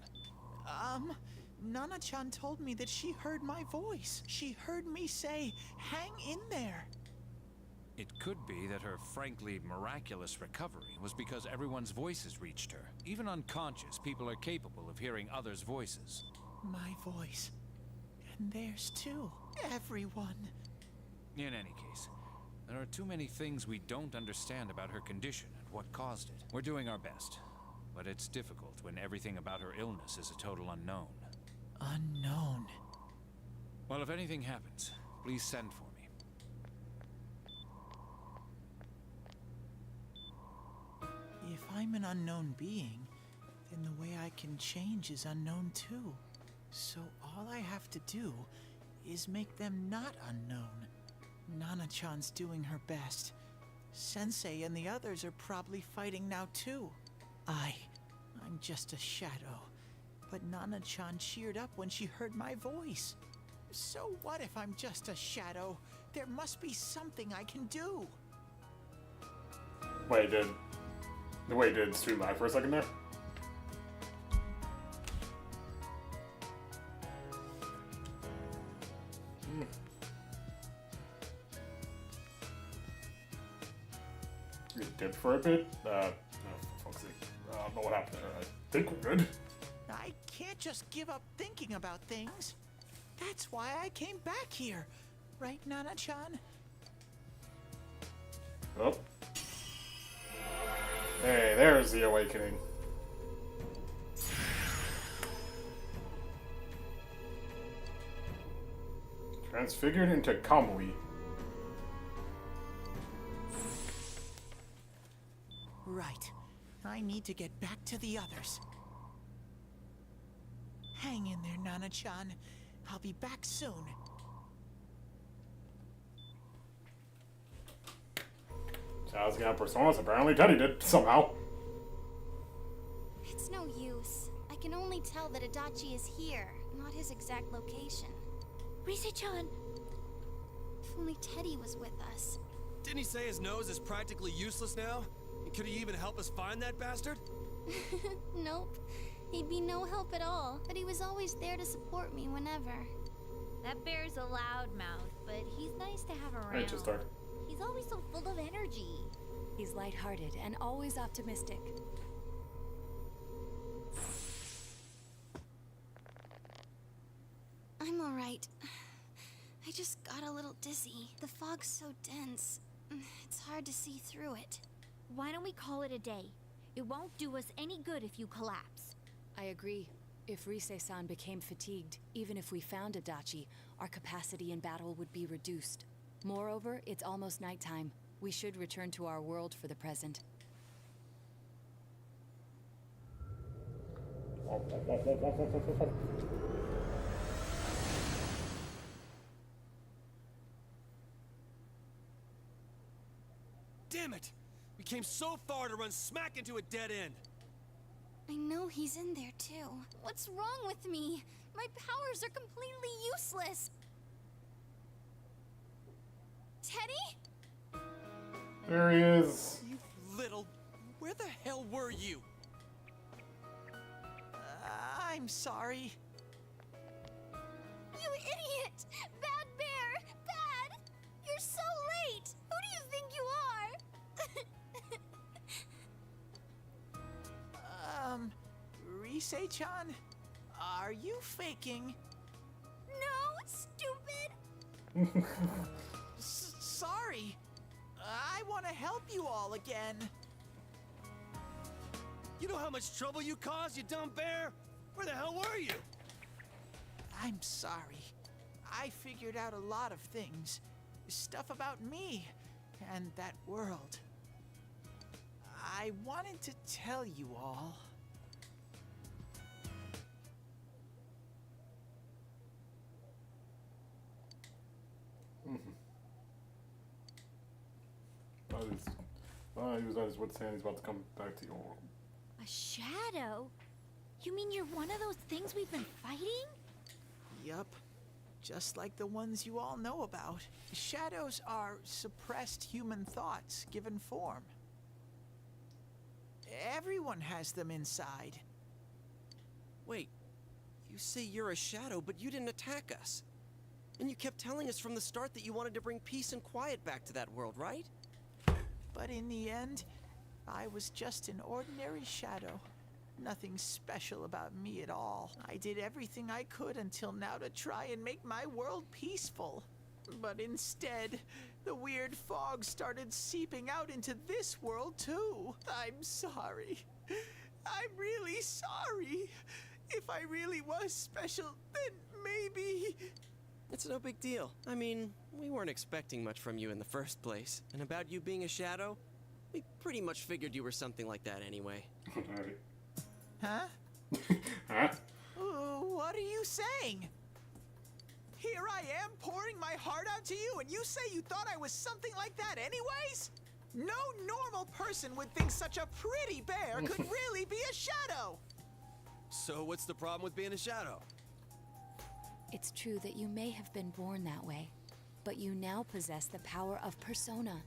Nana-chan told me that she heard my voice. She heard me say, hang in there. It could be that her frankly miraculous recovery was because everyone's voices reached her. Even unconscious, people are capable of hearing others' voices. My voice. And theirs too. Everyone. In any case, there are too many things we don't understand about her condition and what caused it. We're doing our best, but it's difficult when everything about her illness is a total unknown. Unknown? Well, if anything happens, please send for me. If I'm an unknown being, then the way I can change is unknown too. So all I have to do is make them not unknown. Nana-chan's doing her best. Sensei and the others are probably fighting now too. I'm just a shadow. But Nana-chan cheered up when she heard my voice. So what if I'm just a shadow? There must be something I can do. Wait, did stream lag for a second there? It dipped for a bit. No, for fuck's sake. I don't know what happened there. I think we're good. I can't just give up thinking about things. That's why I came back here. Right, Nana-chan? Oh. Hey, there's the awakening. Transfigured into Kamui. Right. I need to get back to the others. Hang in there, Nana-chan. I'll be back soon. Sounds gonna have personas. Apparently Teddy did, somehow. It's no use. I can only tell that Adachi is here, not his exact location. Rise-chan! If only Teddy was with us. Didn't he say his nose is practically useless now? And could he even help us find that bastard? Nope. He'd be no help at all, but he was always there to support me whenever. That bear's a loudmouth, but he's nice to have around. Hey, just start. He's always so full of energy. He's lighthearted and always optimistic. I'm alright. I just got a little dizzy. The fog's so dense. It's hard to see through it. Why don't we call it a day? It won't do us any good if you collapse. I agree. If Rise-san became fatigued, even if we found Adachi, our capacity in battle would be reduced. Moreover, it's almost nighttime. We should return to our world for the present. Damn it! We came so far to run smack into a dead end. I know he's in there too. What's wrong with me? My powers are completely useless. Teddy? There he is. You little... Where the hell were you? I'm sorry. You idiot! Bad bear! Bad! You're so late! Who do you think you are? Rise-chan? Are you faking? No, stupid! Sorry. I want to help you all again. You know how much trouble you caused, you dumb bear? Where the hell were you? I'm sorry. I figured out a lot of things. Stuff about me and that world. I wanted to tell you all. He was at his wit's end. He's about to come back to your world. A shadow? You mean you're one of those things we've been fighting? Yup. Just like the ones you all know about. Shadows are suppressed human thoughts given form. Everyone has them inside. Wait, you say you're a shadow, but you didn't attack us. And you kept telling us from the start that you wanted to bring peace and quiet back to that world, right? But in the end, I was just an ordinary shadow. Nothing special about me at all. I did everything I could until now to try and make my world peaceful. But instead, the weird fog started seeping out into this world too. I'm sorry. I'm really sorry. If I really was special, then maybe... It's no big deal. I mean, we weren't expecting much from you in the first place. And about you being a shadow, we pretty much figured you were something like that anyway. Huh? Huh? What are you saying? Here I am pouring my heart out to you, and you say you thought I was something like that anyways? No normal person would think such a pretty bear could really be a shadow! So what's the problem with being a shadow? It's true that you may have been born that way, but you now possess the power of persona.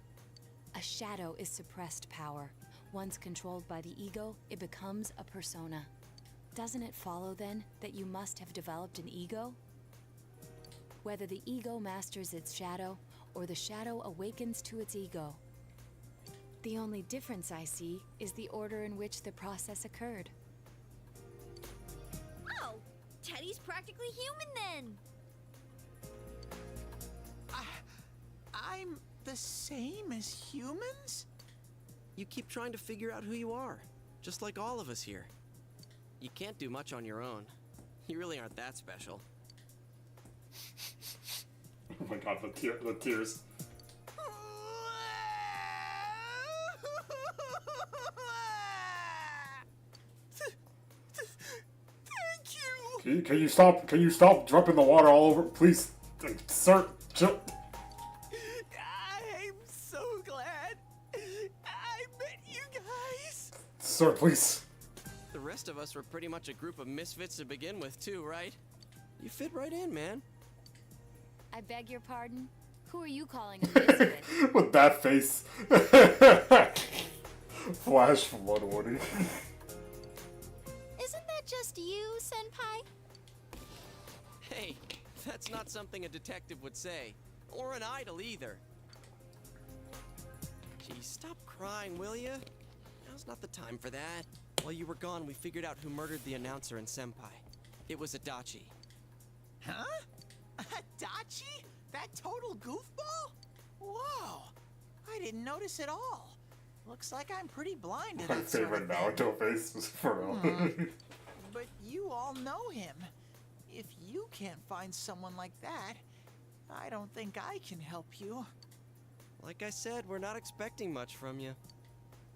A shadow is suppressed power. Once controlled by the ego, it becomes a persona. Doesn't it follow then that you must have developed an ego? Whether the ego masters its shadow or the shadow awakens to its ego. The only difference I see is the order in which the process occurred. Oh, Teddy's practically human then. I'm the same as humans? You keep trying to figure out who you are, just like all of us here. You can't do much on your own. You really aren't that special. Oh my god, the tears. Thank you! Can you stop dropping the water all over? Please, sir, chill. I'm so glad I met you guys. Sir, please. The rest rest of us were pretty much a group of misfits to begin with, too, right? You fit right in, man. I beg your pardon? Who are you calling a misfit? With that face. Flash flood warning. Isn't that just you, Senpai? Hey, that's not something a detective would say. Or an idol either. Geez, stop crying, will ya? Now's not the time for that. While you were gone, we figured out who murdered the announcer and Senpai. It was Adachi. Huh? Adachi? That total goofball? Whoa! I didn't notice at all. Looks like I'm pretty blind to My that sort of favorite thing. Naruto face was Pharrell. But you all know him. If you can't find someone like that, I don't think I can help you. Like I said, we're not expecting much from you.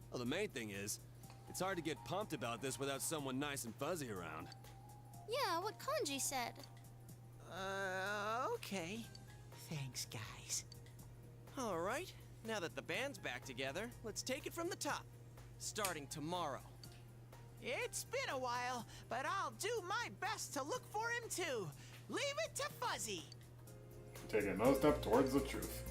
Well, the main thing is, it's hard to get pumped about this without someone nice and fuzzy around. Yeah, what Kanji said. Okay. Thanks, guys. All right, now that the band's back together, let's take it from the top. Starting tomorrow. It's been a while, but I'll do my best to look for him too. Leave it to Fuzzy. Take another step towards the truth.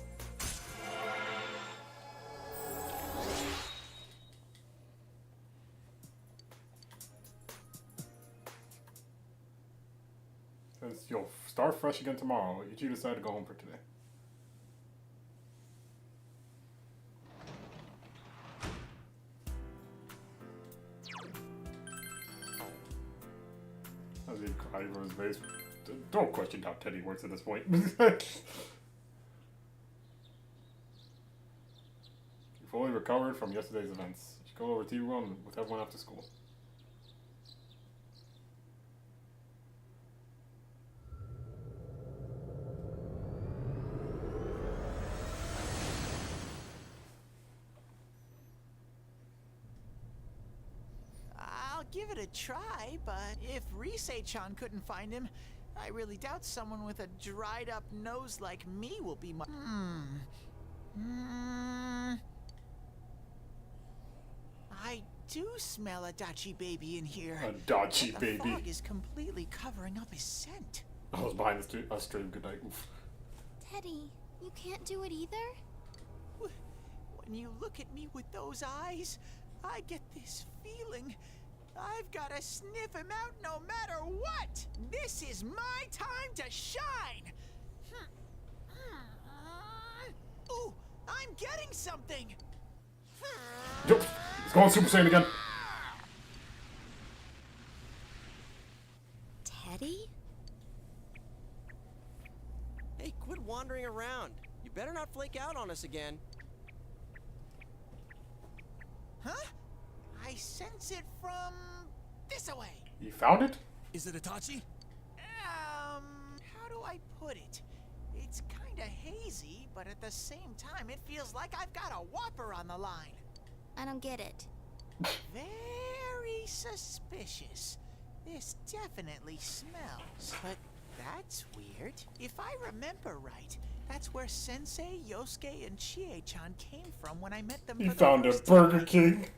Since you'll start fresh again tomorrow, Ichi decided to go home for today. As he cried over his face. Don't question how Teddy works at this point. You fully recovered from yesterday's events. You should go over to your room with everyone after school. I'll give it a try, but if Risei-chan couldn't find him, I really doubt someone with a dried up nose like me will be my. I do smell Adachi baby in here. Adachi But baby. The fog is completely covering up his scent. I was behind a stream. Good night. Oof. Teddy, you can't do it either? When you look at me with those eyes, I get this feeling. I've got to sniff him out no matter what! This is my time to shine! Ooh, I'm getting something! Yep, he's going Super Saiyan again. Teddy? Hey, quit wandering around. You better not flake out on us again. Huh? I sense it from this away. You found it? Is it Itachi? How do I put it? It's kinda hazy, but at the same time, it feels like I've got a whopper on the line. I don't get it. Very suspicious. This definitely smells. But that's weird. If I remember right, that's where Sensei, Yosuke, and Chie-chan came from when I met them He for the found a first Burger time. King.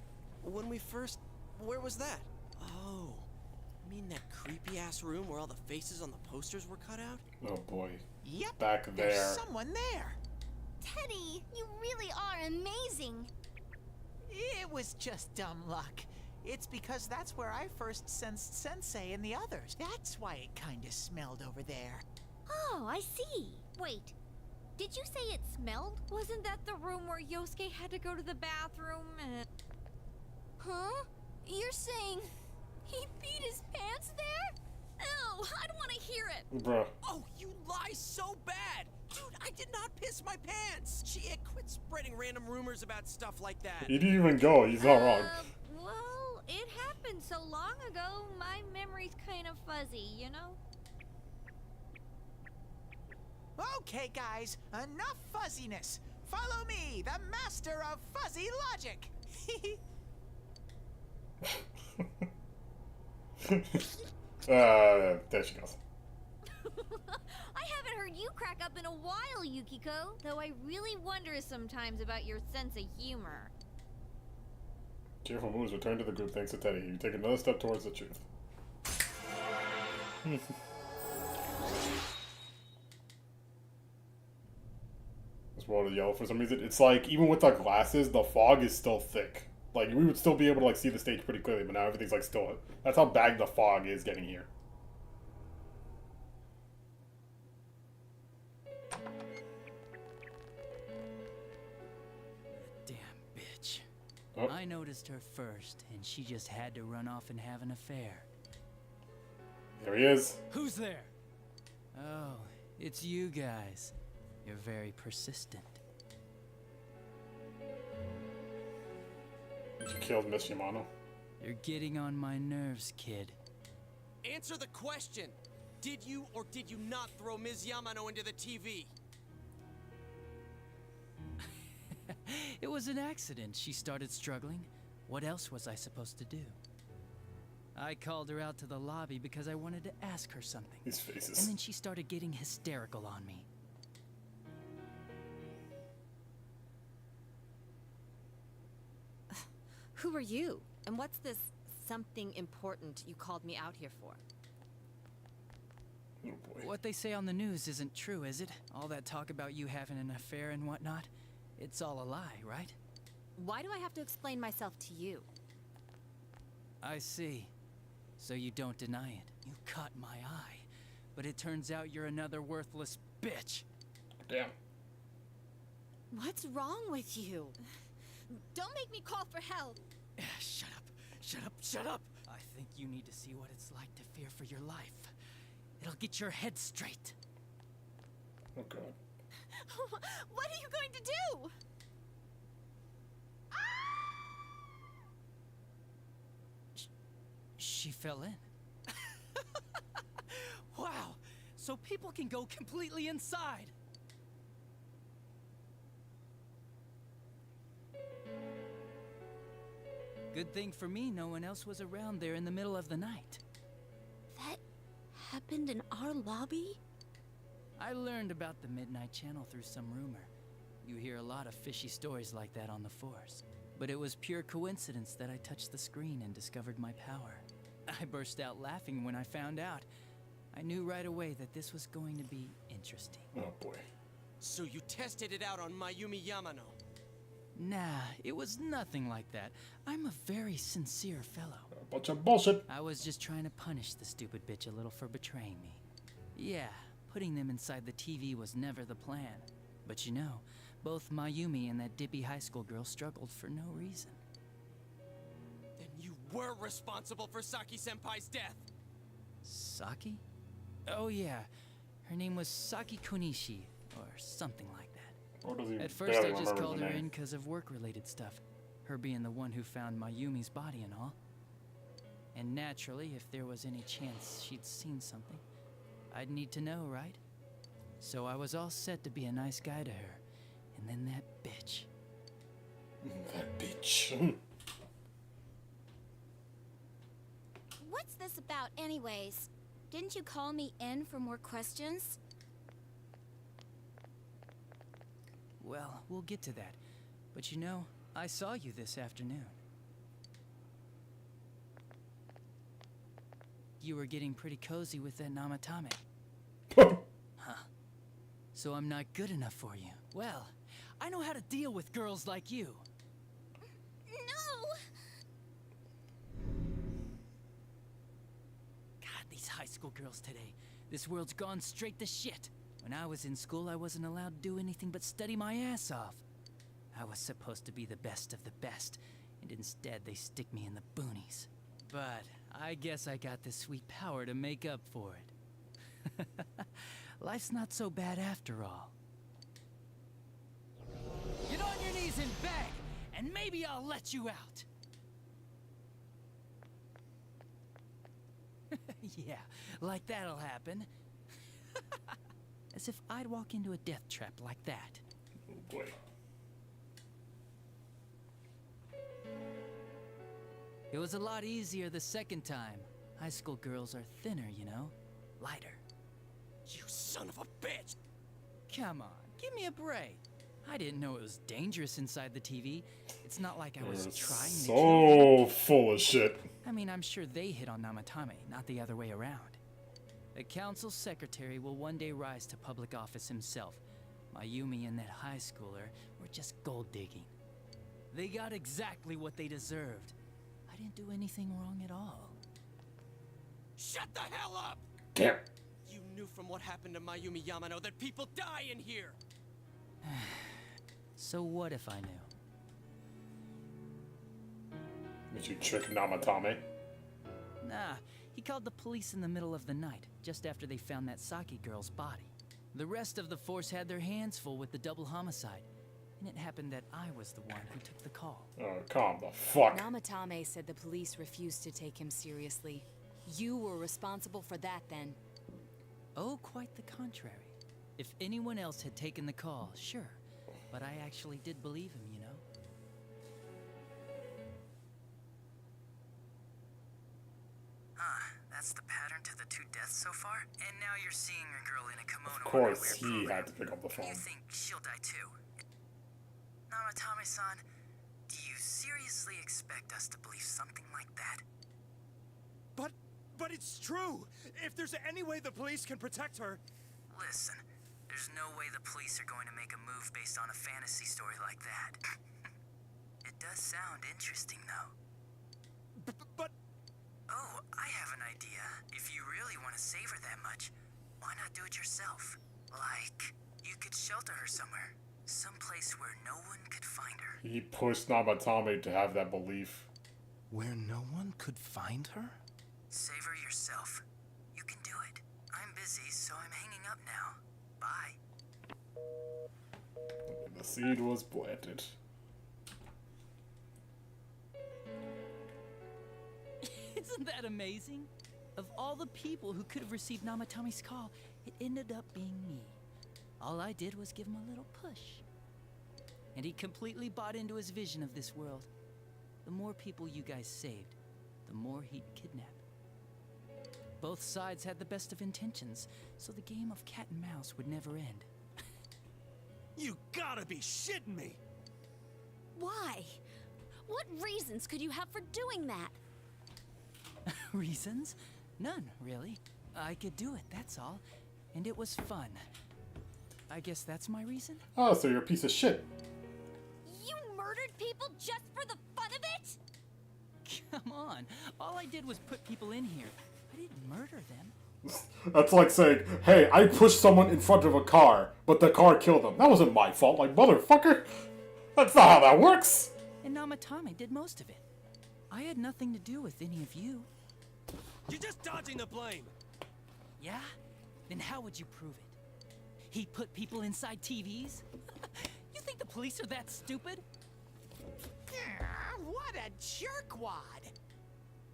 When we first... Where was that? Oh, you mean that creepy-ass room where all the faces on the posters were cut out? Oh boy. Yep. Back there. There's someone there. Teddy, you really are amazing. It was just dumb luck. It's because that's where I first sensed Sensei and the others. That's why it kinda smelled over there. Oh, I see. Wait, did you say it smelled? Wasn't that the room where Yosuke had to go to the bathroom and... Huh? You're saying he peed his pants there? Ew, I don't want to hear it. Bruh. Oh, you lie so bad! Dude, I did not piss my pants! Chia, quit spreading random rumors about stuff like that. He didn't even go. He's not wrong. Well, it happened so long ago, my memory's kind of fuzzy, you know? Okay, guys, enough fuzziness. Follow me, the master of fuzzy logic. There she goes. I haven't heard you crack up in a while, Yukiko. Though I really wonder sometimes about your sense of humor. Cheerful moves return to the group thanks to Teddy. You take another step towards the truth. This world is yellow for some reason. It's like, even with the glasses, the fog is still thick. Like, we would still be able to, like, see the stage pretty clearly, but now everything's, like, still... That's how bad the fog is getting here. Damn bitch. Oh. I noticed her first, and she just had to run off and have an affair. There he is. Who's there? Oh, it's you guys. You're very persistent. You killed Miss Yamano. You're getting on my nerves, kid. Answer the question. Did you or did you not throw Ms. Yamano into the TV? It was an accident. She started struggling. What else was I supposed to do? I called her out to the lobby because I wanted to ask her something. These faces. And then she started getting hysterical on me. Who are you? And what's this something important you called me out here for? Oh boy. What they say on the news isn't true, is it? All that talk about you having an affair and whatnot? It's all a lie, right? Why do I have to explain myself to you? I see. So you don't deny it. You caught my eye. But it turns out you're another worthless bitch. Damn. What's wrong with you? Don't make me call for help. Shut up. Shut up. Shut up. I think you need to see what it's like to fear for your life. It'll get your head straight. Oh god. What are you going to do? She fell in. Wow. So people can go completely inside. Good thing for me, no one else was around there in the middle of the night. That happened in our lobby? I learned about the Midnight Channel through some rumor. You hear a lot of fishy stories like that on the force. But it was pure coincidence that I touched the screen and discovered my power. I burst out laughing when I found out. I knew right away that this was going to be interesting. Oh boy. So you tested it out on Mayumi Yamano? Nah, it was nothing like that. I'm a very sincere fellow. A bunch of bullshit. I was just trying to punish the stupid bitch a little for betraying me. Yeah, putting them inside the TV was never the plan. But you know, both Mayumi and that dippy high school girl struggled for no reason. Then you were responsible for Saki-senpai's death! Saki? Oh yeah, her name was Saki Konishi, or something like that. Or does he At first barely I just remember called the her name? in because of work-related stuff. Her being the one who found Mayumi's body and all. And naturally, if there was any chance she'd seen something, I'd need to know, right? So I was all set to be a nice guy to her. And then that bitch. That bitch. What's this about anyways? Didn't you call me in for more questions? Well, we'll get to that. But you know, I saw you this afternoon. You were getting pretty cozy with that Namatame. Huh. So I'm not good enough for you. Well, I know how to deal with girls like you. No! God, these high school girls today. This world's gone straight to shit. When I was in school, I wasn't allowed to do anything but study my ass off. I was supposed to be the best of the best, and instead they stick me in the boonies. But I guess I got the sweet power to make up for it. Life's not so bad after all. Get on your knees and beg, and maybe I'll let you out. Yeah, like that'll happen. As if I'd walk into a death trap like that. Oh boy. It was a lot easier the second time. High school girls are thinner, you know? Lighter. You son of a bitch! Come on, give me a break. I didn't know it was dangerous inside the TV. It's not like I was They're trying to so full of shit. I mean, I'm sure they hit on Namatame, not the other way around. The council secretary will one day rise to public office himself. Mayumi and that high schooler were just gold digging. They got exactly what they deserved. I didn't do anything wrong at all. Shut the hell up! Damn. You knew from what happened to Mayumi Yamano that people die in here! So what if I knew? Did you trick Namatame? Nah, he called the police in the middle of the night, just after they found that Saki girl's body. The rest of the force had their hands full with the double homicide, and it happened that I was the one who took the call. Oh, calm the fuck. Namatame said the police refused to take him seriously. You were responsible for that then. Oh, quite the contrary. If anyone else had taken the call, sure. But I actually did believe him, you know? That's the pattern to the 2 deaths so far? And now you're seeing a girl in a kimono. Of course, he had to pick up the phone. You think she'll die too? Namatame-san, do you seriously expect us to believe something like that? But it's true! If there's any way the police can protect her... Listen, there's no way the police are going to make a move based on a fantasy story like that. It does sound interesting, though. But... Oh, I have an idea. If you really want to save her that much, why not do it yourself? Like, you could shelter her somewhere. Someplace where no one could find her. He pushed Namatame to have that belief. Where no one could find her? Save her yourself. You can do it. I'm busy, so I'm hanging up now. Bye. The seed was planted. Isn't that amazing? Of all the people who could have received Namatame's call, it ended up being me. All I did was give him a little push. And he completely bought into his vision of this world. The more people you guys saved, the more he'd kidnap. Both sides had the best of intentions, so the game of cat and mouse would never end. You gotta be shitting me! Why? What reasons could you have for doing that? Reasons? None, really. I could do it, that's all. And it was fun. I guess that's my reason? Oh, so you're a piece of shit. You murdered people just for the fun of it? Come on. All I did was put people in here. I didn't murder them. That's like saying, hey, I pushed someone in front of a car, but the car killed them. That wasn't my fault, like, motherfucker. That's not how that works. And Namatame did most of it. I had nothing to do with any of you. You're just dodging the blame! Yeah? Then how would you prove it? He put people inside TVs? You think the police are that stupid? What a jerkwad!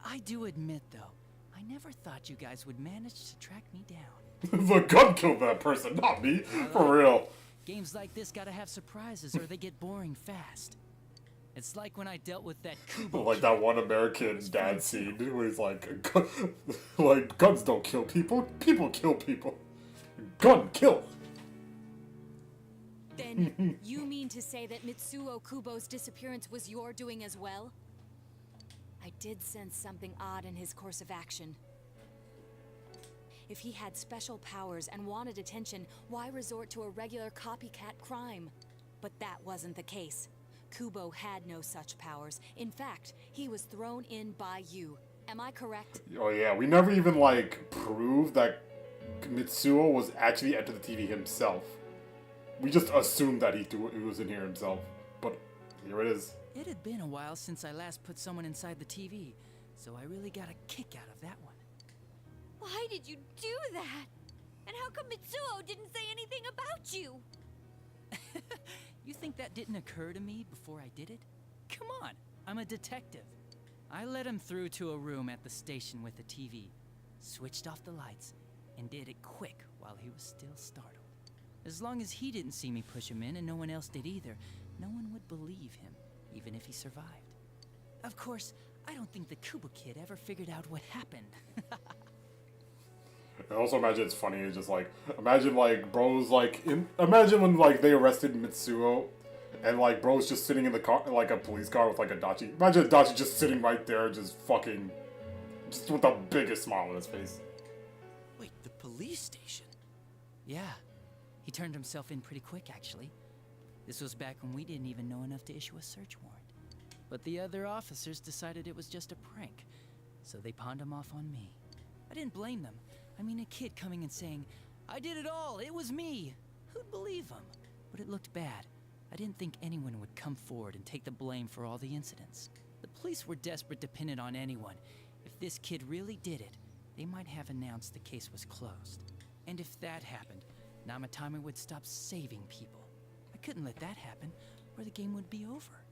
I do admit, though, I never thought you guys would manage to track me down. The gun killed that person, not me. For real. Games like this gotta have surprises or they get boring fast. It's like when I dealt with that Kubo. Like that one American dad scene where he's like, like, guns don't kill people, people kill people. Gun kill. Then you mean to say that Mitsuo Kubo's disappearance was your doing as well? I did sense something odd in his course of action. If he had special powers and wanted attention, why resort to a regular copycat crime? But that wasn't the case. Kubo had no such powers. In fact, he was thrown in by you. Am I correct? Oh yeah, we never even like proved that Mitsuo was actually into the TV himself. We just assumed that he was in here himself. But here it is. It had been a while since I last put someone inside the TV, so I really got a kick out of that one. Why did you do that? And how come Mitsuo didn't say anything about you? You think that didn't occur to me before I did it? Come on, I'm a detective. I led him through to a room at the station with a TV, switched off the lights, and did it quick while he was still startled. As long as he didn't see me push him in and no one else did either, no one would believe him, even if he survived. Of course, I don't think the Kubo kid ever figured out what happened. I also imagine it's funny. It's just like imagine like bro's like imagine when like they arrested Mitsuo, and like bro's just sitting in the car like a police car with like Adachi. Imagine Adachi just sitting right there, just fucking, just with the biggest smile on his face. Wait, the police station? Yeah, he turned himself in pretty quick, actually. This was back when we didn't even know enough to issue a search warrant. But the other officers decided it was just a prank, so they pawned him off on me. I didn't blame them. I mean, a kid coming and saying, "I did it all, it was me." Who'd believe him? But it looked bad. I didn't think anyone would come forward and take the blame for all the incidents. The police were desperate to pin it on anyone. If this kid really did it, they might have announced the case was closed. And if that happened, Namatame would stop saving people. I couldn't let that happen, or the game would be over.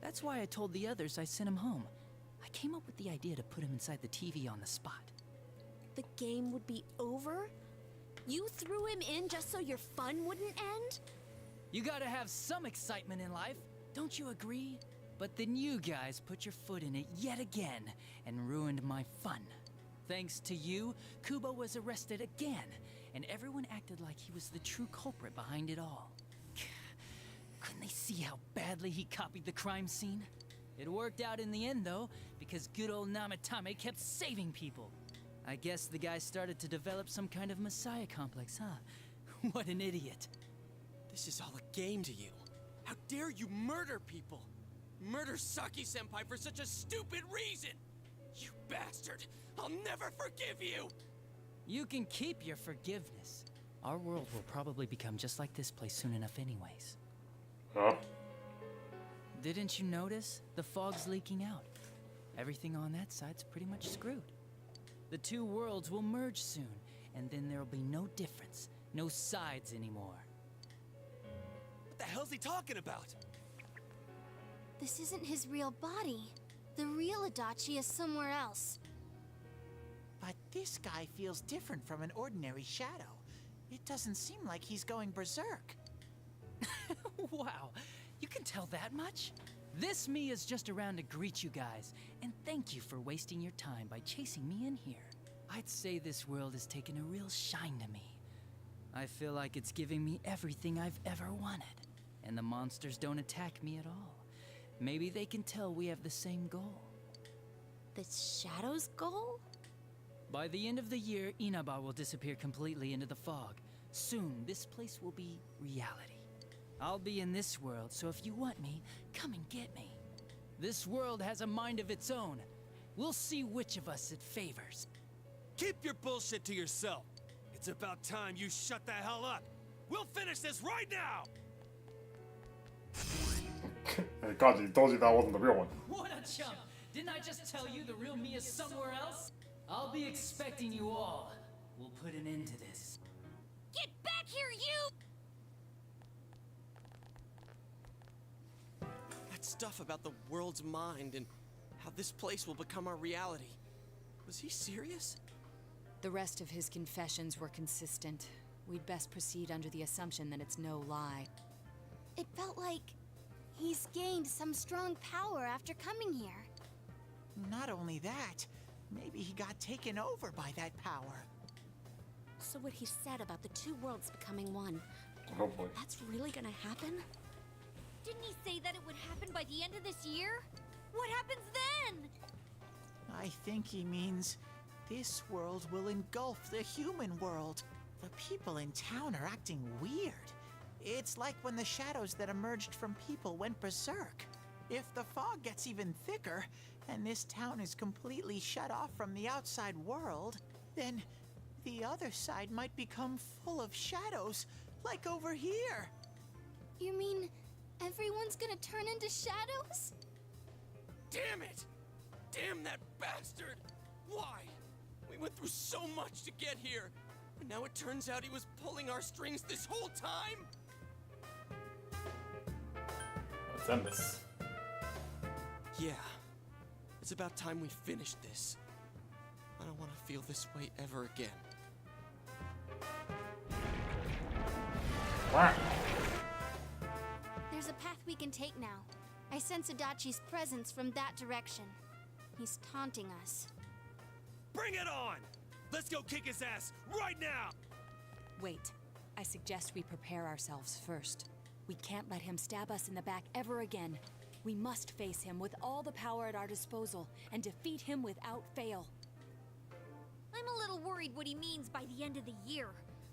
That's why I told the others I sent him home. I came up with the idea to put him inside the TV on the spot. The game would be over? You threw him in just so your fun wouldn't end? You gotta have some excitement in life, don't you agree? But then you guys put your foot in it yet again and ruined my fun. Thanks to you, Kubo was arrested again, and everyone acted like he was the true culprit behind it all. Couldn't they see how badly he copied the crime scene? It worked out in the end, though, because good old Namatame kept saving people. I guess the guy started to develop some kind of messiah complex, huh? What an idiot. This is all a game to you. How dare you murder people? Murder Saki-senpai for such a stupid reason! You bastard! I'll never forgive you! You can keep your forgiveness. Our world will probably become just like this place soon enough anyways. Huh? Didn't you notice? The fog's leaking out. Everything on that side's pretty much screwed. The two worlds will merge soon, and then there'll be no difference, no sides anymore. What the hell's he talking about? This isn't his real body. The real Adachi is somewhere else. But this guy feels different from an ordinary shadow. It doesn't seem like he's going berserk. Wow, you can tell that much? This me is just around to greet you guys, and thank you for wasting your time by chasing me in here. I'd say this world has taken a real shine to me. I feel like it's giving me everything I've ever wanted, and the monsters don't attack me at all. Maybe they can tell we have the same goal. The Shadow's goal? By the end of the year, Inaba will disappear completely into the fog. Soon, this place will be reality. I'll be in this world, so if you want me, come and get me. This world has a mind of its own. We'll see which of us it favors. Keep your bullshit to yourself. It's about time you shut the hell up. We'll finish this right now! Hey, Kaji, told you that wasn't the real one. What a chump! Didn't I just tell you the real me is somewhere else? I'll be expecting you all. We'll put an end to this. Get back here, you! That stuff about the world's mind and how this place will become our reality. Was he serious? The rest of his confessions were consistent. We'd best proceed under the assumption that it's no lie. It felt like he's gained some strong power after coming here. Not only that, maybe he got taken over by that power. So what he said about the two worlds becoming one, Oh boy. that's really gonna happen? Didn't he say that it would happen by the end of this year? What happens then? I think he means this world will engulf the human world. The people in town are acting weird. It's like when the shadows that emerged from people went berserk. If the fog gets even thicker, and this town is completely shut off from the outside world, then the other side might become full of shadows, like over here. You mean everyone's gonna turn into shadows? Damn it! Damn that bastard! Why? We went through so much to get here, and now it turns out he was pulling our strings this whole time? Let's end this. Yeah. It's about time we finished this. I don't want to feel this way ever again. Wow. There's a path we can take now. I sense Adachi's presence from that direction. He's taunting us. Bring it on! Let's go kick his ass right now! Wait. I suggest we prepare ourselves first. We can't let him stab us in the back ever again. We must face him with all the power at our disposal and defeat him without fail. I'm a little worried what he means by the end of the year,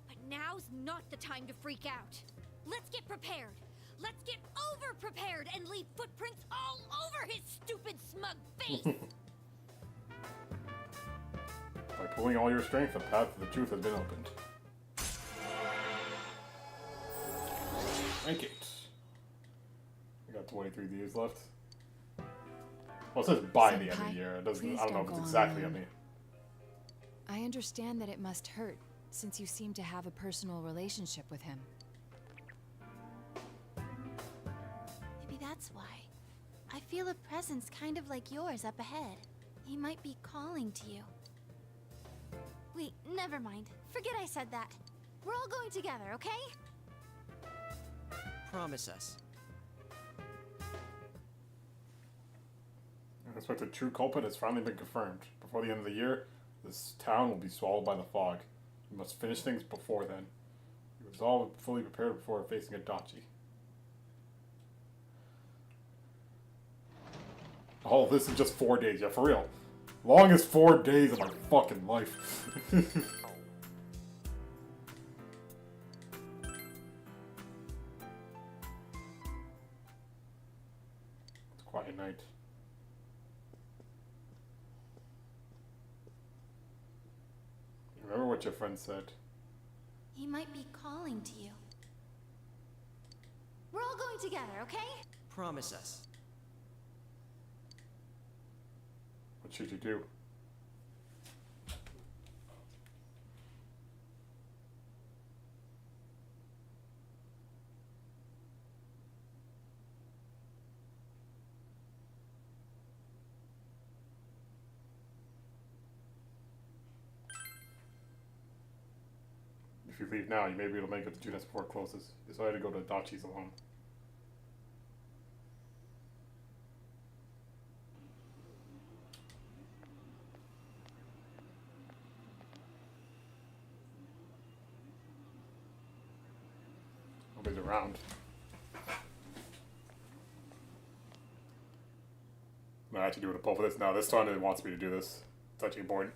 but now's not the time to freak out. Let's get prepared. Let's get over-prepared and leave footprints all over his stupid, smug face! By pulling all your strength, the path to the truth has been opened. Rank 8. We got 23 days left. Well, it says by the end of the year. It doesn't. I don't know if it's exactly on me. I understand that it must hurt, since you seem to have a personal relationship with him. Maybe that's why. I feel a presence kind of like yours up ahead. He might be calling to you. Wait, never mind. Forget I said that. We're all going together, okay? Promise us. I suspect the true culprit has finally been confirmed. Before the end of the year, this town will be swallowed by the fog. We must finish things before then. We was all fully prepared before facing Adachi. Oh, this is just 4 days. Yeah, for real. Longest 4 days of my fucking life. It's a quiet night. Remember what your friend said. He might be calling to you. We're all going together, okay? Promise us. What should you do? If you leave now, you may be able to make it to Junes before it closes. You decided to go to Adachi's alone. Nobody's around. I actually do it both of this now. This time it wants me to do this. It's actually important.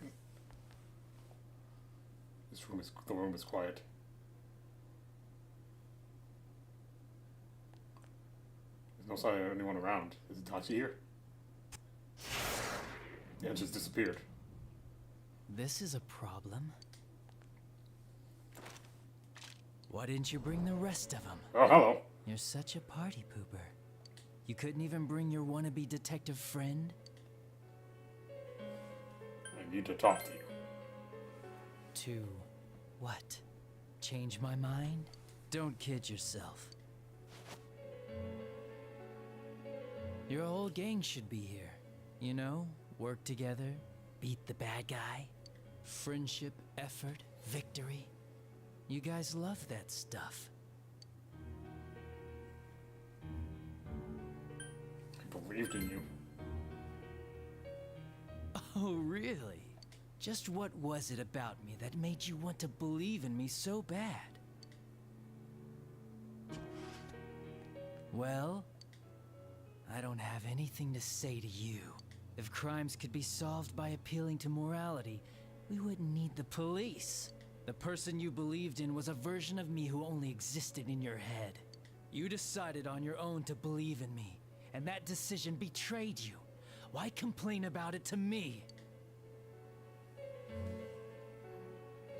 The room is quiet. There's no sign of anyone around. Is Itachi here? Yeah, it just disappeared. This is a problem. Why didn't you bring the rest of them? Oh, hello. You're such a party pooper. You couldn't even bring your wannabe detective friend? I need to talk to you. To what? Change my mind? Don't kid yourself. Your whole gang should be here. You know, work together, beat the bad guy. Friendship, effort, victory. You guys love that stuff. I believed in you. Oh, really? Just what was it about me that made you want to believe in me so bad? Well, I don't have anything to say to you. If crimes could be solved by appealing to morality, we wouldn't need the police. The person you believed in was a version of me who only existed in your head. You decided on your own to believe in me, and that decision betrayed you. Why complain about it to me?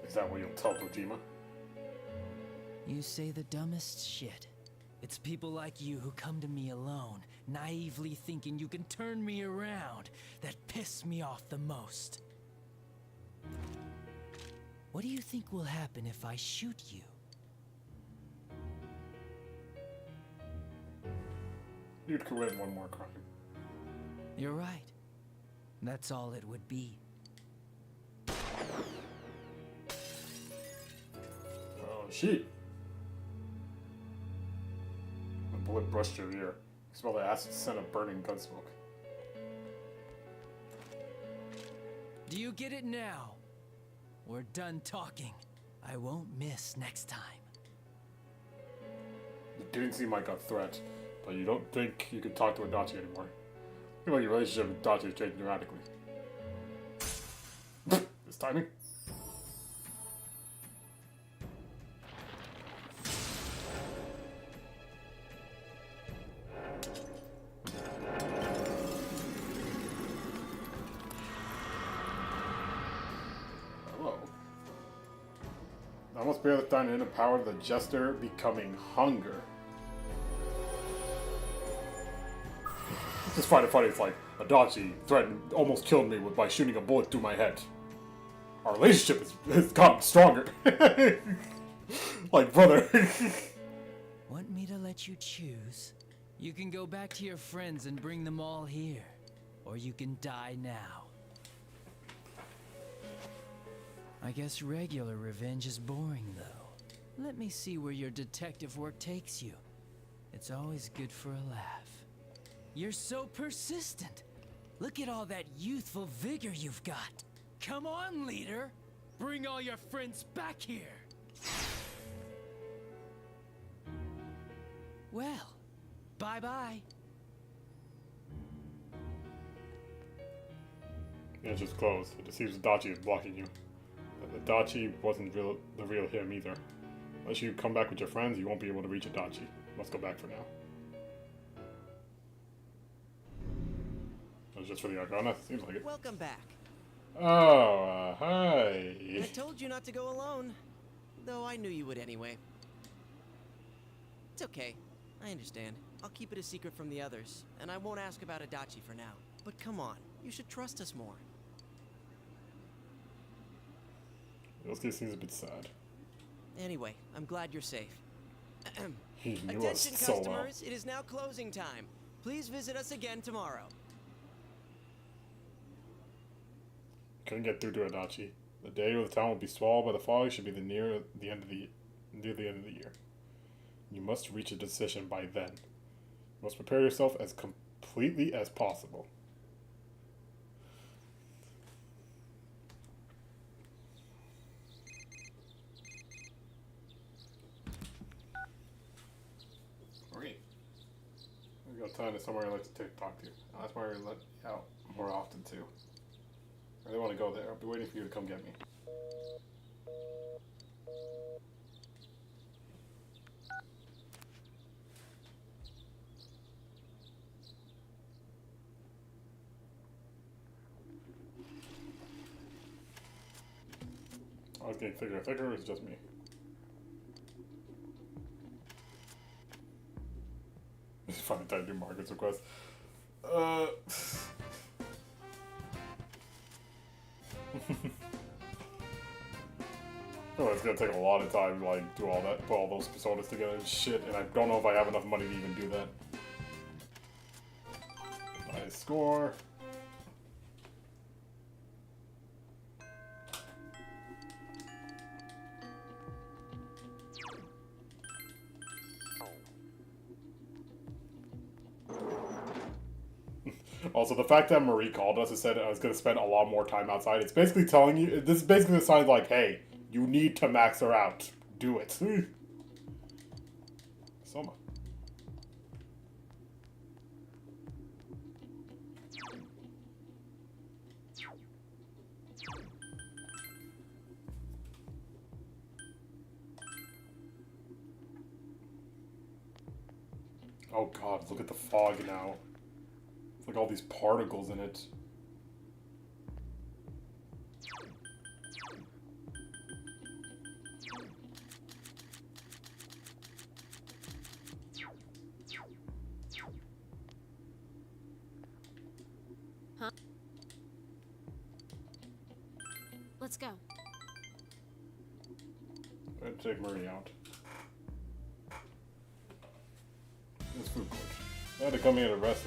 Is that what you'll tell Dojima? You say the dumbest shit. It's people like you who come to me alone, naively thinking you can turn me around, that piss me off the most. What do you think will happen if I shoot you? You'd commit one more crime. You're right. That's all it would be. Oh, shit. The bullet brushed your ear. You smell the acid scent of burning gun smoke. Do you get it now? We're done talking. I won't miss next time. It didn't seem like a threat, but you don't think you can talk to Adachi anymore. I feel like your relationship with Adachi has changed dramatically. This timing. Hello. I must bear the time to empower the Jester becoming hunger. Just find it funny, it's like Adachi threatened, almost killed me by shooting a bullet through my head. Our relationship has gotten stronger. Like, brother. Want me to let you choose? You can go back to your friends and bring them all here. Or you can die now. I guess regular revenge is boring, though. Let me see where your detective work takes you. It's always good for a laugh. You're so persistent. Look at all that youthful vigor you've got. Come on, leader. Bring all your friends back here. Well, bye-bye. Yeah, it's just closed. It just seems Adachi is blocking you. But Adachi wasn't the real him either. Unless you come back with your friends, you won't be able to reach Adachi. Let's go back for now. That was just for the Argona? Seems like it. Welcome back. Oh, hi. I told you not to go alone. Though I knew you would anyway. It's okay. I understand. I'll keep it a secret from the others, and I won't ask about Adachi for now. But come on, you should trust us more. Yosuke seems a bit sad. Anyway, I'm glad you're safe. He knew us Attention so well. customers, it is now closing time. Please visit us again tomorrow. Couldn't get through to Adachi. The day when the town will be swallowed by the fog should be near the end of the year. You must reach a decision by then. You must prepare yourself as completely as possible. Great. We got time to somewhere I'd like to talk to. That's why we let you out more often too. I really want to go there. I'll be waiting for you to come get me. I was getting thicker and thicker, or is it just me? It's funny time to do Margaret's request. Oh, it's gonna take a lot of time to like do all that, put all those personas together and shit, and I don't know if I have enough money to even do that. Nice score. Also, the fact that Marie called us and said I was going to spend a lot more time outside, it's basically telling you, this is basically the sign like, hey, you need to max her out. Do it. Soma. Oh god, look at the fog now. It's like all these particles in it. Huh? Let's go. I'd take Marie out. This food court. I had to come here to rest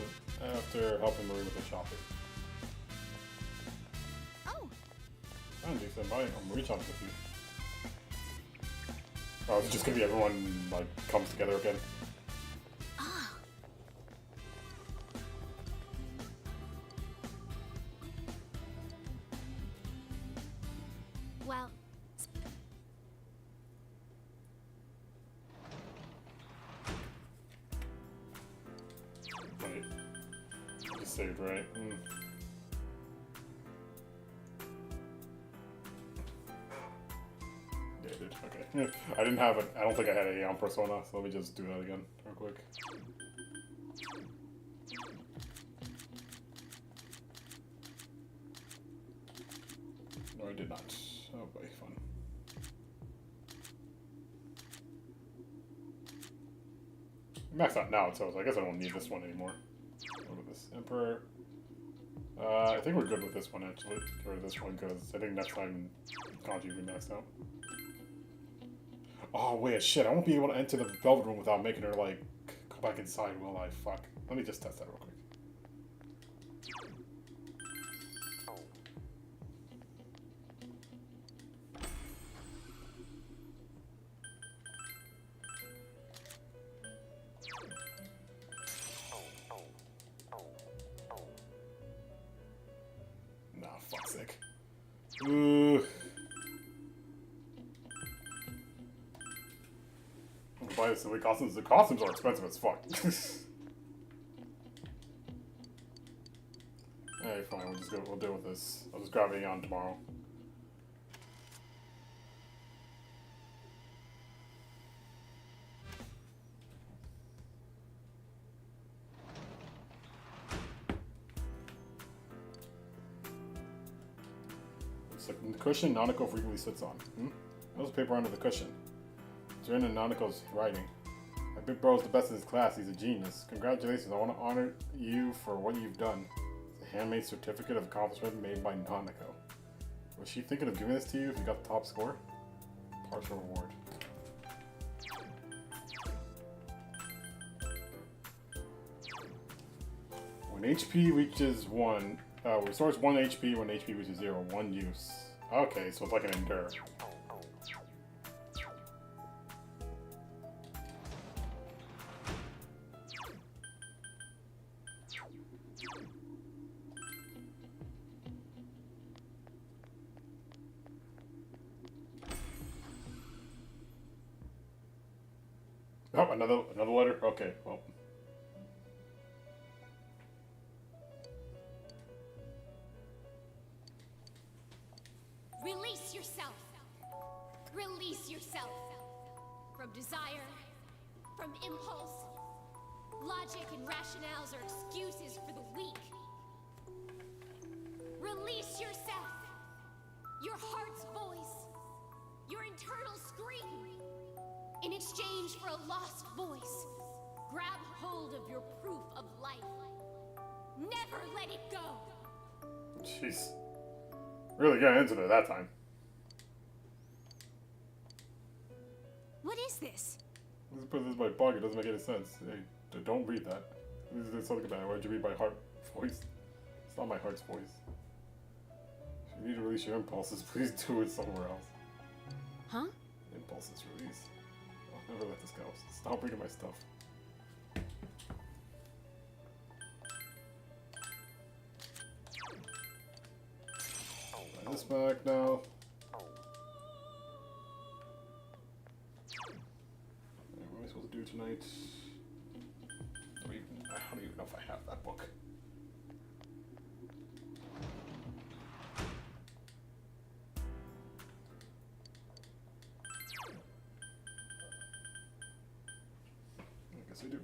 after helping Marie with the shopping. Oh! I'm decent. Marie shopping with you. Oh, it's just gonna be everyone, like, comes together again. Ah! Well, Wait. I just saved, right? Yeah, I did. Okay. I didn't have it. I don't think I had a on Persona, so let me just do that again real quick. No, I did not. Oh boy, fun. Maxed out now, so I guess I don't need this one anymore. What about this? Emperor. I think we're good with this one, actually. Get rid of this one, because I think next time Kanji will be maxed out. Oh, wait, shit. I won't be able to enter the Velvet Room without making her, like, go back inside, will I? Fuck. Let me just test that real quick. Nah, fuck's sake. Buy the silly costumes. The costumes are expensive as fuck. Alright, fine. We'll deal with this. I'll just grab Aeon tomorrow. It's like the cushion Nanako frequently sits on. There's paper under the cushion. It's written in Nanako's writing. My big bro's the best in his class. He's a genius. Congratulations. I want to honor you for what you've done. It's a handmade certificate of accomplishment made by Nanako. Was she thinking of giving this to you if you got the top score? Partial reward. When HP reaches 1, restores 1 HP when HP reaches 0. 1 use. Okay, so it's like an endure. Oh, another letter? Okay, well. release yourself. Release yourself. From desire, from impulse. Logic and rationales are excuses for the weak. Release yourself. Your heart's voice. Your internal scream. In exchange for a lost voice, grab hold of your proof of life. Never let it go. Jeez. Really got into it that time. What is this? Let's put this in my pocket. It doesn't make any sense. Hey, don't read that. There's something about it. Why'd you read my heart voice? It's not my heart's voice. If you need to release your impulses, please do it somewhere else. Huh? Impulses release. I'll never let this go. Stop reading my stuff. Buy this back now. What am I supposed to do tonight? I don't even know if I have that book. I guess I do.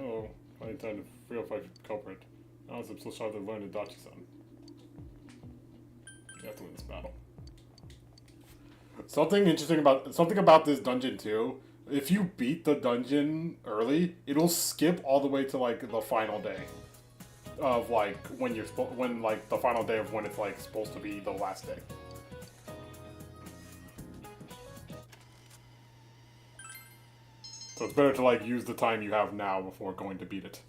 Oh, I intend to real fight culprit. Now I'm still trying to learn the Dachi-san. You have to win this battle. Something interesting about this dungeon too. If you beat the dungeon early, it'll skip all the way to like the final day of like when you're like the final day of when it's like supposed to be the last day. So it's better to like use the time you have now before going to beat it.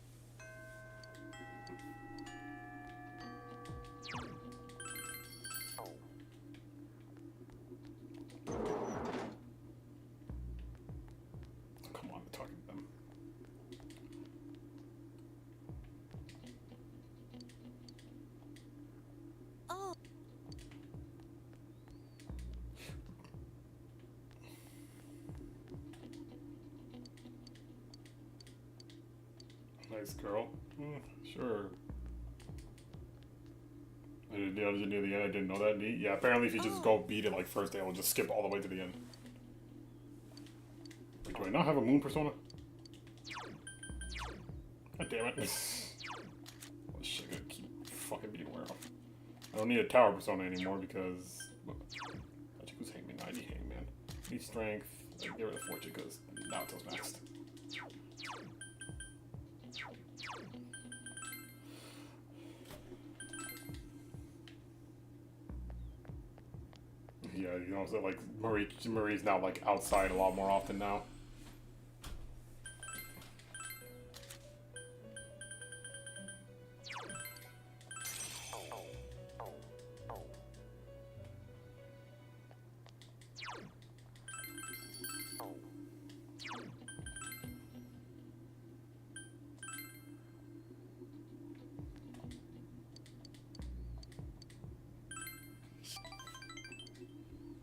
Nice girl. Sure. I didn't know near the end. I didn't know that. Neat. Yeah, apparently if you just go beat it like first day, it'll just skip all the way to the end. Wait, do I not have a moon persona? God damn it. What shit I gotta keep fucking being aware of. I don't need a tower persona anymore because... Hachiku's Hangman, ID Hangman. Need strength. Get rid of fortune because Naoto's maxed. Yeah, you know, so like Marie's now like outside a lot more often now.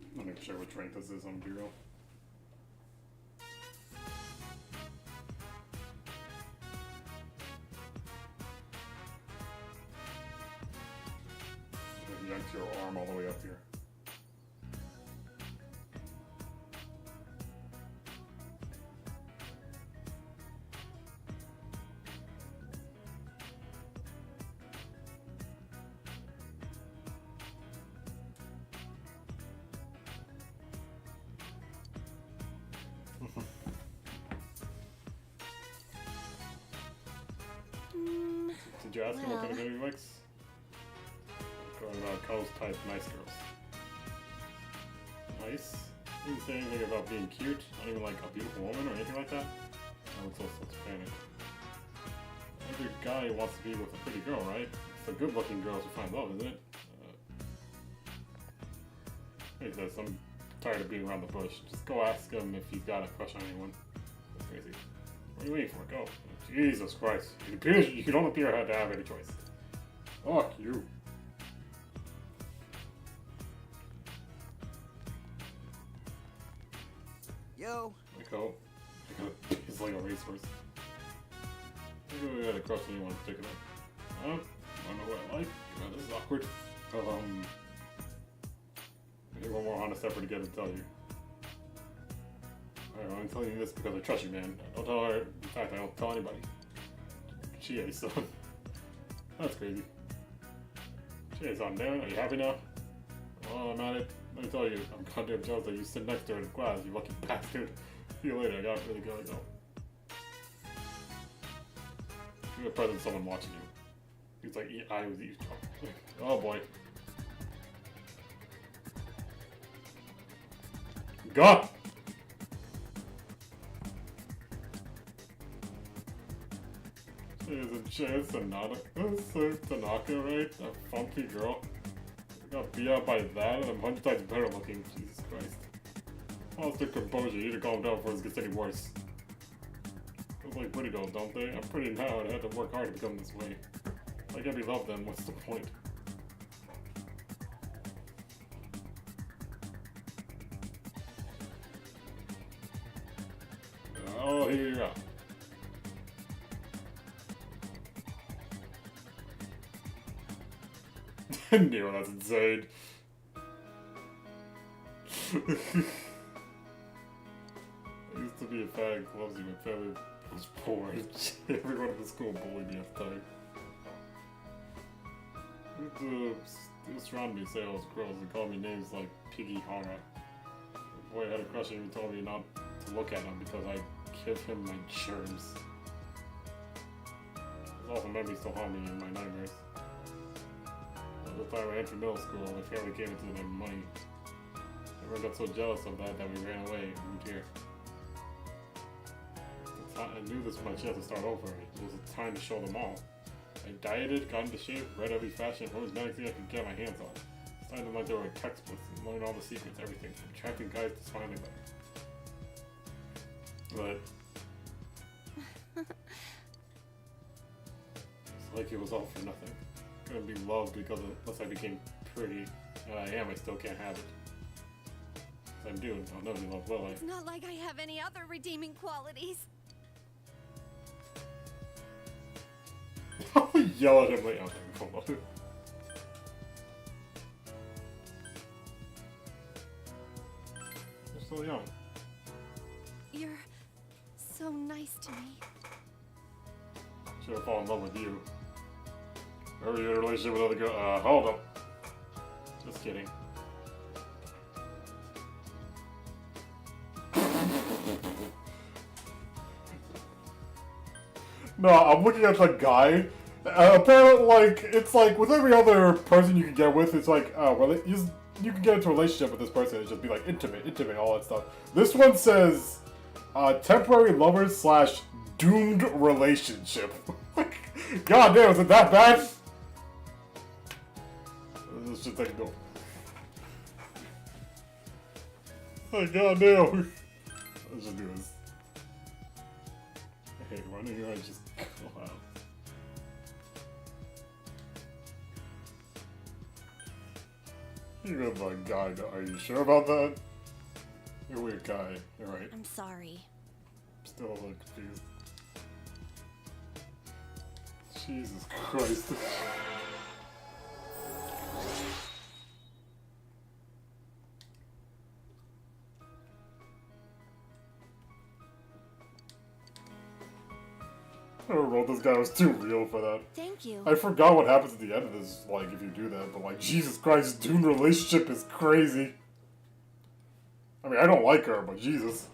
I'm not even sure which rank this is on Bureau. Yanks your arm all the way up here. Did you ask him what kind of girl he likes? Going about Coast type nice girls. Nice? He didn't say anything about being cute, not even like a beautiful woman or anything like that. I was also Hispanic. Every guy wants to be with a pretty girl, right? It's the good looking girls who find love, isn't it? He says, I'm tired of being around the bush. Just go ask him if he's got a crush on anyone. That's crazy. What are you waiting for? Go. Jesus Christ. It appears you don't appear to have any choice. Fuck you. Yo. Go. He's like a racehorse. Maybe we had a crush on anyone in particular. I don't know what I like. This is awkward. I need one more honest effort to get to tell you. Alright, I'm telling you this because I trust you, man. Don't tell her. In fact, I don't tell anybody. Chie-san. That's crazy. Chie-san, damn it. Are you happy now? Well, I'm at it. Let me tell you, I'm goddamn jealous that you sit next to her in class, you lucky bastard. See you later. I got really gotta go. You're present someone watching you. He's like, I was eavesdropping. Oh boy. God! Isn't Chance Tanaka, right? That funky girl. I got beat out by that, and I'm 100 times better looking. Jesus Christ. Lost their composure. You need to calm down before this gets any worse. Feels like pretty girls, don't they? I'm pretty now, and I had to work hard to become this way. If I can't be loved, then what's the point? Oh, here you are. Nero, that's insane. I used to be a fan of clubs when my family was poor. Everyone in the school bullied me at the time. They would surround me and say I was girls and call me names like Piggy Hara. The boy had a crush on me and told me not to look at him because I give him my germs. Those awful memories still haunt me in my nightmares. By the time I entered middle school, my family came into my money. Everyone got so jealous of that we ran away and moved here. I knew this was my chance to start over. It was a time to show them all. I dieted, got into shape, read every fashion, always magazine I could get my hands on. Signed them like they were textbooks and learned all the secrets, everything, from attracting guys to smiling better. But it's like it was all for nothing. Couldn't be loved because unless I became pretty, and I am, I still can't have it. If I'm doing, I'll never be loved, will I? It's not like I have any other redeeming qualities. yell at him like, okay, hold on. You're still young. You're so nice to me. Should have fallen in love with you. Or you're in a relationship with other girl. Hold up. Just kidding. No, I'm looking at the guy. Apparently, like, it's like with every other person you can get with, it's like, oh, well, you can get into a relationship with this person and just be like intimate, all that stuff. This one says, temporary lovers / doomed relationship. God damn, is it that bad? Let's just take a go. Oh, god damn. Let's just do this. Hey, why don't you guys just go out? You're my guy, are you sure about that? You're a weird guy, you're right. I'm sorry. Still a little confused. Jesus Christ. I wrote this guy was too real for that. Thank you. I forgot what happens at the end of this, like, if you do that, but like, Jesus Christ, doomed relationship is crazy. I mean, I don't like her, but Jesus.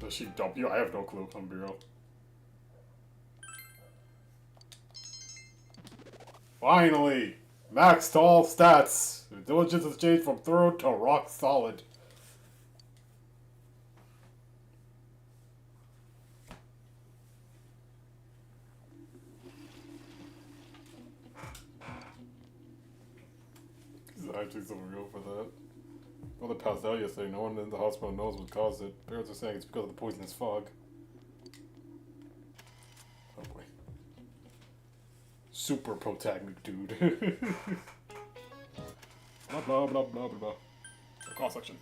Does she dump you? I have no clue, I'm Bureau. Finally! Max to all stats. Your diligence has changed from thorough to rock solid. Is actually so real for that. Brother passed out yesterday. No one in the hospital knows what caused it. Parents are saying it's because of the poisonous fog. Oh boy. Super protagonic dude. Blah blah blah blah blah blah. Cross section.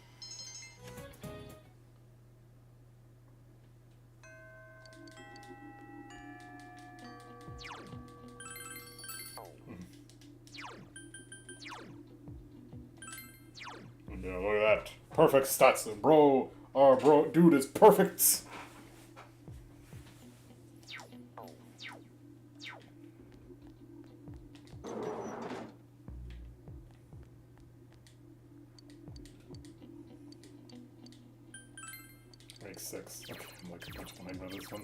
Yeah, look at that. Perfect stats, bro. Our bro dude is perfect. Make 6. Okay, I'm like much behind by this one.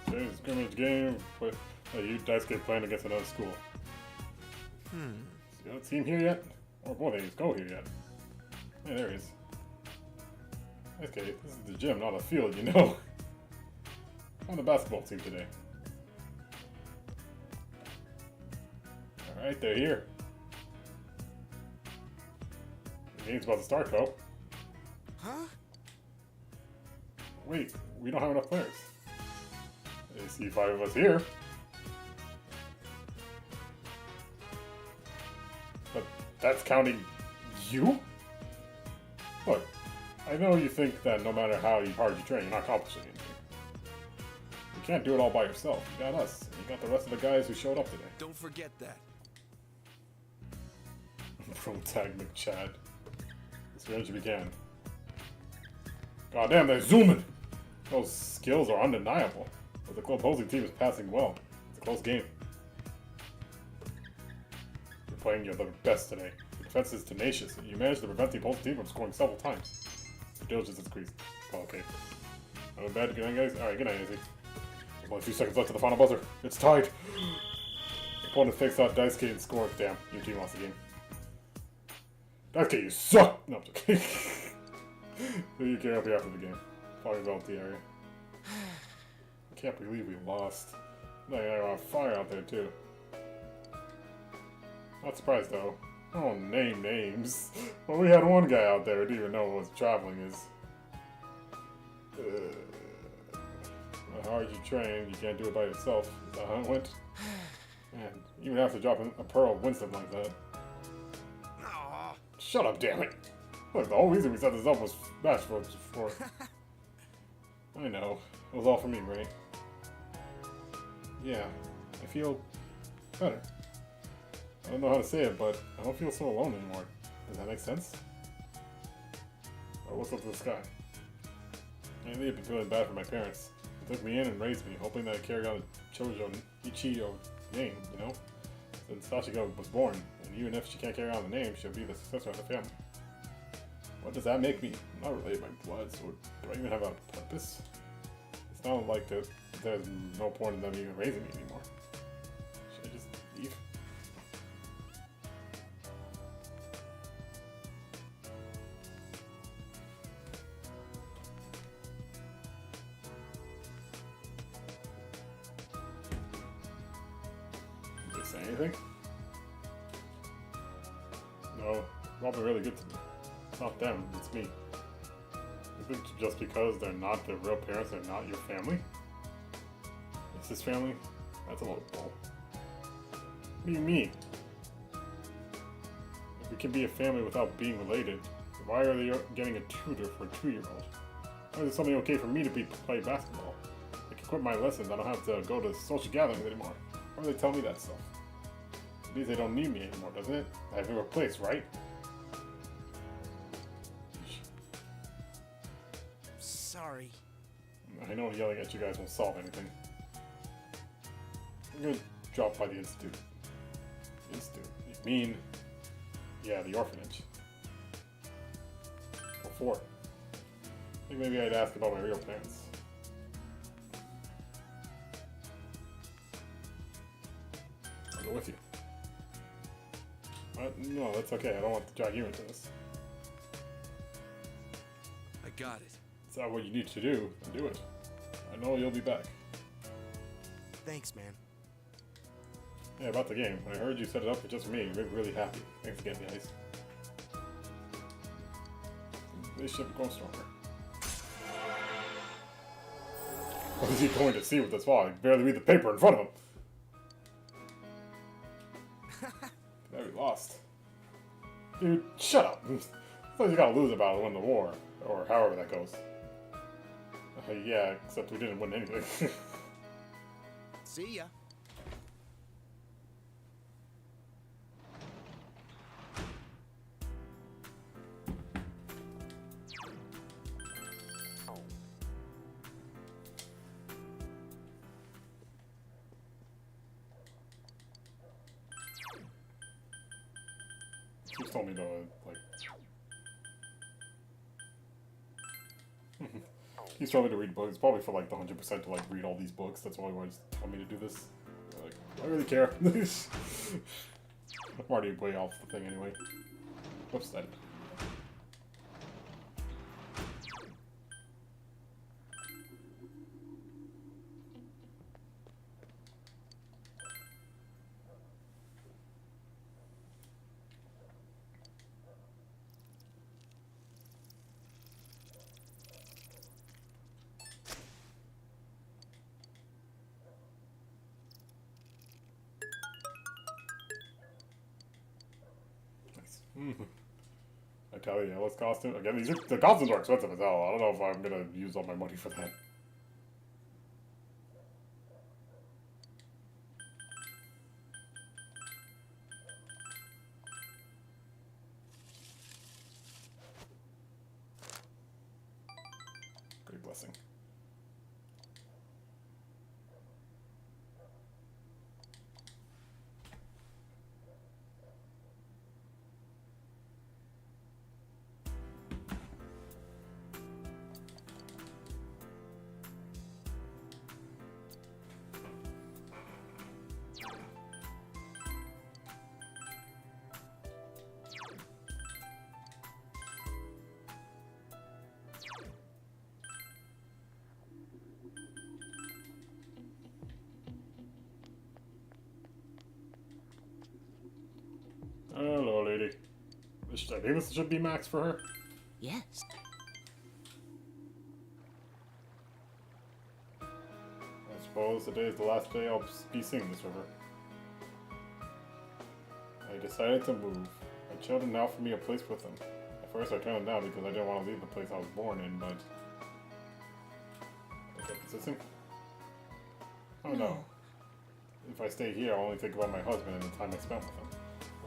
Okay, scrimmage game. But you Daisuke playing against another school. You got a team here yet? Or boy, they just go here yet. Yeah, there he is. Okay, this is the gym, not a field, you know. On the basketball team today. Alright, they're here. The game's about to start, though. Huh? Wait, we don't have enough players. I see 5 of us here. But that's counting you? Look, I know you think that no matter how hard you train, you're not accomplishing anything. You can't do it all by yourself. You got us, and you got the rest of the guys who showed up today. Don't forget that. Protagonic Chad. As soon as you began. God damn, they're zooming! Those skills are undeniable. But the opposing team is passing well. It's a close game. You're playing your best today. Your defense is tenacious, and you managed to prevent the opposing team from scoring several times. Your diligence is increased. Oh, okay. Not bad. Good night, guys. Alright, good night, Izzy. Only a few seconds left to the final buzzer. It's tied! Your opponent fakes out Daisuke and scores. Damn, your team lost the game. Daisuke, you suck! No, I'm joking. You can help you after the game. Fire about the area. I can't believe we lost. They're on fire out there too. Not surprised though. Oh, name names. Well, we had one guy out there who didn't even know what traveling is. The harder you train, you can't do it by yourself. Is that how it went? Man, even after dropping a pearl of wisdom like that. Shut up, damn it! Look, the whole reason we set this up was Smash Bros. For. I know. It was all for me, right? Yeah, I feel better. I don't know how to say it, but I don't feel so alone anymore. Does that make sense? Oh, what's up to the sky? Lately, I've been feeling bad for my parents. They took me in and raised me, hoping that I carried on the Ichijo name, you know? Since Sashika was born, and even if she can't carry on the name, she'll be the successor of the family. What does that make me? I'm not related by blood, so do I even have a purpose? It's not like there's no point in them even raising me anymore. Should I just leave? Did they say anything? No, Robin really good to me. It's not them, it's me. You think just because they're not their real parents, they're not your family? It's his family? That's a little bull. What do you mean? If we can be a family without being related, why are they getting a tutor for a 2-year-old? Why is it suddenly okay for me to play basketball? I can quit my lessons, I don't have to go to social gatherings anymore. Why do they tell me that stuff? It means they don't need me anymore, doesn't it? I have a replaced, right? Sorry. I know yelling at you guys won't solve anything. I'm gonna drop by the Institute. Institute? You mean... yeah, the orphanage. Before. I think maybe I'd ask about my real parents. I'll go with you. No, that's okay. I don't want to drag you into this. I got it. Is that what you need to do? Then do it. I know you'll be back. Thanks, man. Yeah, about the game. When I heard you set it up for just for me, you made me really happy. Thanks again, guys. This ship grows stronger. What is he going to see with this fog? I can barely read the paper in front of him. Very lost. Dude, shut up. I thought you gotta lose a battle to win the war. Or however that goes. Yeah, except we didn't win anything. See ya. She told me to, like... He's told me to read books, probably for like the 100% to like read all these books. That's why he's told me to do this. Like, I don't really care. I'm already way off the thing anyway. Whoops, that. I tell you, Alice costume again. The costumes are expensive as hell. I don't know if I'm gonna use all my money for that. Great blessing. I think this should be max for her. Yes. I suppose today is the last day I'll be seeing this river. I decided to move. My children now offer me a place with them. At first I turned them down because I didn't want to leave the place I was born in, but... Okay, is this him? Oh no. If I stay here, I'll only think about my husband and the time I spent with him.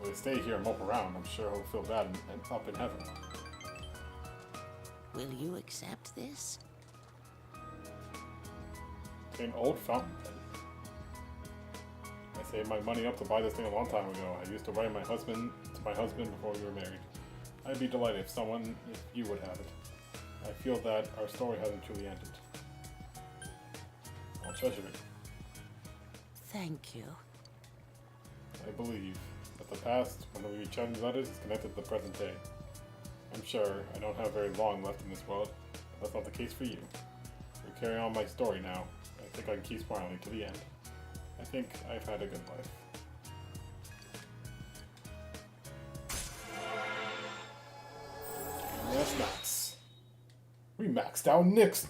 If I stay here and mope around, I'm sure he'll feel bad and up in heaven. Will you accept this? It's an old fountain pen. I saved my money up to buy this thing a long time ago. I used to write to my husband before we were married. I'd be delighted if you would have it. I feel that our story hasn't truly ended. I'll treasure it. Thank you. I believe that the past, when we read each other's letters, is connected to the present day. I'm sure I don't have very long left in this world, but that's not the case for you. You're carrying on my story now. I think I can keep smiling to the end. I think I've had a good life. Yes, max. We maxed out Nick's.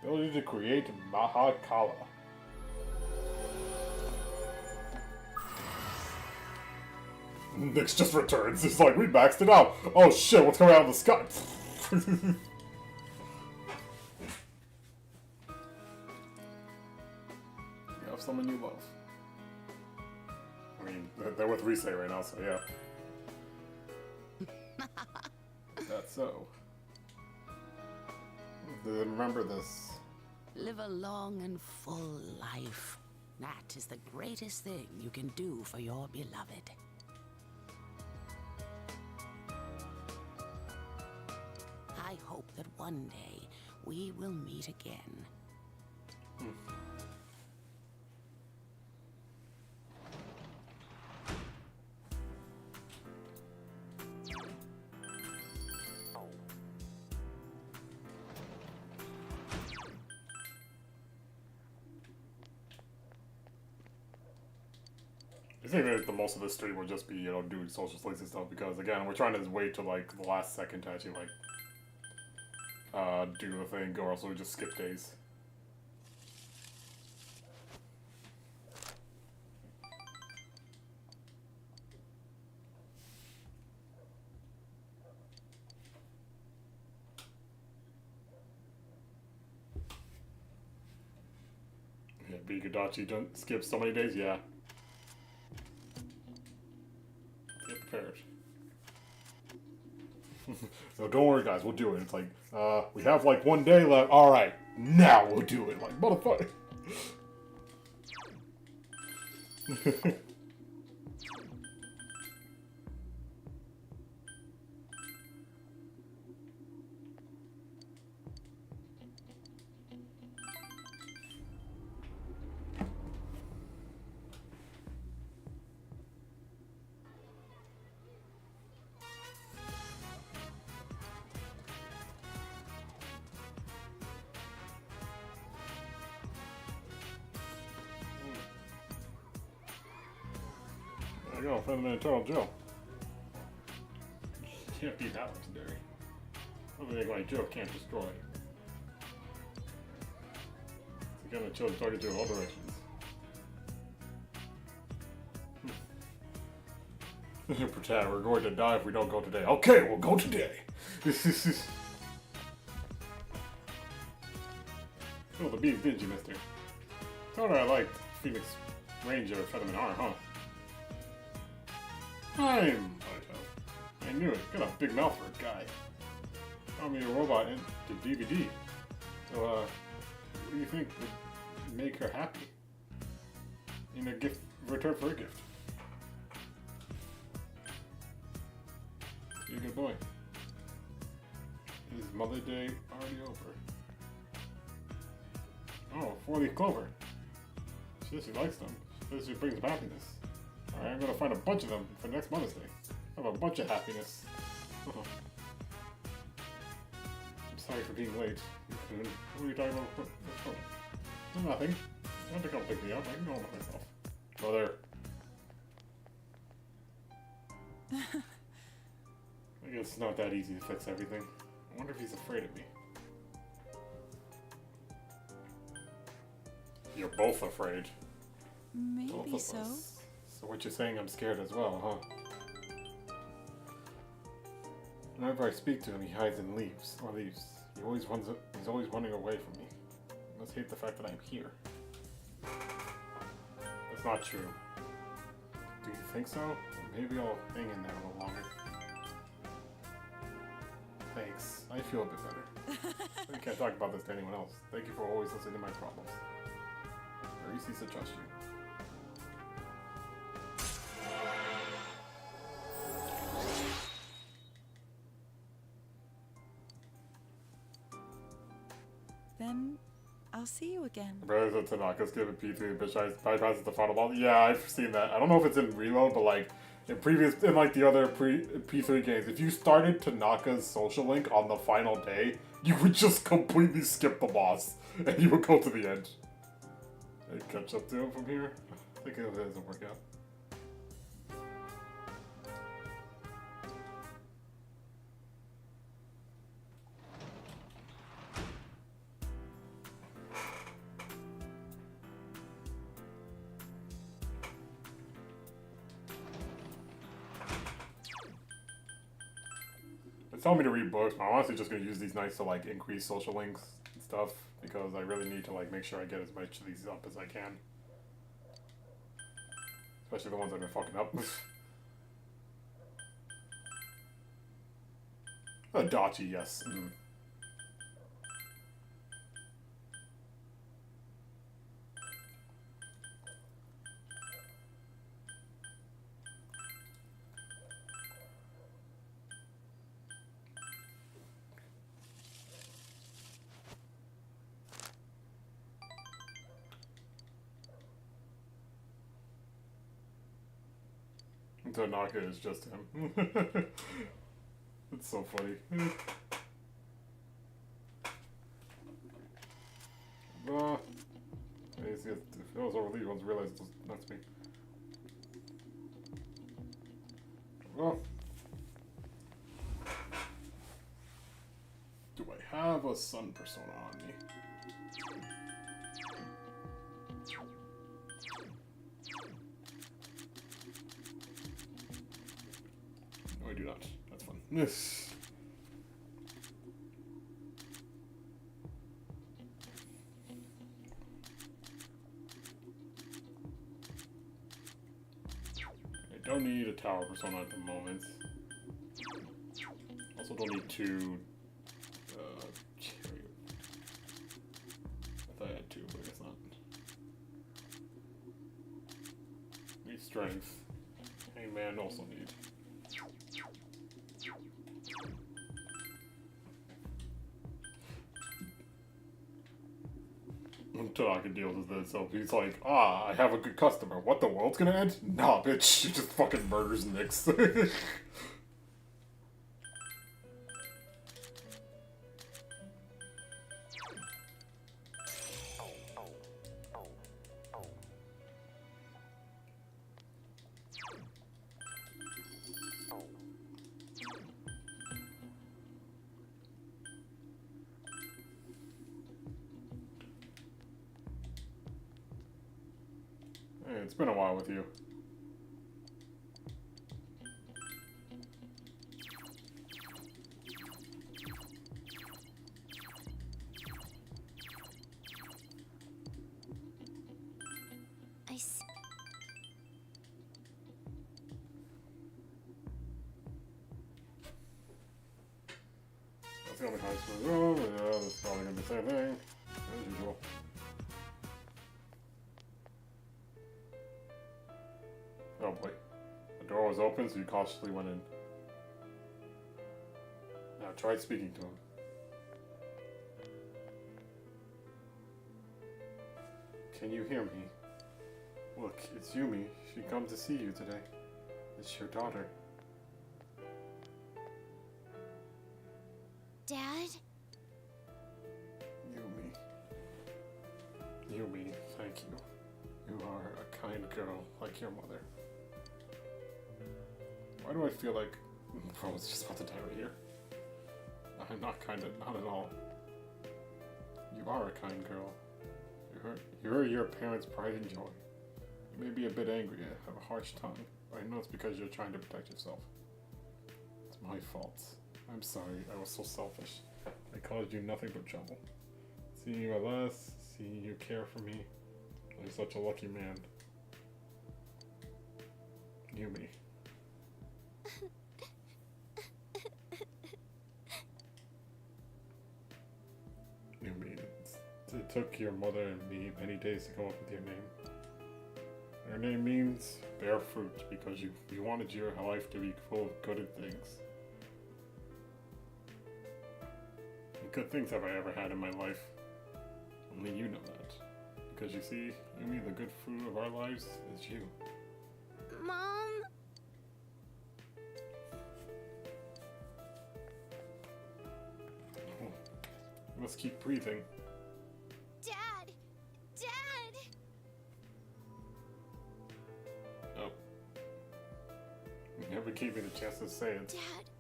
Ability to create Mahakala. Nyx just returns. It's like, we maxed it out. Oh shit, what's coming out of the sky? You have someone you love. I mean, they're with Rise right now, so yeah. That's so. Remember this. Live a long and full life. That is the greatest thing you can do for your beloved. I hope that one day we will meet again. I think that the most of this stream will just be, doing social links and stuff, because again, we're trying to wait till like the last second to actually like do the thing, or else we just skip days. Yeah, Bigadachi don't skip so many days, yeah. Get prepared. So don't worry guys, we'll do it. It's like, we have like 1 day left. Alright, now we'll do it. Like, motherfucker. There you go, find them in eternal jail. Can't be that legendary. Something like Joe can't destroy. It's again a chill target to all directions. Pretend we're going to die if we don't go today. Okay, we'll go today. Oh, the bees, did you, mister? Told her I liked Phoenix Ranger Featherman R, huh? I knew it. Got a big mouth for a guy. Found me a robot into DVD. So, what do you think would make her happy? In a gift, return for a gift. Be a good boy. Is Mother Day already over? Oh, 4-leaf clover. She says she likes them. She says she brings them happiness. Alright, I'm gonna find a bunch of them for next Mother's Day. I have a bunch of happiness. I'm sorry for being late. What are you talking about? Nothing. You want to come pick me up? I can go with myself. Brother. I guess it's not that easy to fix everything. I wonder if he's afraid of me. You're both afraid. Maybe Both of so. us. So what you're saying, I'm scared as well, huh? Whenever I speak to him, he hides and leaves. He's always running away from me. He must hate the fact that I'm here. That's not true. Do you think so? Maybe I'll hang in there a little longer. Thanks. I feel a bit better. I can't talk about this to anyone else. Thank you for always listening to my problems. Very easy to trust you. Then I'll see you again. Brothers of Tanaka's given P3 bitch bypasses the final ball. Yeah, I've seen that. I don't know if it's in Reload, but like in like the other P3 games, if you started Tanaka's social link on the final day, you would just completely skip the boss and you would go to the end. And catch up to him from here. I think it doesn't work out. It's telling me to read books, but I'm honestly just gonna use these nights to like increase social links and stuff because I really need to like make sure I get as much of these up as I can. Especially the ones I've been fucking up. Adachi, yes. Mm. Tanaka is just him. It's so funny. If it was overlead, once realized it was not me. Do I have a sun persona on me? No, I do not. That's fun. Yes. I don't need a tower persona at the moment. Also don't need two. I thought I had two, but I guess not. Need strength. Hangman also need. Tanaka deals with it, so he's like, I have a good customer. What, the world's gonna end? Nah, bitch, she just fucking murders Nyx. Hey, it's been a while with you. I see. That's the only high school room. Yeah, that's probably gonna be the same thing. As usual. Oh boy. The door was open, so you cautiously went in. Now try speaking to him. Can you hear me? Look, it's Yumi. She come to see you today. It's your daughter. Dad? Yumi. Yumi, thank you. You are a kind girl, like your mother. Why do I feel like bro is just about to die right here? I'm not not at all. You are a kind girl. You're your parents' pride and joy. You may be a bit angry, have a harsh tongue, but I know it's because you're trying to protect yourself. It's my fault. I'm sorry, I was so selfish. I caused you nothing but trouble. Seeing you at last, seeing you care for me, I'm such a lucky man. Yumi. Yumi, it took your mother and me many days to come up with your name. Your name means bear fruit because you wanted your life to be full of good things. And good things have I ever had in my life. Only you know that. Because you see, Yumi, the good fruit of our lives is you. Mom? Oh, you must keep breathing. Dad! Dad! Oh. You never gave me the chance to say it. Dad,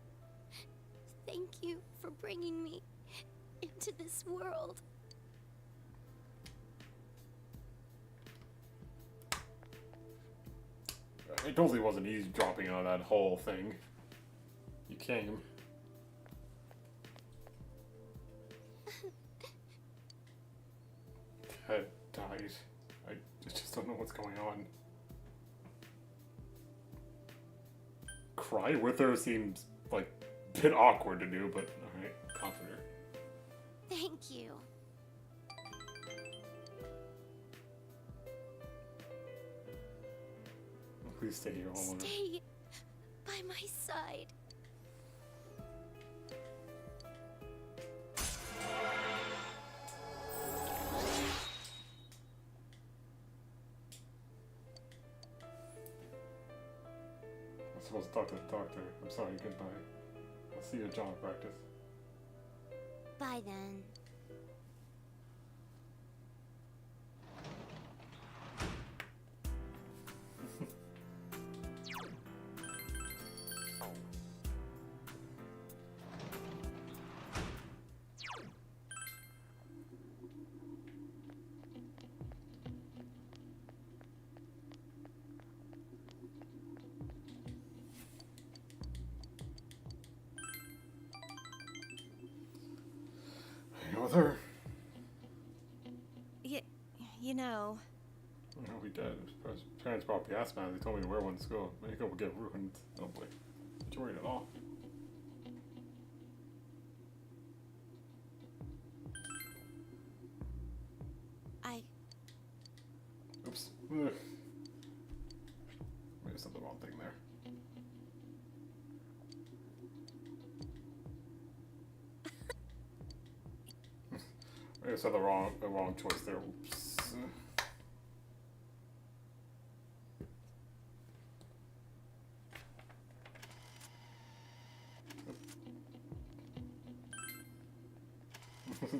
thank you for bringing me into this world. It totally wasn't eavesdropping on that whole thing. You came. Dad died. I just don't know what's going on. Cry with her seems like a bit awkward to do, but alright, comfort her. Thank you. Please stay here all over. Stay by my side. I'm supposed to talk to the doctor. I'm sorry, goodbye. I'll see you at drama practice. Bye then. With her. You know. No, we did. His parents brought gas masks. They told me to wear one to school. Makeup will get ruined. Oh boy. Not worried at all. Oops. Maybe I said the wrong thing there. I said the wrong choice there. Oops.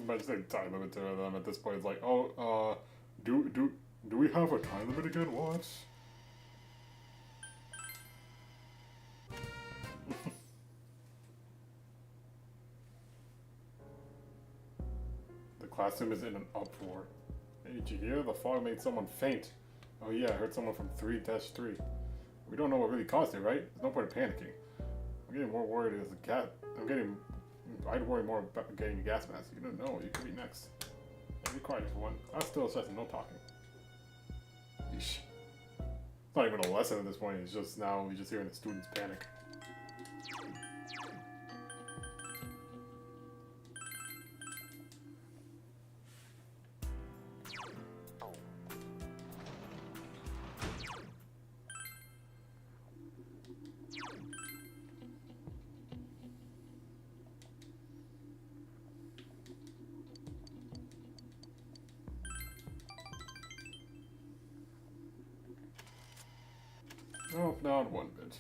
I just say time limit to them at this point. It's like, oh, do we have a time limit again? What? The classroom is in an uproar. Hey, did you hear? The fog made someone faint. Oh yeah, I heard someone from 3-3. We don't know what really caused it, right? There's no point in panicking. I'm getting more worried as a cat. I'd worry more about getting a gas mask. You don't know. You could be next. Be quiet, everyone. I'm still assessing. No talking. Yeesh. It's not even a lesson at this point. It's just now we just hearing the students panic. Oh, not one bit.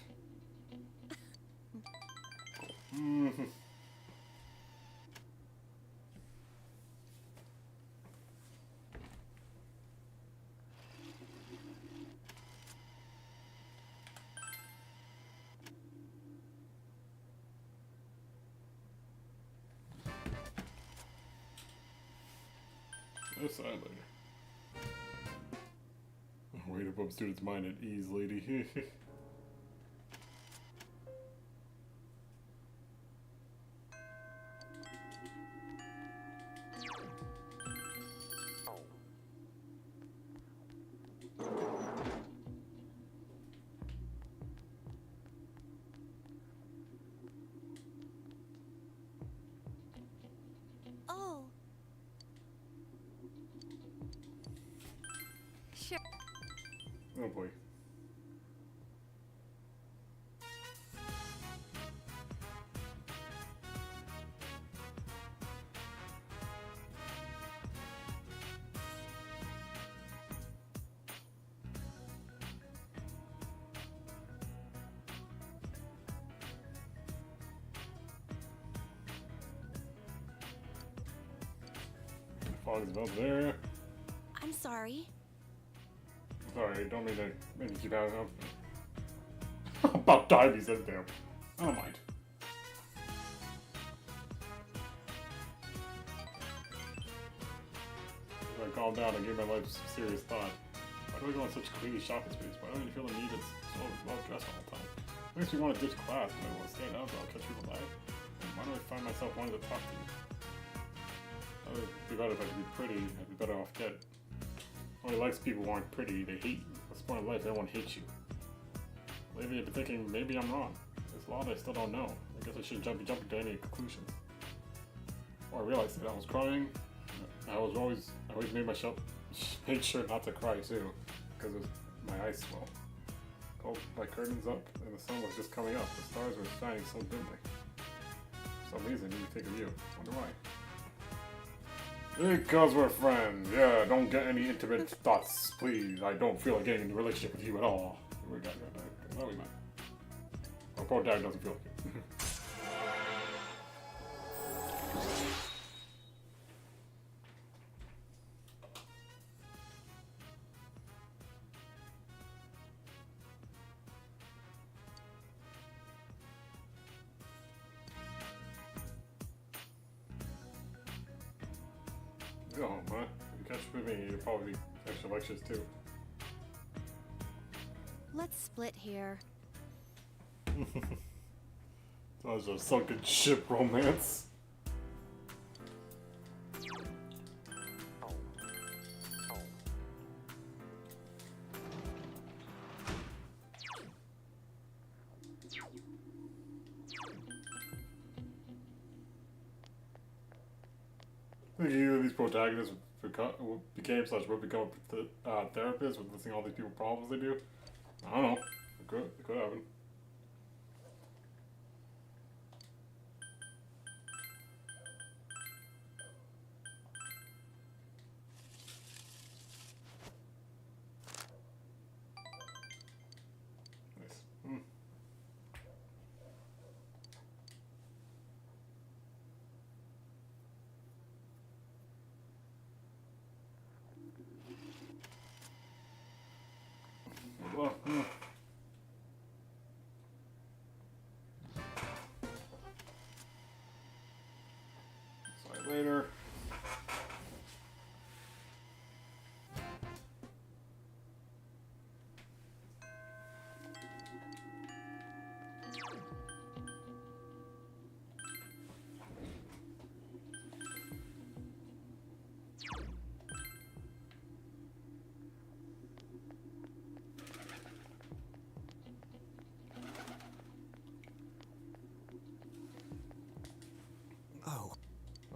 Decide later. Wait above students' mind at ease, lady. Oh. Sure. Oh boy. Fog is about there. I'm sorry. Sorry, don't mean to make you keep having about time, he said there. I don't mind. I calmed down and gave my life some serious thought. Why do I go on such crazy shopping sprees? Why don't you feel the need to so well dressed all the time? It makes me want to ditch class when I want to stand out or I'll catch people live. Why do I find myself wanting to talk to you? It would be better if I could be pretty. I'd be better off dead. Nobody likes people who aren't pretty. They hate you. What's the point of life? Everyone hates you. Lately I've been thinking maybe I'm wrong. There's a lot I still don't know. I guess I shouldn't jump to any conclusions. Well, I realized that I was crying. I always made sure not to cry too, because my eyes swell. Pulled my curtains up, and the sun was just coming up. The stars were shining so dimly. For some reason, you take a view. Wonder why. Because we're friends. Yeah, don't get any intimate thoughts, please. I don't feel like getting in a relationship with you at all. We got that. No, we might. Our poor dad doesn't feel like it. Go home, huh? If you catch with me, you'll probably be extra lectures too. Let's split here. That was a sunken ship romance. I think either of these protagonists became / will become therapists with listening to all these people's problems they do. I don't know. It could happen. Nice. Well, Sorry, later. Oh.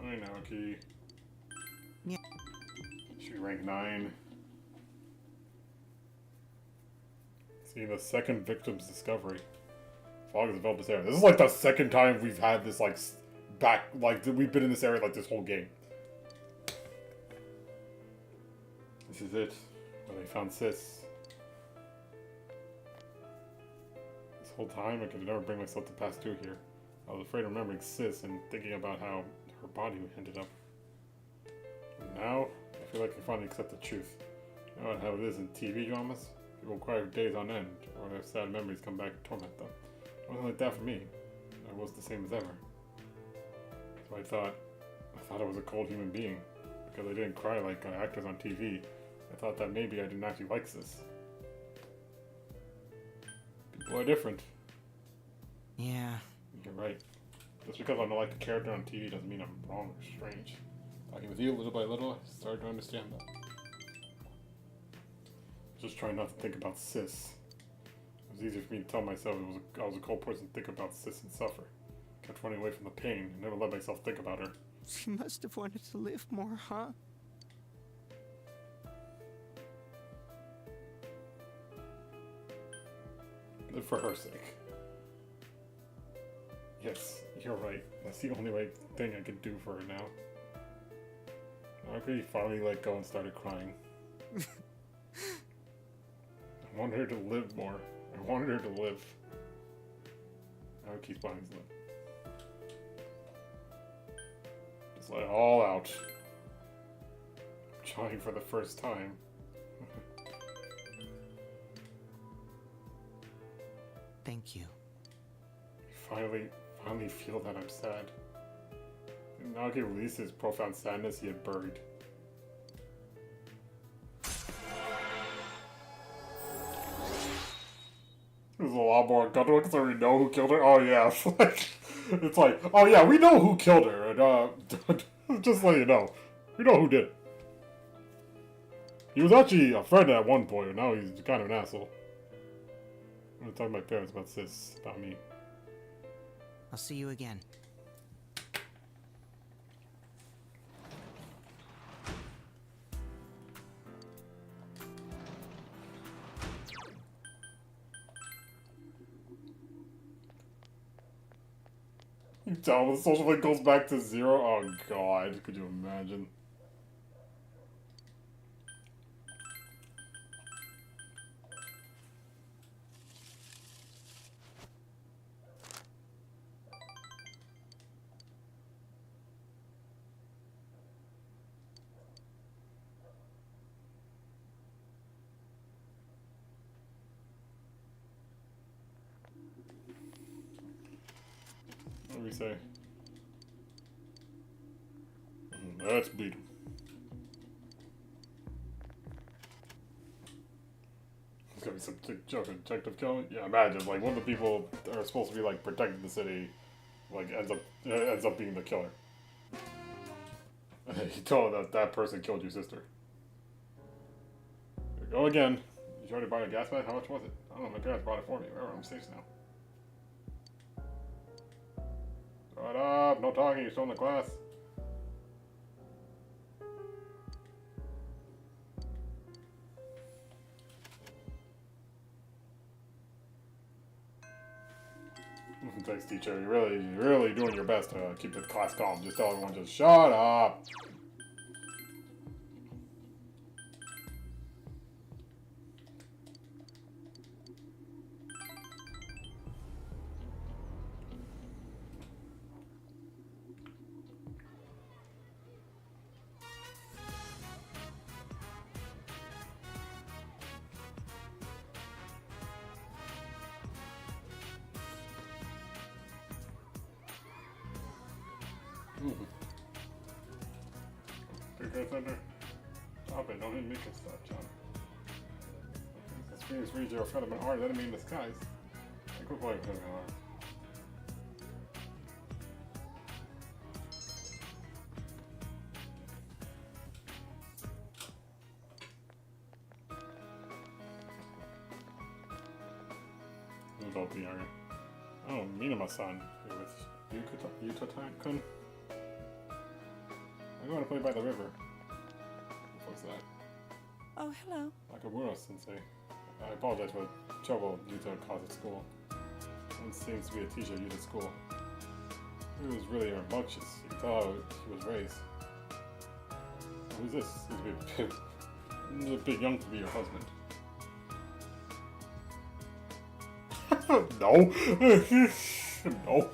I know, Key. Yeah. Should be rank 9. See the second victim's discovery. Fog has developed this area. This is like the second time we've had this we've been in this area like this whole game. This is it. Where they found Sis. This whole time I could never bring myself to pass through here. I was afraid of remembering Sis and thinking about how her body ended up. And now, I feel like I finally accept the truth. You know how it is in TV dramas? People cry for days on end, or their sad memories come back and torment them. It wasn't like that for me. I was the same as ever. So I thought I was a cold human being. because I didn't cry like actors on TV. I thought that maybe I didn't actually like Sis. People are different. Yeah. You're right. Just because I don't like the character on TV doesn't mean I'm wrong or strange. Talking with you little by little, I started to understand that. Just trying not to think about Sis. It was easier for me to tell myself I was a cold person to think about Sis and suffer. Kept running away from the pain and never let myself think about her. She must have wanted to live more, huh? Live for her sake. Yes, you're right. That's the only right thing I could do for her now. Naoki finally let go and started crying. I wanted her to live more. I wanted her to live. Naoki's behind his lip. Just let it all out. I'm trying for the first time. Thank you. Finally feel that I'm sad. Naoki released his profound sadness he had buried. There's a lot more uncomfortable because we know who killed her. Oh yeah, it's like, oh yeah, we know who killed her, and just let you know, we know who did it. He was actually a friend at one point, and now he's kind of an asshole. I'm gonna talk to my parents about Sis, about me. I'll see you again. You tell the social link goes back to 0? Oh god, could you imagine? What do we say? Let's bleed him. It's gonna be some joke objective killing. Yeah, imagine like one of the people that are supposed to be like protecting the city, like ends up being the killer. You tell her that person killed your sister. Here we go again. Did you already buy a gas mask? How much was it? I don't know. My parents bought it for me. Remember, I'm safe now. Shut up! No talking, you're still in the class. Thanks, teacher. You're really doing your best to keep the class calm. Just tell everyone, just shut up. Big thunder. Stop it, don't hit me, stop, John. The Phoenix reads your Fetterman hard enemy in disguise. I could play with him hard. About the area. Oh, Minama-san. You're with Yuta-kun? I'm going to play by the river. What's that? Oh, hello. Nakamura-sensei. I apologize for the trouble Yuta caused at school. One seems to be a teacher at Yuta's school. He was really rambunctious. You can tell how he was raised. Who's this? He's a bit young to be your husband. No! No!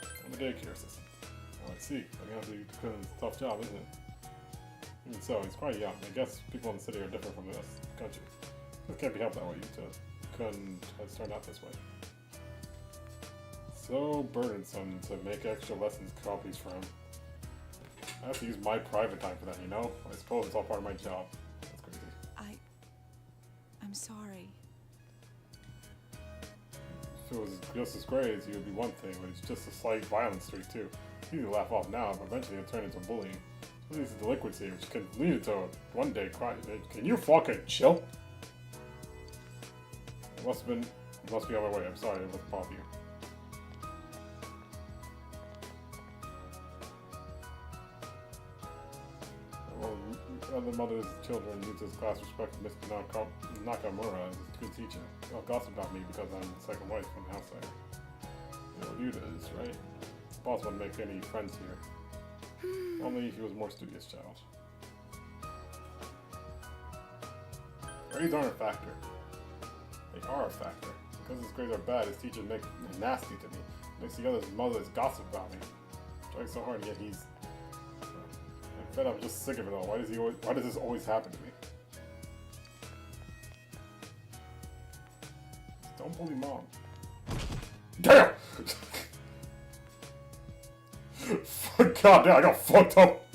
I'm a daycare assistant. Oh, I see. I guess it's a tough job, isn't it? Even so, he's quite young. I guess people in the city are different from this country. It can't be helped that way. Yuta couldn't have turned out this way. so burdensome to make extra lessons copies from. I have to use my private time for that, you know? I suppose it's all part of my job. That's crazy. I'm sorry. If it was just as great as you, it would be one thing, but it's just a slight violence streak too. It's easy to laugh off now, but eventually it'll turn into bullying. It leads to delinquency, which can lead to one day crime. Can you fucking chill? It must be on my way. I'm sorry, it must bother you. Well, other mother's children need this class respect Mr. Nakamura as a good teacher. They'll gossip about me because I'm the second wife from the outside. You know what you is, right? The boss wouldn't make any friends here. Only he was a more studious child. Grades aren't a factor. They are a factor. Because his grades are bad, his teachers make him nasty to me. Makes the other mothers gossip about me. Trying so hard, yet he's... I'm fed up, I'm just sick of it all. Why does this always happen to me? Don't bully mom. Damn! God damn, I got fucked up!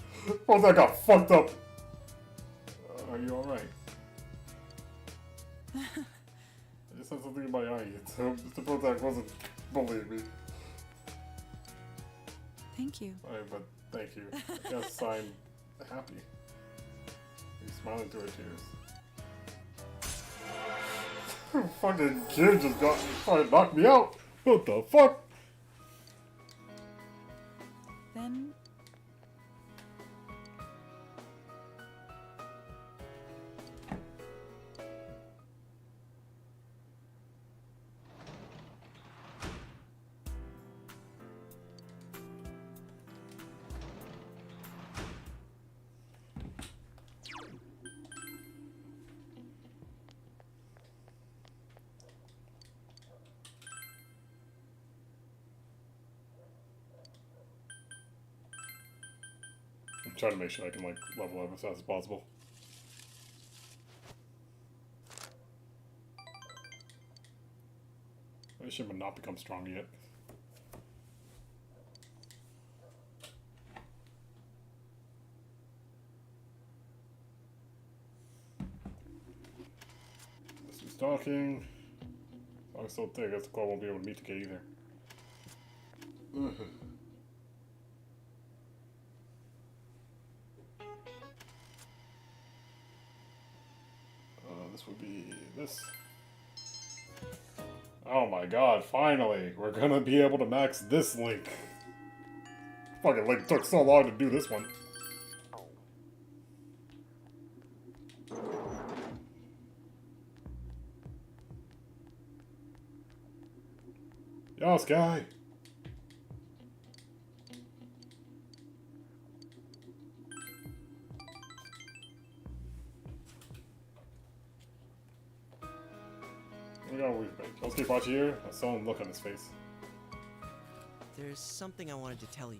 What I got fucked up? Are you alright? I just had something in my eye. Mr. Protac wasn't bullying me. Thank you. Alright, but thank you. I guess I'm happy. He's smiling through her tears. Fucking kid just tried to knock me out! What the fuck? Then... I'm trying to make sure I can, like, level up as fast as possible. I should not become strong yet. This is talking. I'm so thick, that's the call won't be able to meet the kid either. This would be this. Oh my god, finally! We're gonna be able to max this Link. Fucking Link took so long to do this one. Yo, Sky! Let's keep watching here. I saw him look on his face. There's something I wanted to tell you.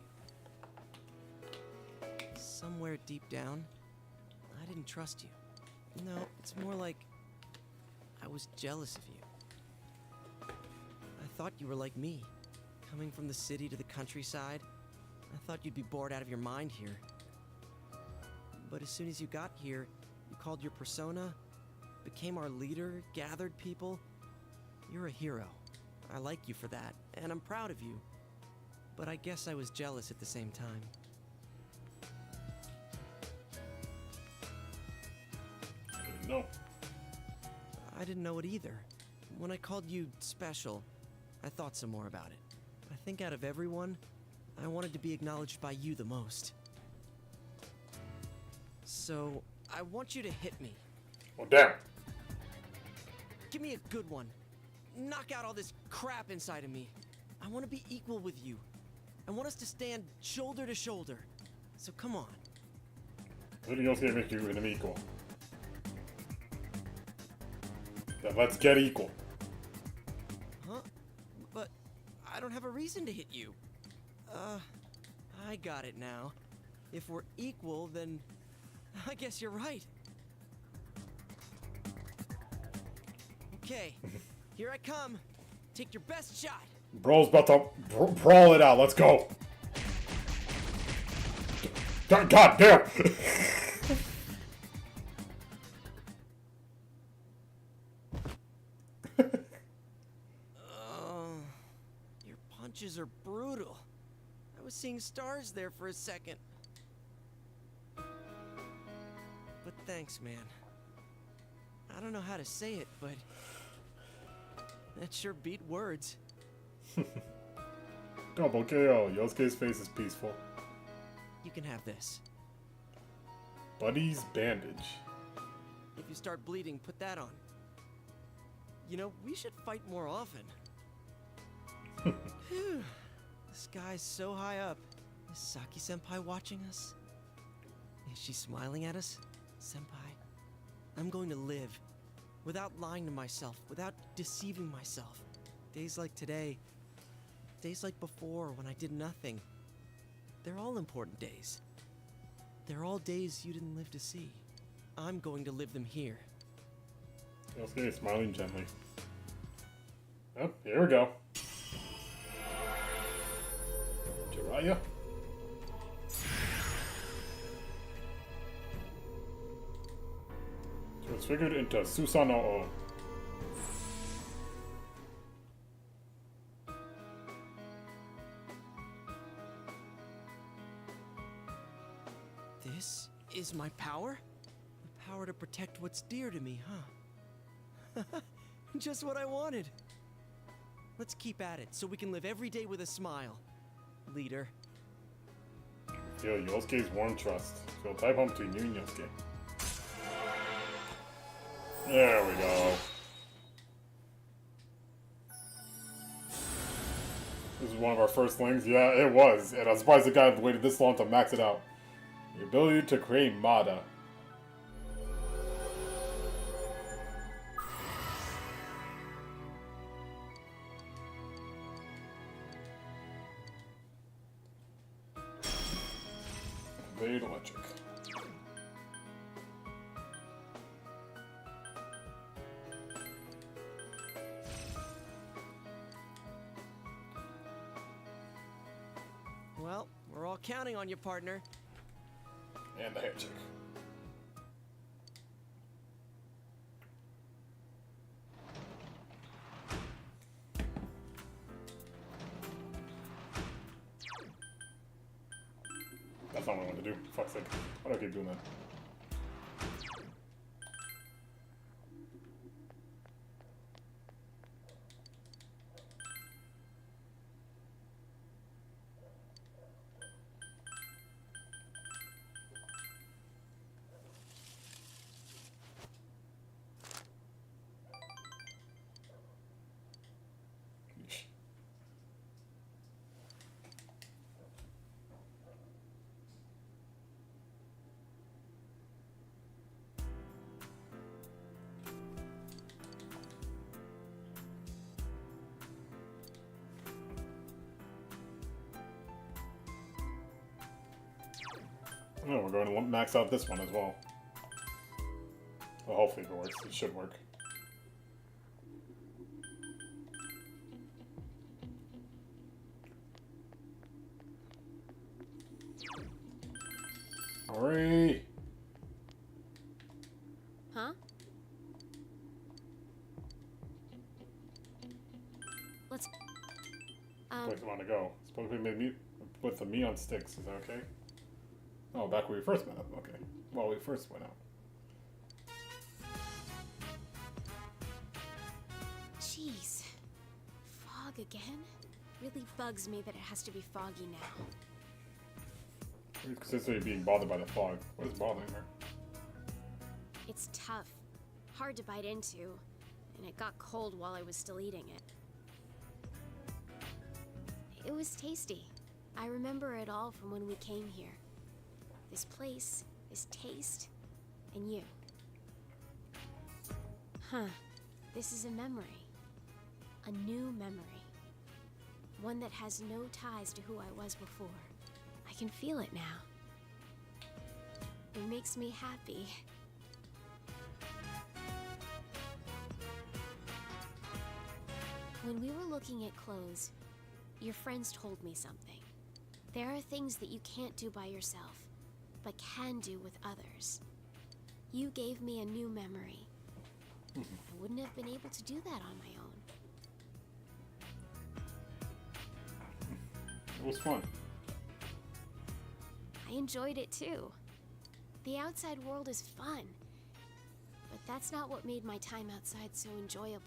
Somewhere deep down, I didn't trust you. No, it's more like I was jealous of you. I thought you were like me, coming from the city to the countryside. I thought you'd be bored out of your mind here. But as soon as you got here, you called your persona, became our leader, gathered people. You're a hero. I like you for that, and I'm proud of you. But I guess I was jealous at the same time. I didn't know. I didn't know it either. When I called you special, I thought some more about it. I think out of everyone, I wanted to be acknowledged by you the most. So, I want you to hit me. Oh, damn. Give me a good one. Knock out all this crap inside of me. I want to be equal with you. I want us to stand shoulder to shoulder. So come on. Anything else can make you an equal? Then let's get equal. Huh? But I don't have a reason to hit you. I got it now. If we're equal, then I guess you're right. Okay, here I come. Take your best shot. Bro's about to brawl it out. Let's go. God damn. Your punches are brutal. I was seeing stars there for a second. But thanks, man. I don't know how to say it, but that sure beat words. Double KO. Yosuke's face is peaceful. You can have this. Buddy's bandage. If you start bleeding, put that on. You know, we should fight more often. Phew. The sky's so high up. Is Saki-senpai watching us? Is she smiling at us? Senpai, I'm going to live. Without lying to myself, without deceiving myself. Days like today, days like before when I did nothing. They're all important days. They're all days you didn't live to see. I'm going to live them here. Yosuke is smiling gently. Oh, here we go. Jiraiya. Transfigured into Susanoo. This is my power? The power to protect what's dear to me, huh? Just what I wanted. Let's keep at it so we can live every day with a smile. Leader. Feel Yosuke's warm trust. Feel type home between you and Yosuke. There we go. This is one of our first things. Yeah, it was. And I'm surprised the guy waited this long to max it out. The ability to create Mada. Blade electric. Well, we're all counting on you, partner. And the handshake. That's not what I want to do. Fuck's sake. Why do I keep doing that? No, we're going to max out this one as well. Well, hopefully it works. It should work. Hurry! Huh? Let's... Place I want to go. Supposed to be made with the me on sticks. Is that okay? Oh, back where we first met up. Okay. Well, we first went out. Jeez. Fog again? Really bugs me that it has to be foggy now. It's consistently being bothered by the fog. What is bothering her? It's tough. Hard to bite into. And it got cold while I was still eating it. It was tasty. I remember it all from when we came here. This place, this taste, and you. Huh. This is a memory. A new memory. One that has no ties to who I was before. I can feel it now. It makes me happy. When we were looking at clothes, your friends told me something. There are things that you can't do by yourself, but can do with others. You gave me a new memory. I wouldn't have been able to do that on my own. It was fun. I enjoyed it too. The outside world is fun, but that's not what made my time outside so enjoyable.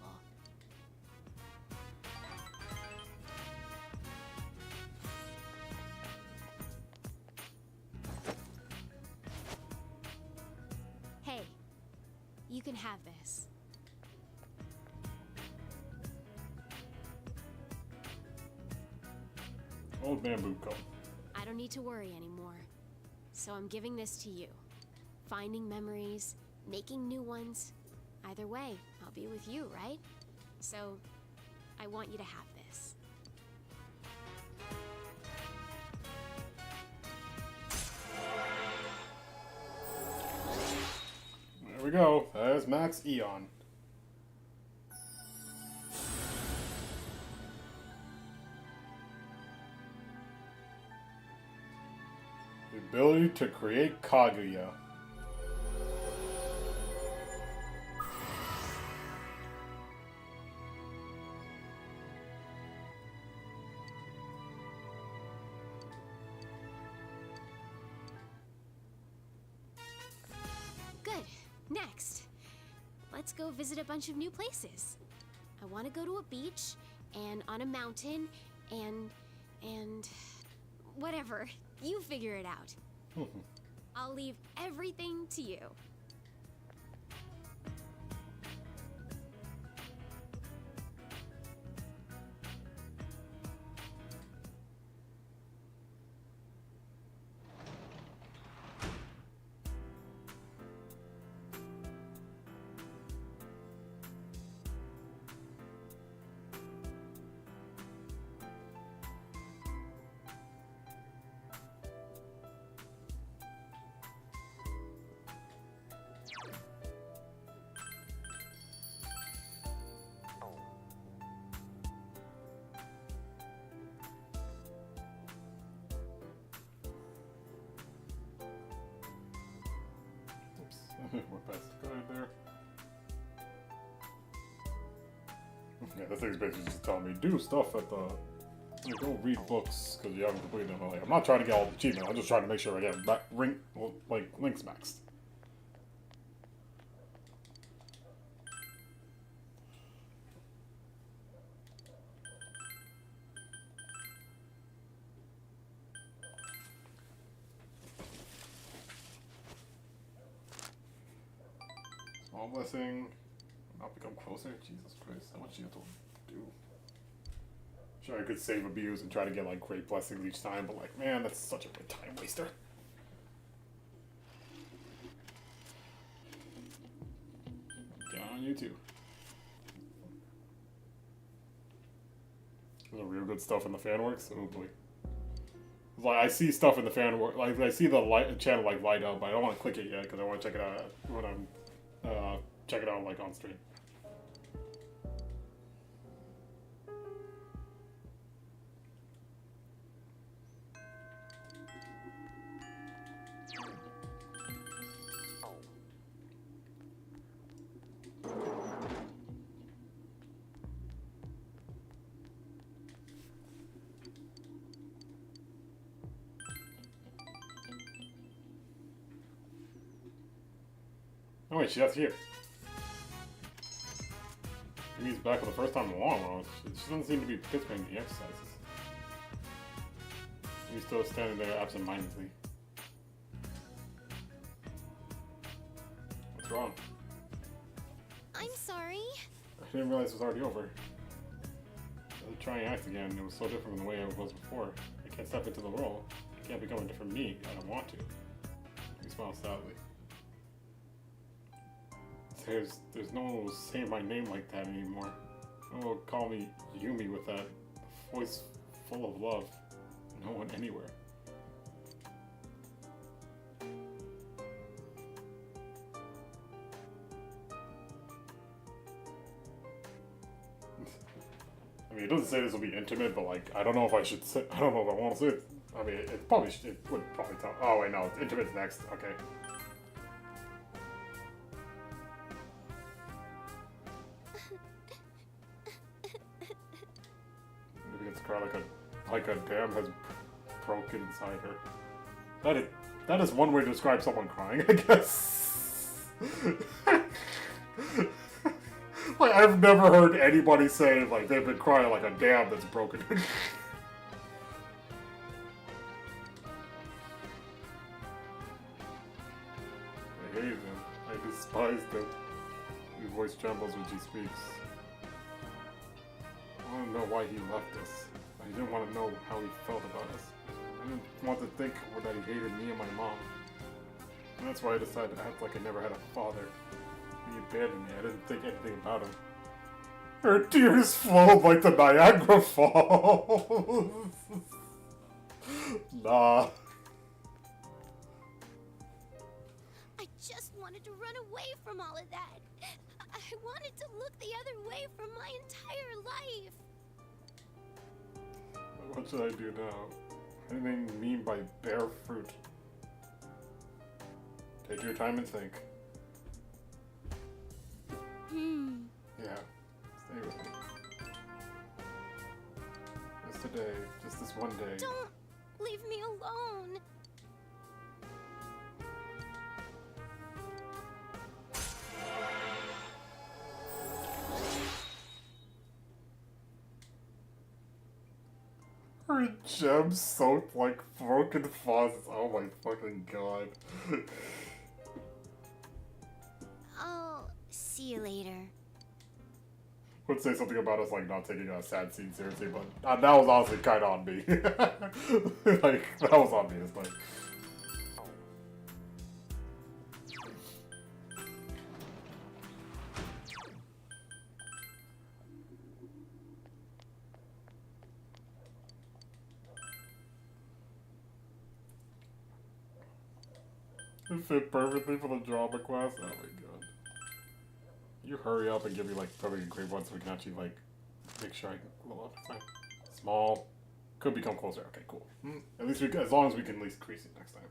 Hey, you can have this. Old bamboo comb. I don't need to worry anymore. So I'm giving this to you. Finding memories, making new ones. Either way, I'll be with you, right? So, I want you to have this. There we go. There's Max Eon. The ability to create Kaguya. Good. Next, let's go visit a bunch of new places. I want to go to a beach, and on a mountain, and whatever. You figure it out. I'll leave everything to you. We're past the guide there. Yeah, this thing's basically just telling me do stuff at the. Like, go read books because you haven't completed them. Like, I'm not trying to get all the achievement. I'm just trying to make sure I get links maxed. Small blessing. Not become closer. Jesus Christ, how much do you have to do? Sure, I could save abuse and try to get like great blessings each time, but like, man, that's such a good time waster. Get on YouTube. There's real good stuff in the fan works. Oh boy. Like I see stuff in the fan work, like I see the channel like light up, but I don't want to click it yet because I want to check it out when I'm check it out like on stream. Oh wait, that's here. Maybe he's back for the first time in a long while. She doesn't seem to be participating in the exercises. He's still standing there absent-mindedly. What's wrong? I'm sorry. I didn't realize it was already over. I was trying acts again. It was so different from the way it was before. I can't step into the role. I can't become a different me. I don't want to. He smiles sadly. There's no one who will say my name like that anymore. No one will call me Yumi with that voice full of love. No one anywhere. mean, it doesn't say this will be intimate, but like, I don't know if I should say. I don't know if I want to say it. I mean, it probably should, it would probably tell. Oh wait, no, intimate's next. Okay. Maybe it's cry like a dam has broken inside her. That is one way to describe someone crying, I guess. Like, I've never heard anybody say like they've been crying like a dam that's broken. I hate him. I despise him. His voice trembles when she speaks. I want to know why he left us. I didn't want to know how he felt about us. I didn't want to think that he hated me and my mom. And that's why I decided to act like I never had a father. He abandoned me. I didn't think anything about him. Her tears flowed like the Niagara Falls. Nah. I just wanted to run away from all of that. I wanted to look the other way for my entire life. What should I do now? What do they mean by bare fruit? Take your time and think. Yeah. Stay with me. Just today. Just this one day. Don't leave me alone. Her gems soaked like broken faucets. Oh my fucking god. I'll see you later. Would say something about us like not taking a sad scene seriously, but that was honestly kind of on me. Like, that was obvious. Like, it fit perfectly for the drama class. Oh my god. You hurry up and give me like probably a grade 1 so we can actually like make sure I can level up. Fine. Small. Could become closer. Okay, cool. At least as long as we can at least increase it next time.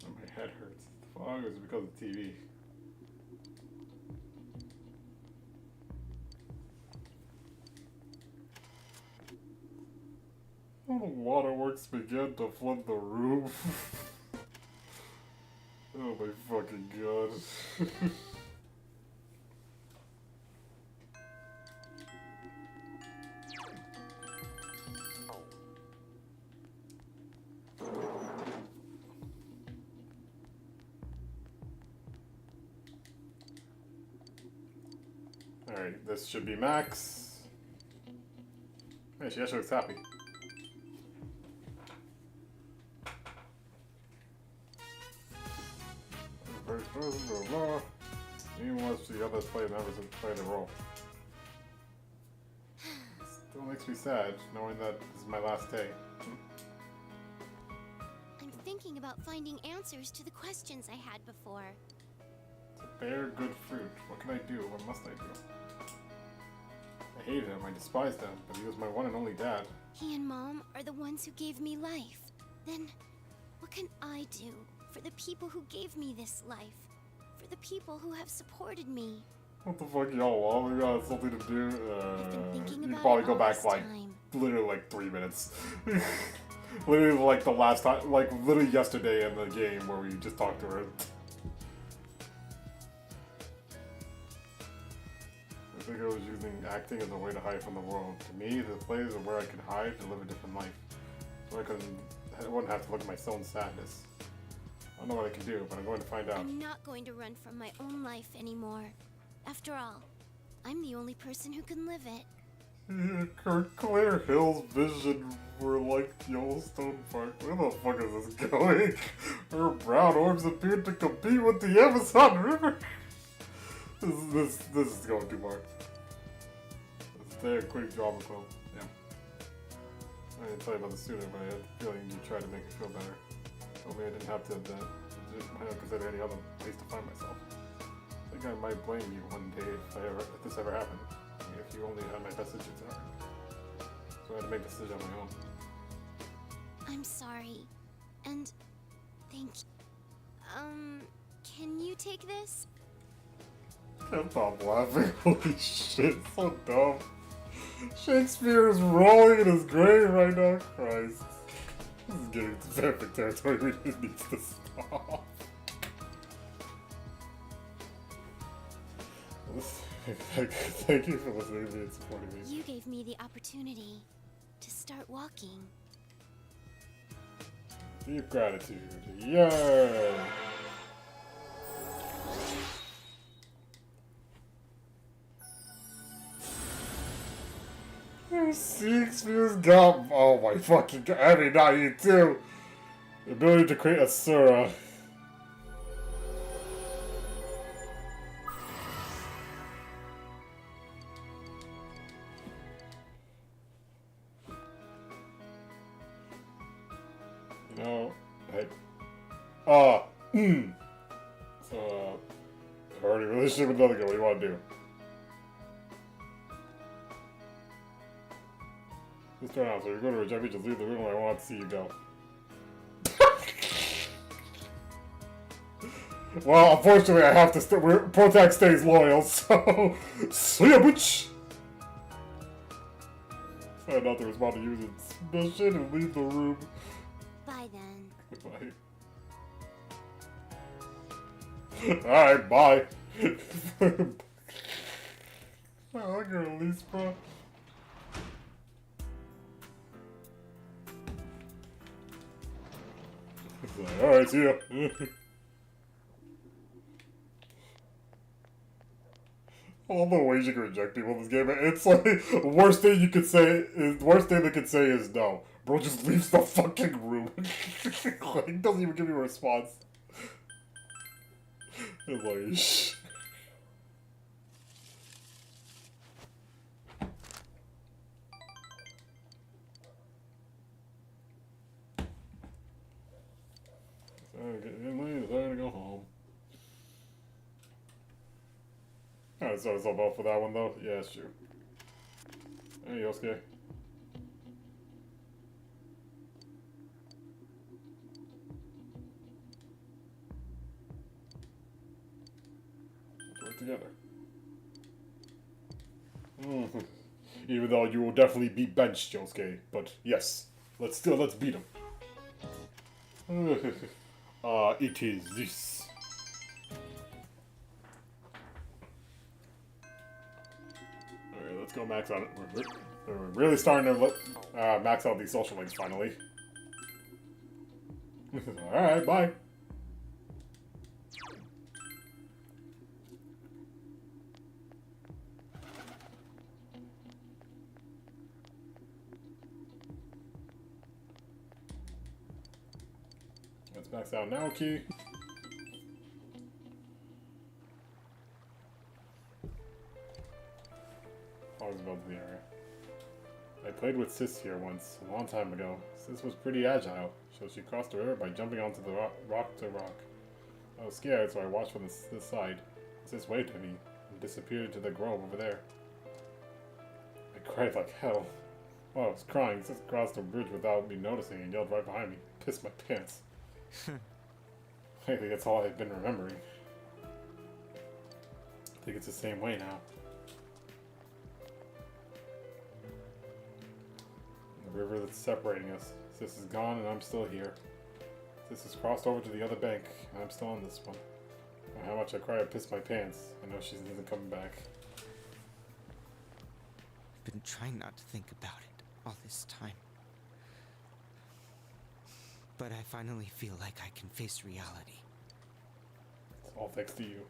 Oh, my head hurts. The fog is because of TV. The waterworks began to flood the roof. Oh my fucking god. Alright, this should be max. Hey, she actually looks happy. Even watch the others play members and play the role. Still makes me sad knowing that this is my last day. I'm thinking about finding answers to the questions I had before. To bear good fruit. What can I do? What must I do? I hated him, I despised him, but he was my one and only dad. He and Mom are the ones who gave me life. Then, what can I do for the people who gave me this life? For the people who have supported me? What the fuck y'all want? We got something to do? You probably go back like, literally like 3 minutes. Literally like the last time, like literally yesterday in the game where we just talked to her. I think I was using acting as a way to hide from the world. To me, the plays are where I could hide to live a different life. So I wouldn't have to look at my own sadness. I don't know what I can do, but I'm going to find out. I'm not going to run from my own life anymore. After all, I'm the only person who can live it. Her Claire Hill's vision were like Yellowstone Park. Where the fuck is this going? Her brown orbs appeared to compete with the Amazon River. This is going too far. Let's stay a quick drama club. Yeah. I didn't tell you about the sooner, but I had the feeling you tried to make me feel better. Told me I didn't have to I didn't consider any other place to find myself. I think I might blame you one day if this ever happened. I mean, if you only had my best interests at heart. So I had to make a decision on my own. I'm sorry. And thank can you take this? Can't stop laughing. Holy shit, so dumb. Shakespeare is rolling in his grave right now. Christ. This is getting to fanfic territory. We just need to stop. Thank you for listening to me and supporting me. You gave me the opportunity to start walking. Deep gratitude. Yay! Shakespeare's got, oh my fucking god, I mean, not you too. The ability to create a Sura. You know, so, already relationship with another girl, what do you want to do? Just turn out, so you're going to reject me, just leave the room, I want to see you go. Well, unfortunately, I have to Protag stays loyal, so... See ya, bitch! Find out to respond to using bullshit and leave the room. Bye then. Bye. Alright, bye. Oh, look at release, bro. Alright, see ya. All the ways you can reject people in this game, it's like the worst thing they could say is no. Bro just leaves the fucking room. Like, doesn't even give you a response. It's like, shh. It's time to go home. Alright, so it's all about for that one though? Yeah, it's true. Hey, Yosuke. Let's work together. Even though you will definitely be benched, Yosuke. But yes, let's beat him. It is this. Alright, let's go max out it. We're really starting to max out these social links finally. Alright, bye. Let's max out Naoki. Always above the area. I played with Sis here once, a long time ago. Sis was pretty agile, so she crossed the river by jumping onto the rock to rock. I was scared, so I watched from this side. Sis waved at me and disappeared into the grove over there. I cried like hell. While I was crying, Sis crossed the bridge without me noticing and yelled right behind me. Pissed my pants. I think that's all I've been remembering. I think it's the same way now. The river that's separating us. Sis is gone and I'm still here. Sis has crossed over to the other bank and I'm still on this one. How much I cry I pissed my pants. I know she isn't coming back. I've been trying not to think about it all this time. But I finally feel like I can face reality. It's all thanks to you.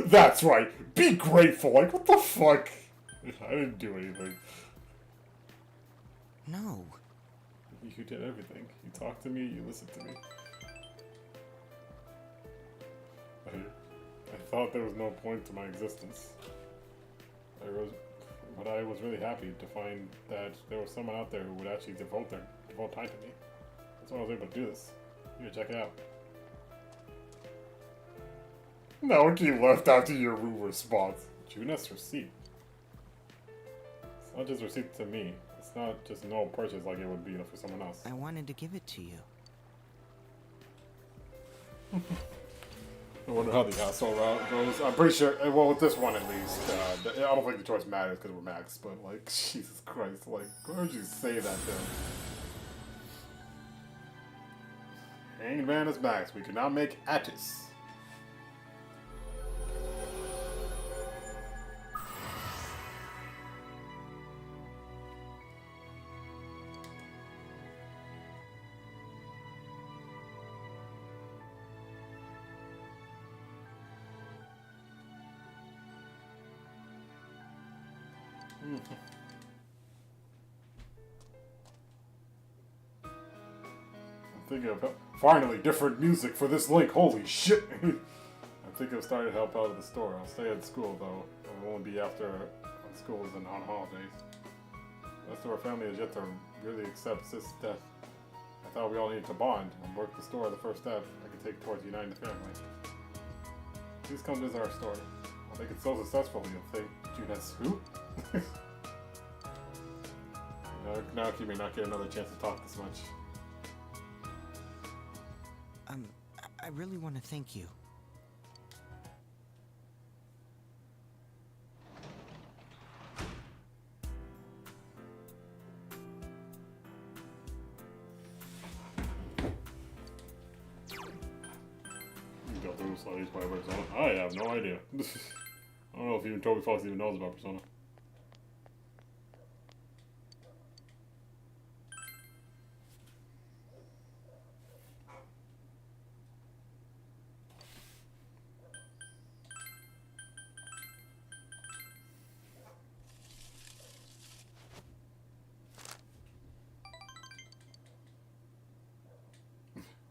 That's right! Be grateful! Like, what the fuck? I didn't do anything. No. You did everything. You talked to me, you listened to me. I thought there was no point to my existence. but I was really happy to find that there was someone out there who would actually devote time to me. That's why I was able to do this. You check it out. Naoki left after your rude response. Juna's receipt. It's not just receipt to me. It's not just no purchase like it would be for someone else. I wanted to give it to you. I wonder how the asshole route goes. I'm pretty sure, well, with this one at least, I don't think the choice matters because we're Max, but like, Jesus Christ, like, why would you say that to him? Hangman is Max. We cannot make Attis. I'm thinking of finally different music for this link. Holy shit! I'm thinking of starting to help out at the store. I'll stay at school though. It will only be after on schools and on holidays. The rest of our family has yet to really accept Sis' death. I thought we all needed to bond and work the store the first step I could take towards uniting the family. Please come visit our store. I'll make it so successful you'll think Junes who? Naoki may not get another chance to talk this much. I really want to thank you. I have no idea. I don't know if even Toby Fox even knows about Persona.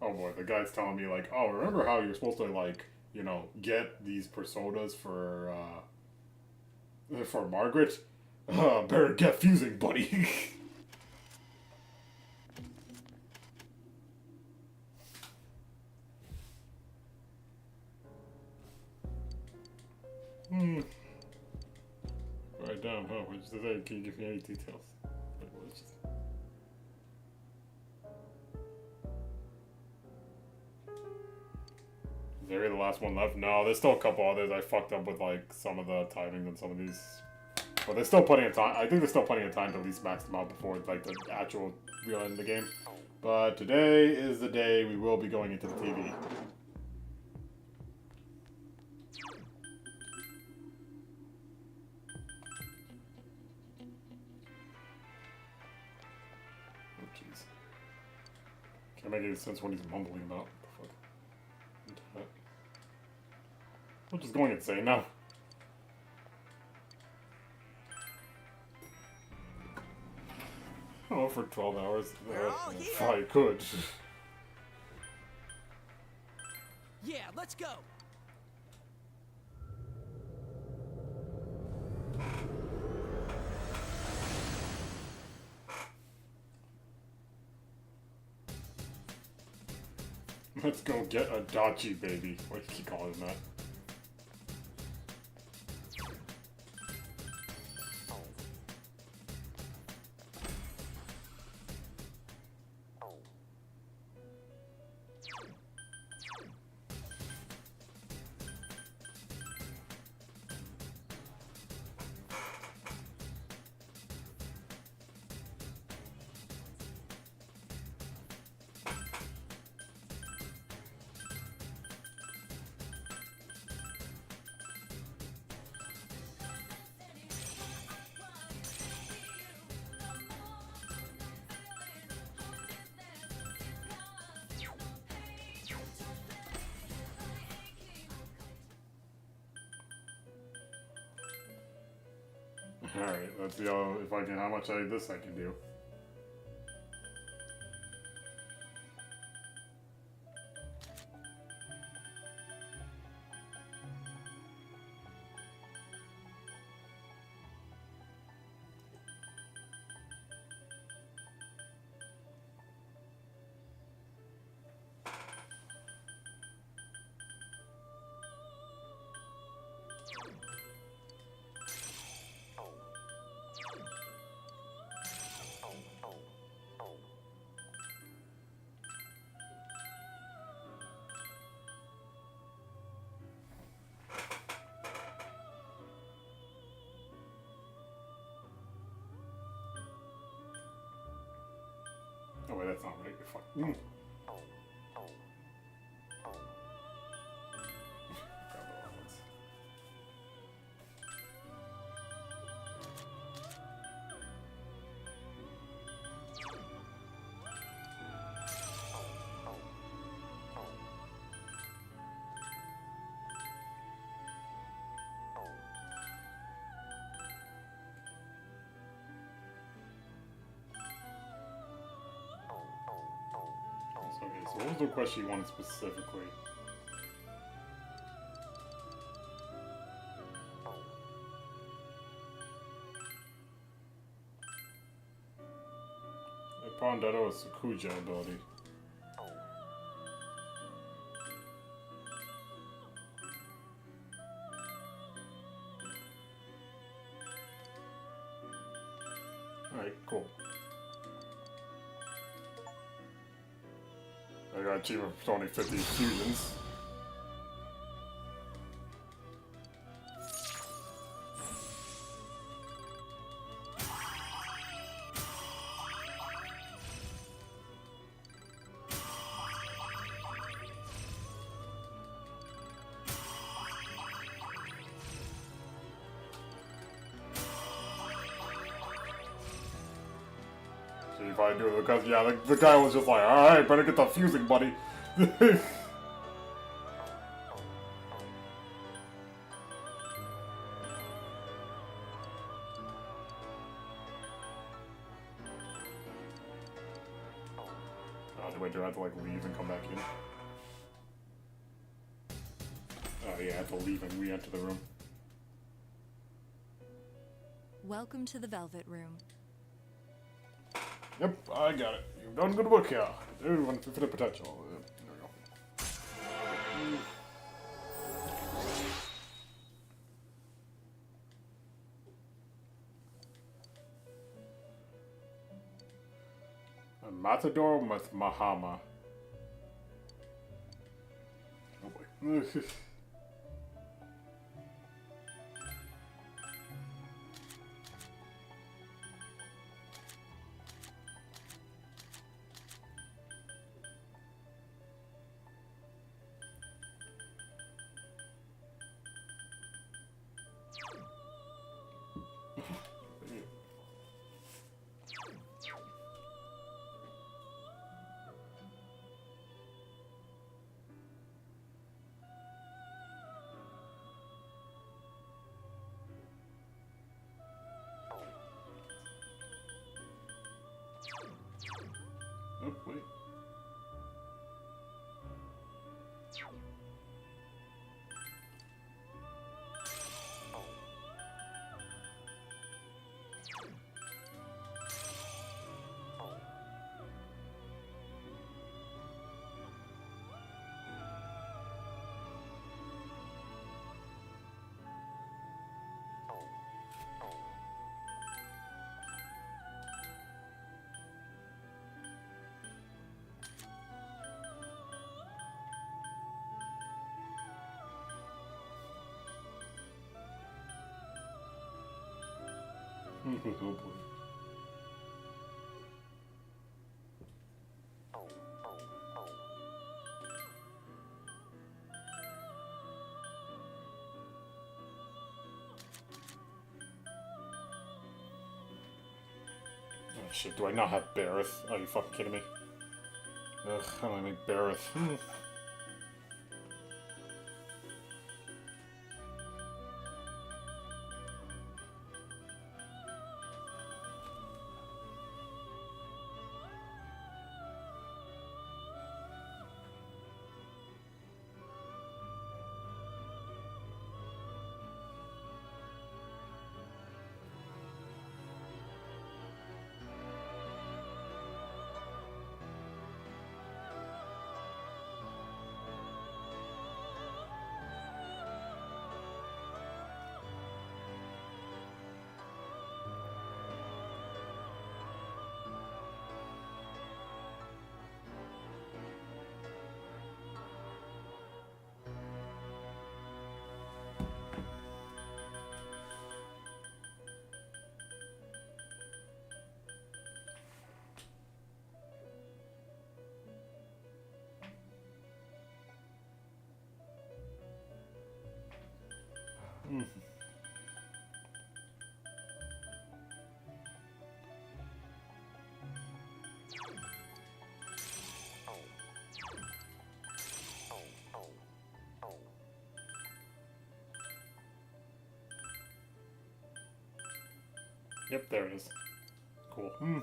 Oh boy, the guy's telling me like, oh, remember how you're supposed to like, you know, get these personas for Margaret? Better get fusing, buddy. Write down, huh? What did you say? Can you give me any details? Maybe the last one left? No, there's still a couple others. I fucked up with like some of the timings on some of these. But there's still plenty of time. I think there's still plenty of time to at least max them out before like the actual real end of the game. But today is the day we will be going into the TV. Oh jeez. Can't make any sense what he's mumbling about. I'm just going insane now. Oh, for 12 hours. If I could. Yeah, let's go. Let's go get a Dachi baby. Why do you keep calling him that? Alright, let's see if I can, how much this I can do. Oh wait, that's not right. Fuck. Mm. Okay, so what was the question you wanted specifically? Pondetto is Sakuja ability. Alright, cool. I got achievement for only 50 fusions. So you probably do it because, yeah, the guy was just like, alright, better get the fusing, buddy. Wait, do I have to like leave and come back in? Oh yeah, I have to leave and re-enter the room. Welcome to the Velvet Room. Yep, I got it. You've done good work here. Everyone, infinite potential. There we go. A matador with Mahama. Oh boy. Oh, wait. Oh boy. Oh shit, do I not have Bareth? Are you fucking kidding me? Ugh, how do I make Bareth? Yep, there it is. Cool. Hmm.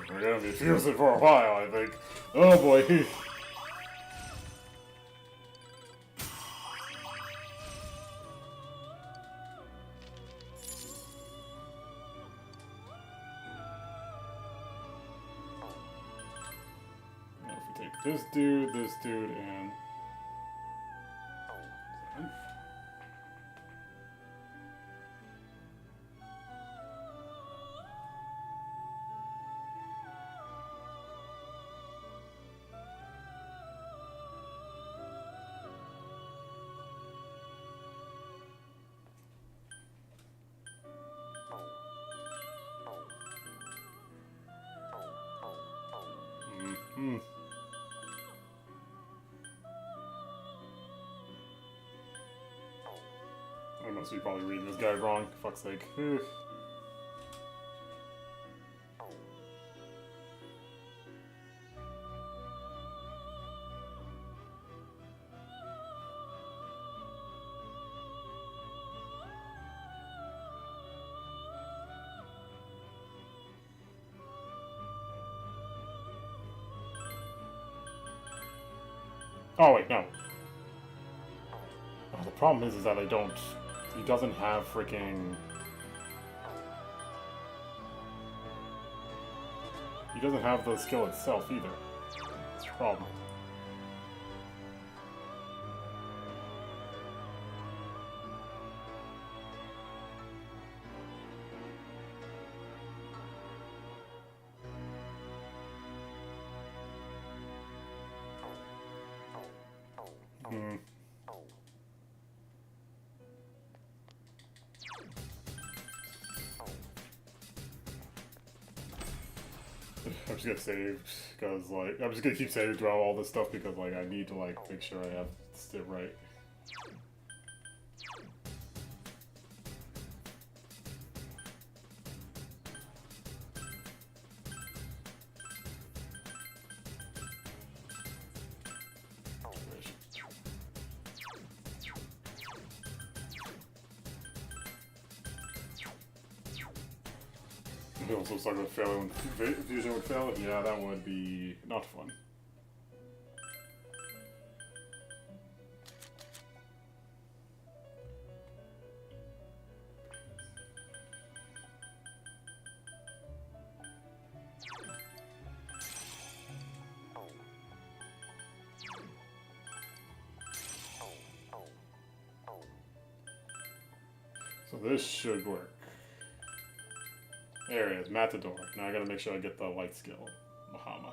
We're gonna be fusing for a while, I think. Oh boy. Now if we take this dude, and... Hmm. I must be probably reading this guy wrong, for fuck's sake. Ugh. Oh wait, no. Oh, the problem is that I don't... He doesn't have freaking... He doesn't have the skill itself either. That's the problem. Hmm. I'm just gonna save, because, like, I'm just gonna keep saving throughout all this stuff, because, like, I need to, like, make sure I have it right. It also looks like with failing, fusion would fail. Yeah, that would be not fun. So this should work. There it is, Matador. Now I gotta make sure I get the light skill. Mahama.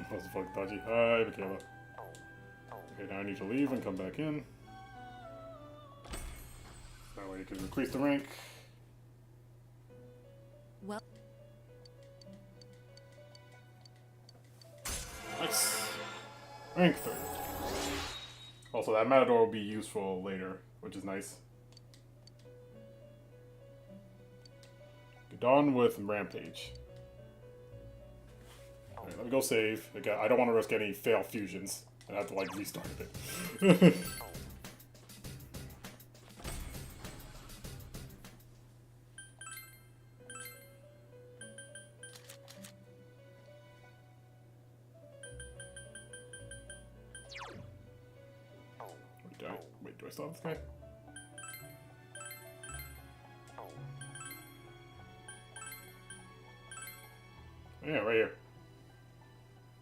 What's the fuck, dodgy? Hi, Michaela. Okay, now I need to leave and come back in. That way you can increase the rank. Well, nice. Rank 3. Also, that Matador will be useful later, which is nice. Get on with Rampage. Alright, let me go save. Again, I don't want to risk any failed fusions and have to, like, restart it. Wait, do I still have this guy? Yeah, right here.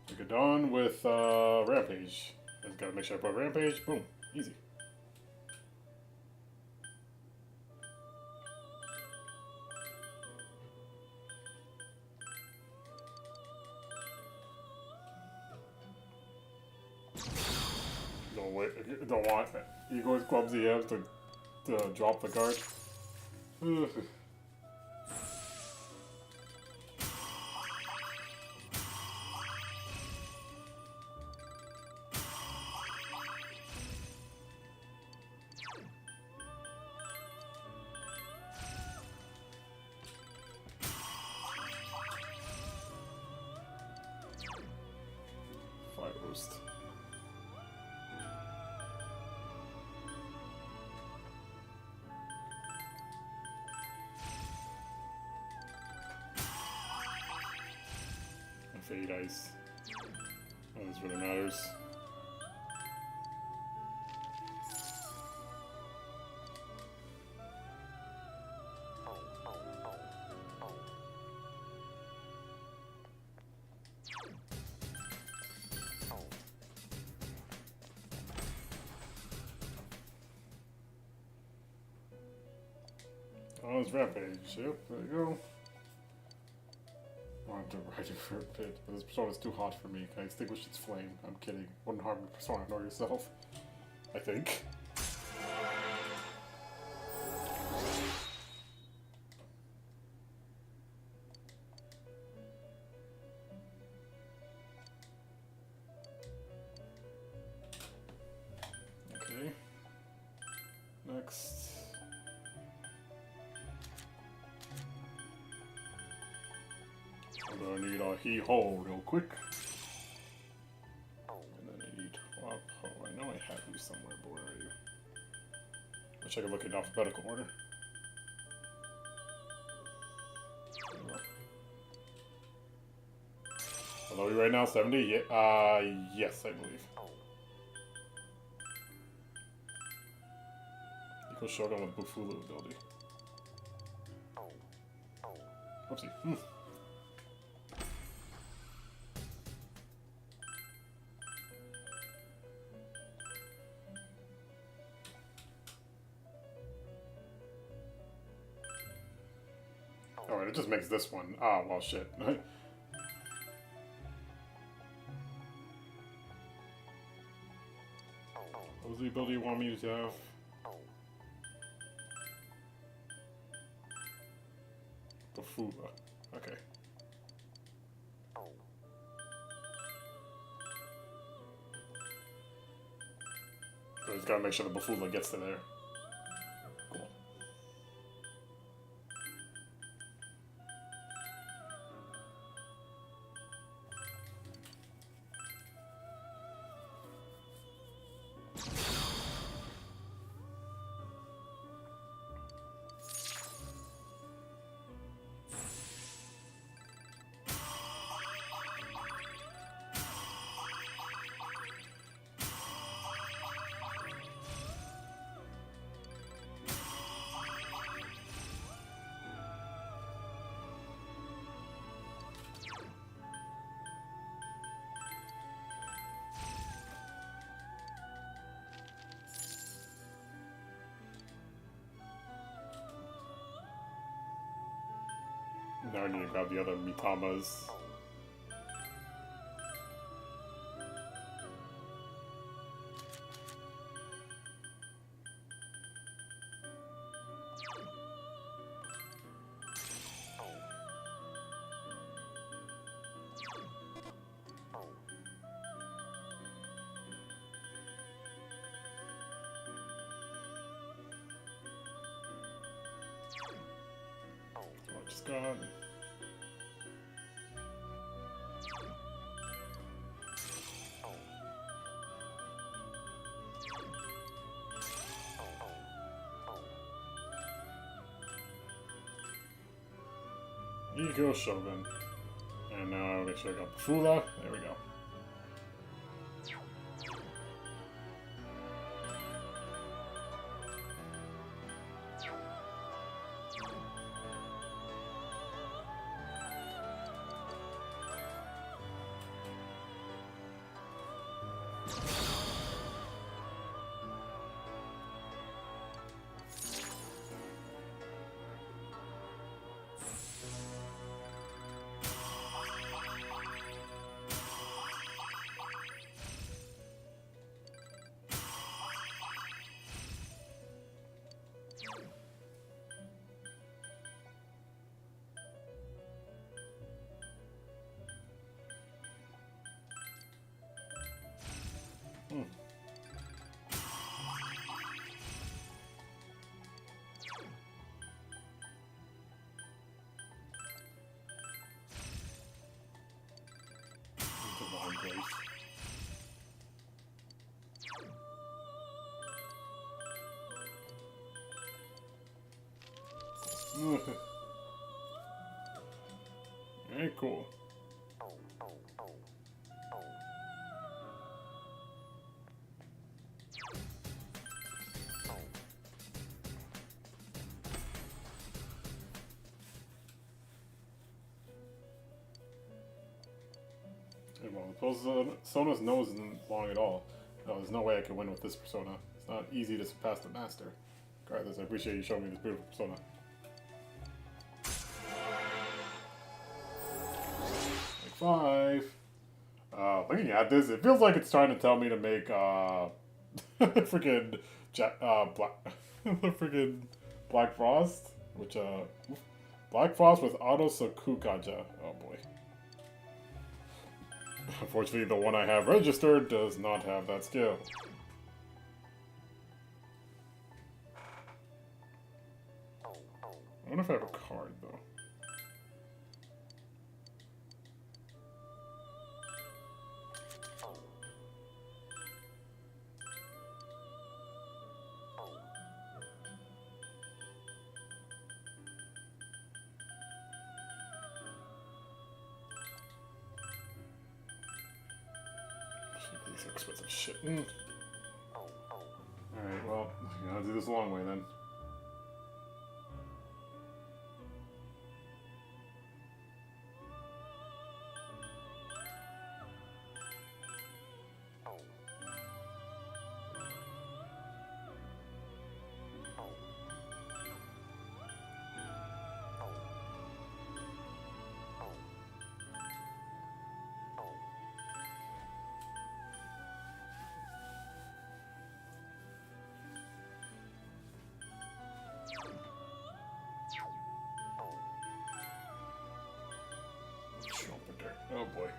We get done with Rampage. Just gotta make sure I put Rampage. Boom. Easy. Don't want Igor's clumsy hands to drop the guard. Ugh. Fire roast. Fade ice. Oh, this really matters. Oh, it's Rampage. Yep, there you go. I want to ride it for a bit, but this persona is too hot for me. Can I extinguish its flame? I'm kidding. Wouldn't harm the persona nor yourself. I think. Okay. Next. I'm gonna need a he-ho real quick. And then I need Wapo. I know I have you somewhere, but where are you? Wish I could look in alphabetical order. How are we right now? 70? Yeah, yes, I believe. Equal Shogun with Bufulu ability. Oopsie. Alright, it just makes this one. Ah, well, shit. What was the ability you want me to have? Bufula. Okay. So just gotta make sure the Bufula gets to there. Cool. Now I need to grab the other Mitamas. Just gone. Eco Shogun. And now make sure I got Bufula. There we go. Divine Grace. Very cool. Well, Persona's nose isn't long at all. No, there's no way I can win with this persona. It's not easy to surpass the master. Regardless, I appreciate you showing me this beautiful persona. Like 5. Looking at this, it feels like it's trying to tell me to make freaking freaking Black Frost, which Black Frost with Auto Sakugaja. Oh boy. Unfortunately, the one I have registered does not have that skill. I wonder if I have a card, though. These are expensive shit. Alright, well, I'm gonna do this the long way then. Oh boy.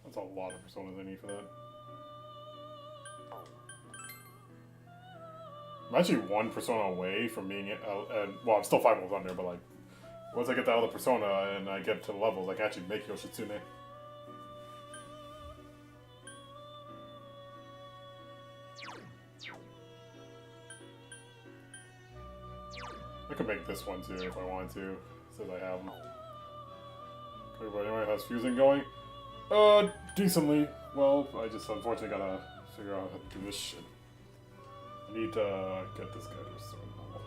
That's a lot of personas I need for that. I'm actually one persona away from being well, I'm still 5 levels under, but like once I get that other persona and I get to the levels, I can actually make Yoshitsune. I could make this one too if I wanted to, since I have them. Everybody anyway has fusing going? Decently. Well, I just unfortunately gotta figure out how to do this shit. I need to get this guy to a certain level.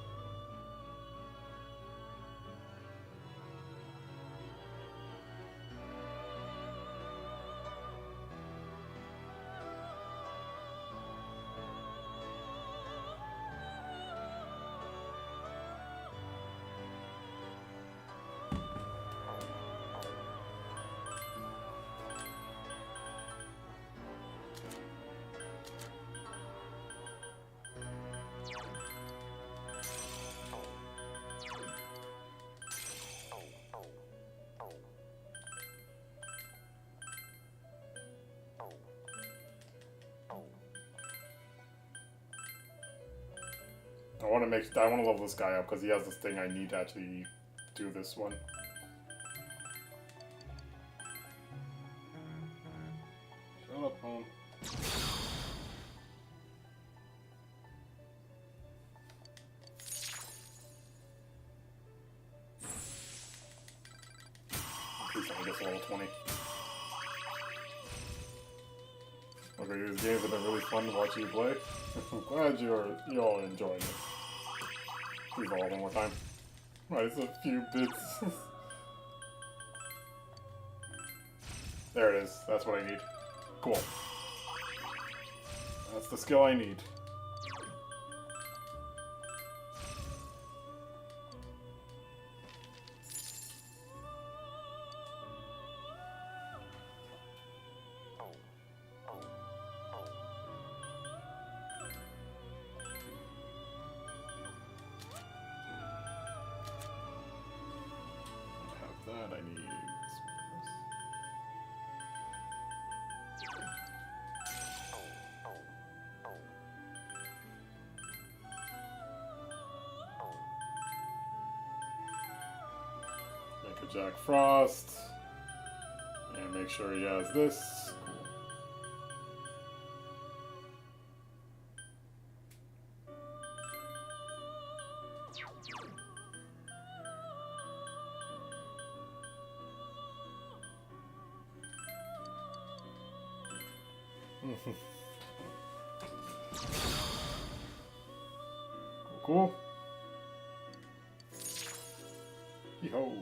I want to level this guy up because he has this thing I need to actually do this one. Shut up, home. Please let me get to level 20. Okay, these games have been really fun to watch you play. I'm glad you're all enjoying it. Please roll one more time. Right, it's a few bits. There it is. That's what I need. Cool. That's the skill I need. That I need. Make a Jack Frost. And make sure he has this. Cool. Yo.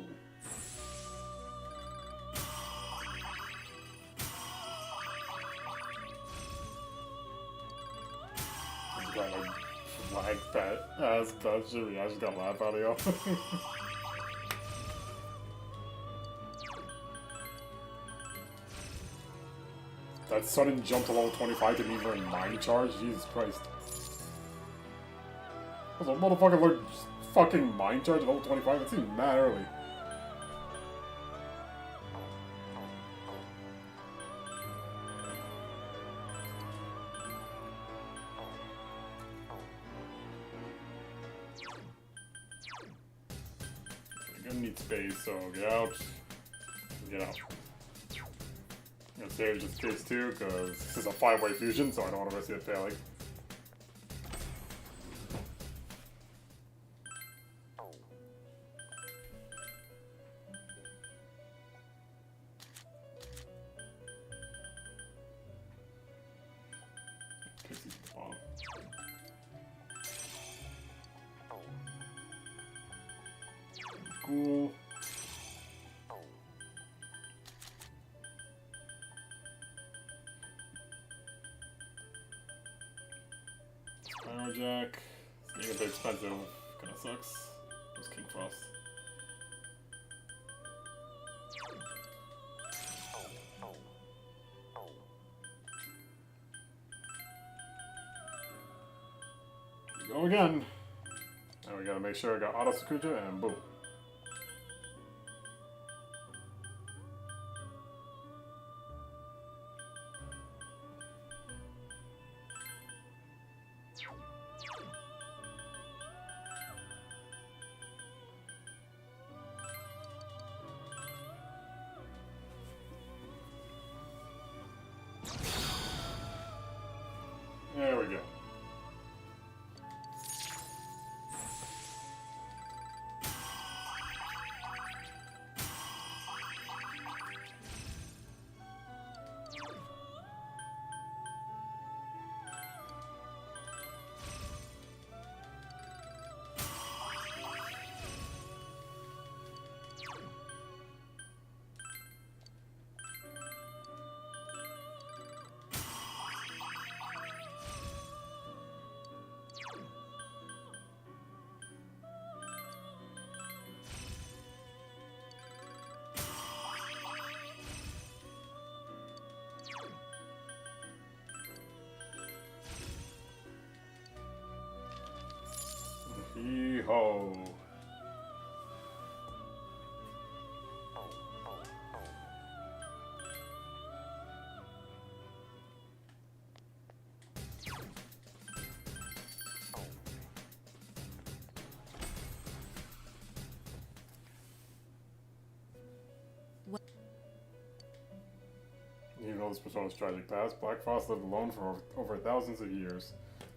Just got like lag pet as bad Jimmy. I just got laugh out of y'all. That sudden jump to level 25 to leave her in mind charge? Jesus Christ. Was a motherfucker learned fucking mind charge at level 25? That seems mad early. I'm gonna need space, so get out. Get out. I'm gonna save just in case too, because this is a 5-way fusion, so I don't want to risk it failing. Cool. Jack. It's getting a bit expensive. Kinda sucks. Where's King Frost? Go again. Now we gotta make sure I got auto Sakuja and boom. There we go. Yee-ho. Even though this persona's tragic past, Black Frost lived alone for over thousands of years.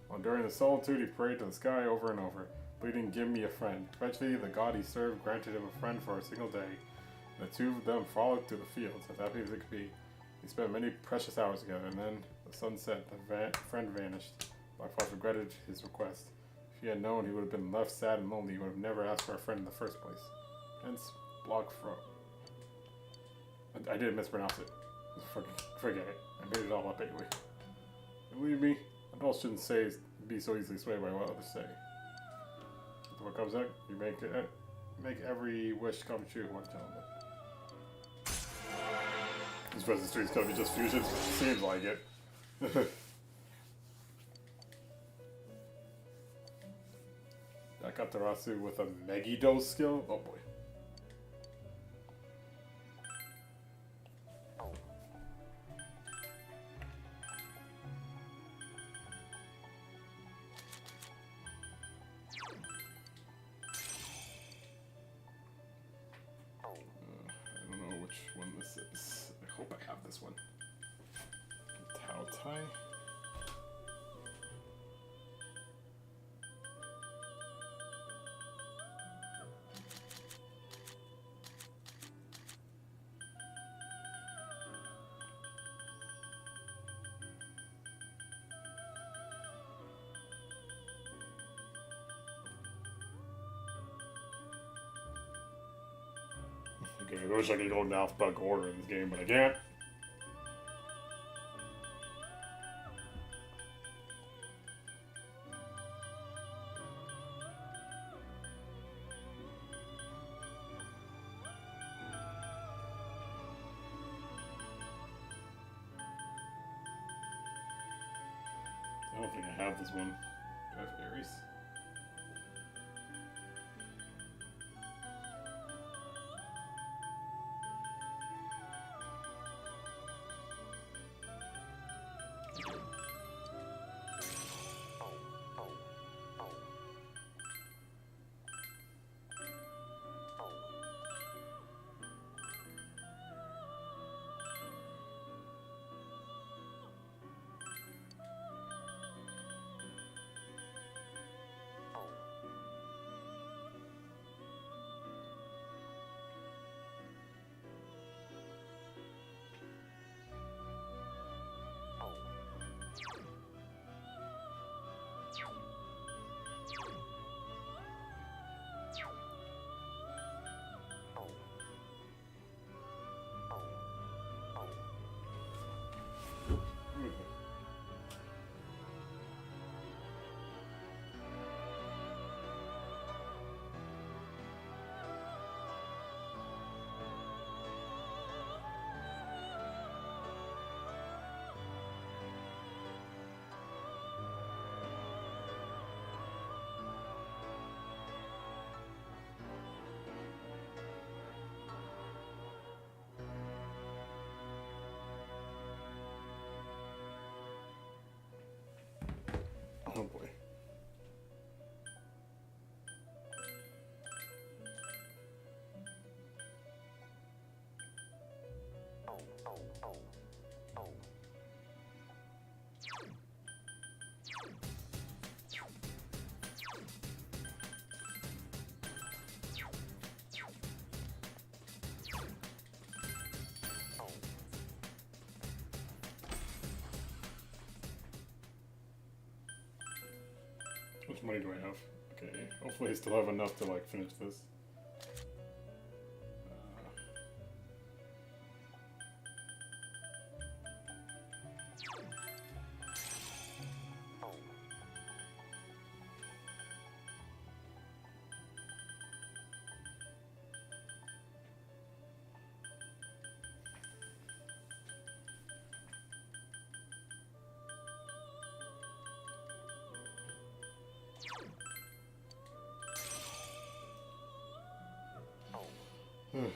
While during his solitude, he prayed to the sky over and over, pleading, "Give me a friend." Eventually, the god he served granted him a friend for a single day. The two of them frolicked through the fields, as happy as it could be. They spent many precious hours together, and then the sun set, the friend vanished. Black Frost regretted his request. If he had known he would have been left sad and lonely, he would have never asked for a friend in the first place. Hence, Black Frost. I didn't mispronounce it. Forget it. I made it all up anyway. Believe me, adults shouldn't be so easily swayed by what others say. What comes out, you make every wish come true, one gentleman. This Resident 3 is gonna be just fusions. Seems like it. Akatarasu with a Megiddo skill? Oh boy. I don't know which one this is. I hope I have this one. Tao Tai. Okay, I wish I could go in alphabetical order in this game, but I can't. I don't think I have this one. Do I have Aries? Oh boy. How much money do I have? Okay, hopefully I still have enough to like finish this. Oh,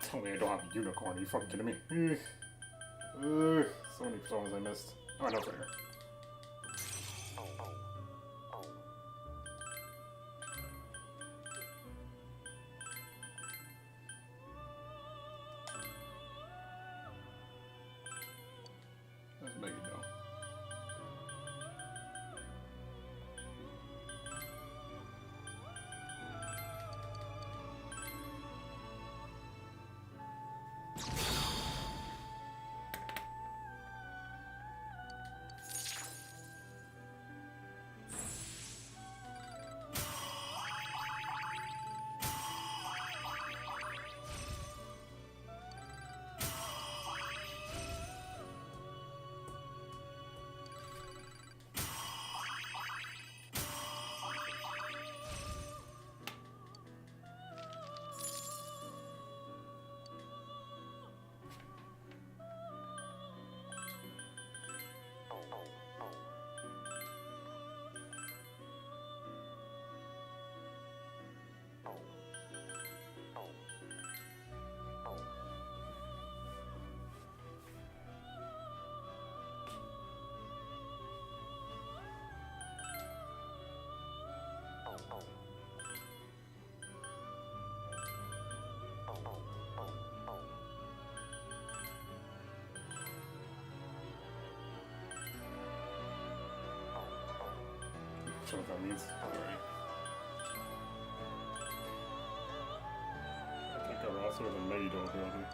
tell me I don't have a unicorn. Are you fucking kidding me? So many songs I missed. Oh, no, fair. Let's make it go. sure what that means. Alright. I think I'm also with a Megiddo building.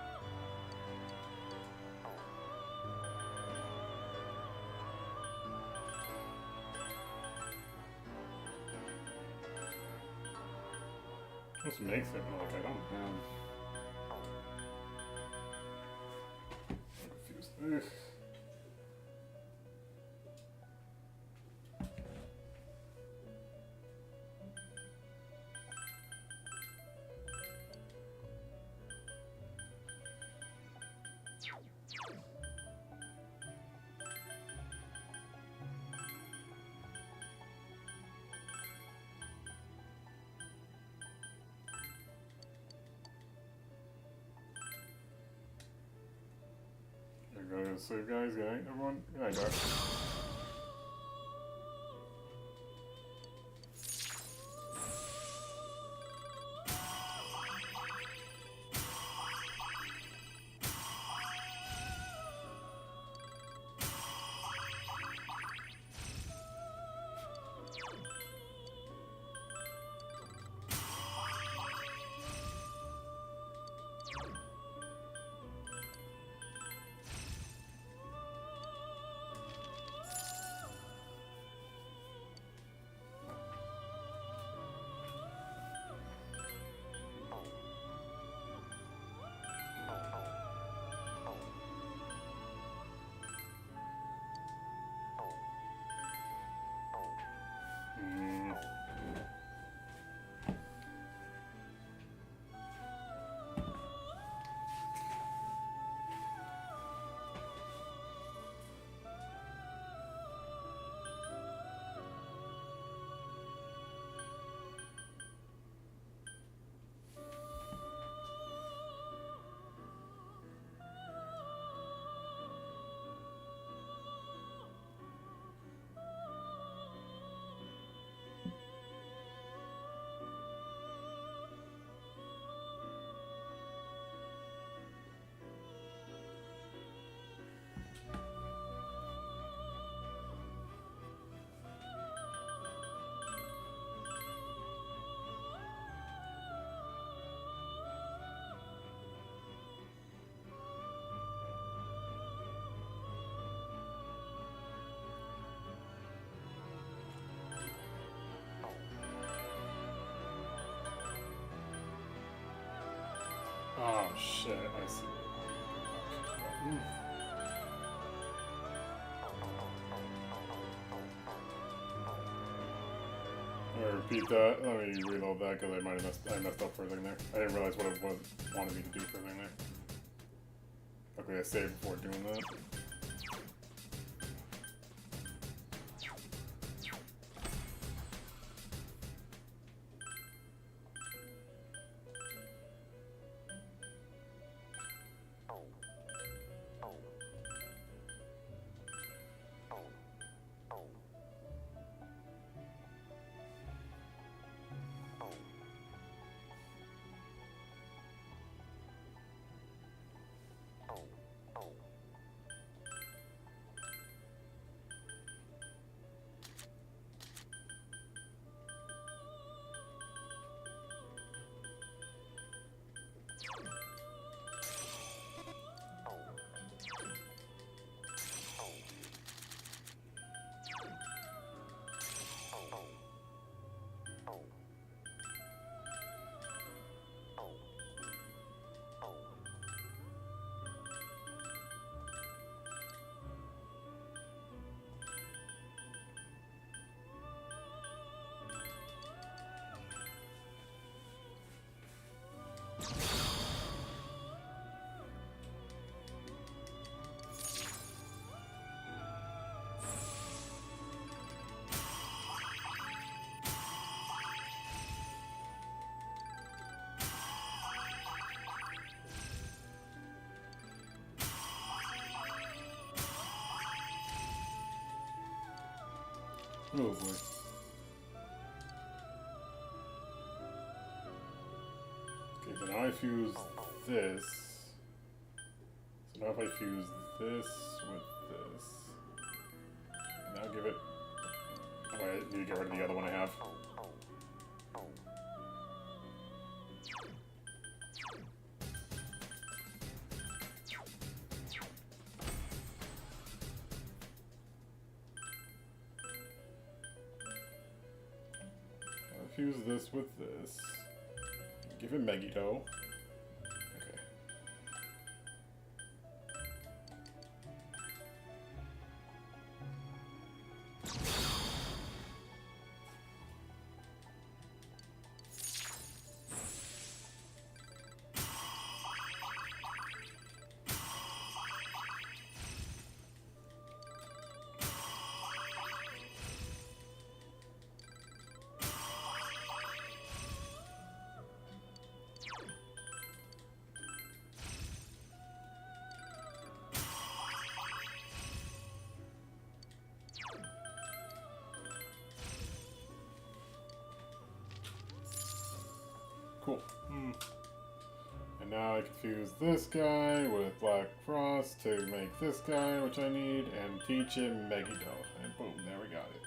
This makes it like I don't have. I'm confused. Ugh. There we go. So, guys, good night, everyone. Good night, guys. Oh shit, I see. I'm gonna repeat that. Let me reload that because I messed up for a second there. I didn't realize what it wanted me to do for a second there. Okay, I saved before doing that. Oh boy. Okay, so now I fuse this. So now if I fuse this with this, now give it. I need to get rid of the other one I have. I'll fuse this with this. Give it Megiddo. Okay. Cool. And now I can fuse this guy with Black Frost to make this guy, which I need, and teach him Megiddo. And boom, there we got it.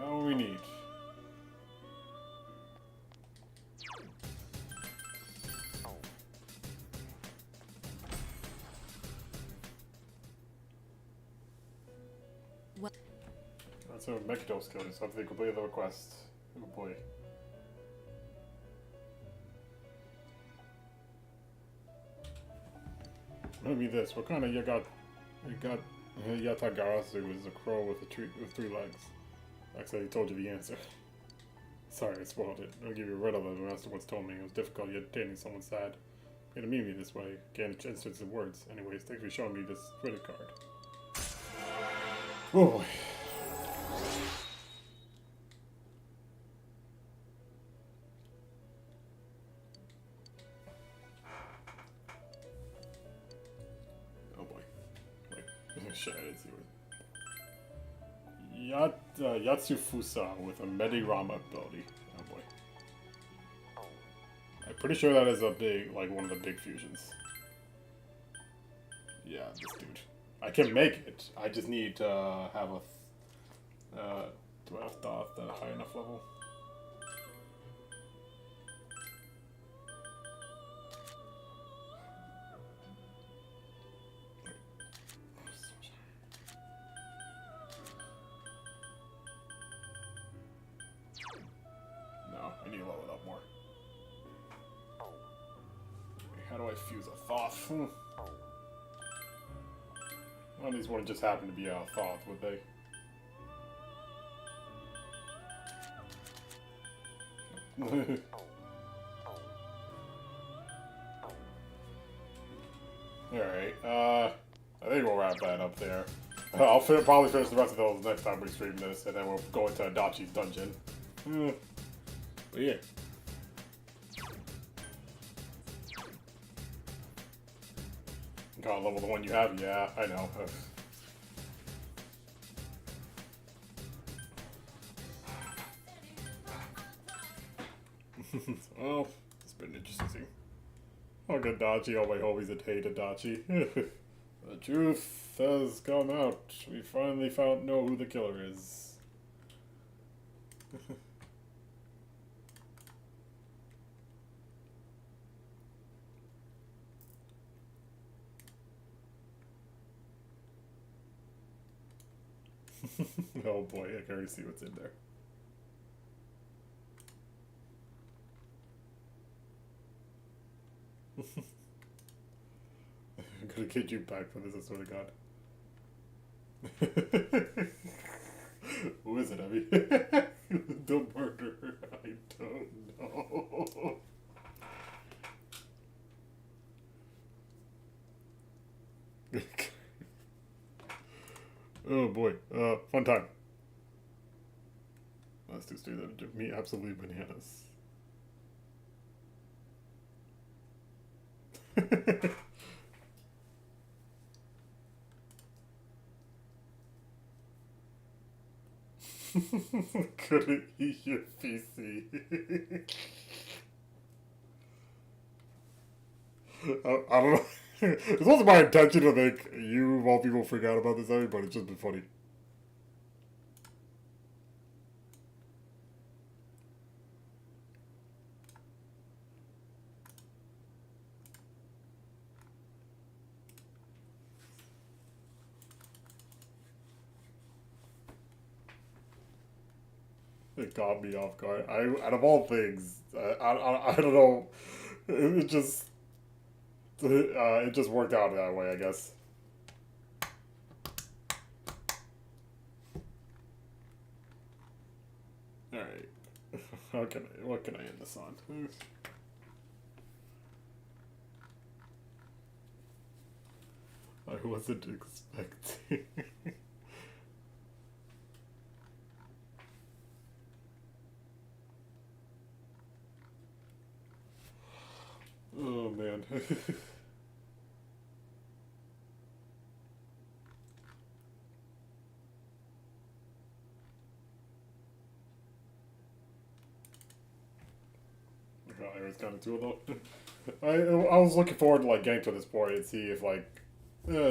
All we need. What? Alright, so Megiddo skill is something completed the request. Oh boy. Maybe this. What kind of you got Yatagarasu is a crow with three legs. Like I said, he told you the answer. Sorry, I spoiled it. I'll give you a riddle that the master once told me. It was difficult yet entertaining someone sad. You're gonna meet me this way. Again, instance of words. Anyways, thanks for showing me this credit card. Oh boy. Oh boy. Wait. Shit, I didn't see what. Yatsufusa with a Medirama ability. Oh boy. I'm pretty sure that is a big, like one of the big fusions. Yeah, this dude. I can make it. I just need to have a. Do I have thought at a high enough level? No, I need to level it up more. How do I fuse a Thoth? Well, these wouldn't just happen to be a Thoth, would they? Alright, I think we'll wrap that up there. I'll probably finish the rest of those next time we stream this, and then we'll go into Adachi's dungeon. But yeah. Gotta level the one you have, yeah, I know. Well, it's been interesting. Oh, good Adachi, all my homies that hate Adachi. The truth has come out. We finally know who the killer is. Oh boy, I can already see what's in there. I'm gonna get you back for this, I swear to God. Who is it, Abby? The murderer. I don't know. Oh boy. Fun time. Let's just do that. Give me absolutely bananas. Couldn't eat your PC. I don't know. It wasn't my intention to make you of all people freak out about this, but it's just been funny. It caught me off guard. Out of all things, I don't know. It just worked out that way, I guess. All right. What can I end this on? I wasn't expecting. Oh man. I was kind of too low. I was looking forward to like getting to this point and see if like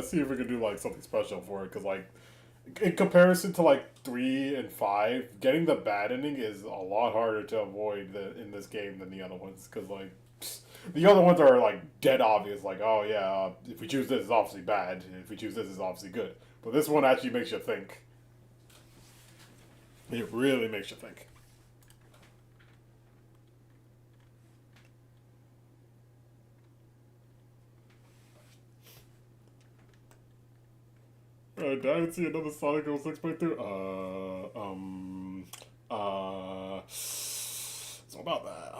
see if we could do like something special for it, because like in comparison to like 3 and 5, getting the bad ending is a lot harder to avoid in this game than the other ones, because like the other ones are like dead obvious, like, oh yeah, if we choose this, it's obviously bad, and if we choose this, it's obviously good. But this one actually makes you think. It really makes you think. Alright, I didn't see another Sonic 06 playthrough. It's all about that.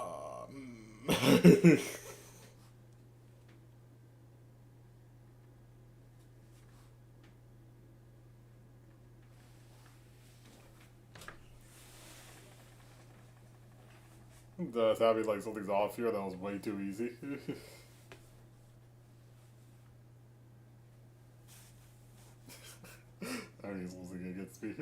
Does having like something's off here that was way too easy. I mean, he's losing against me.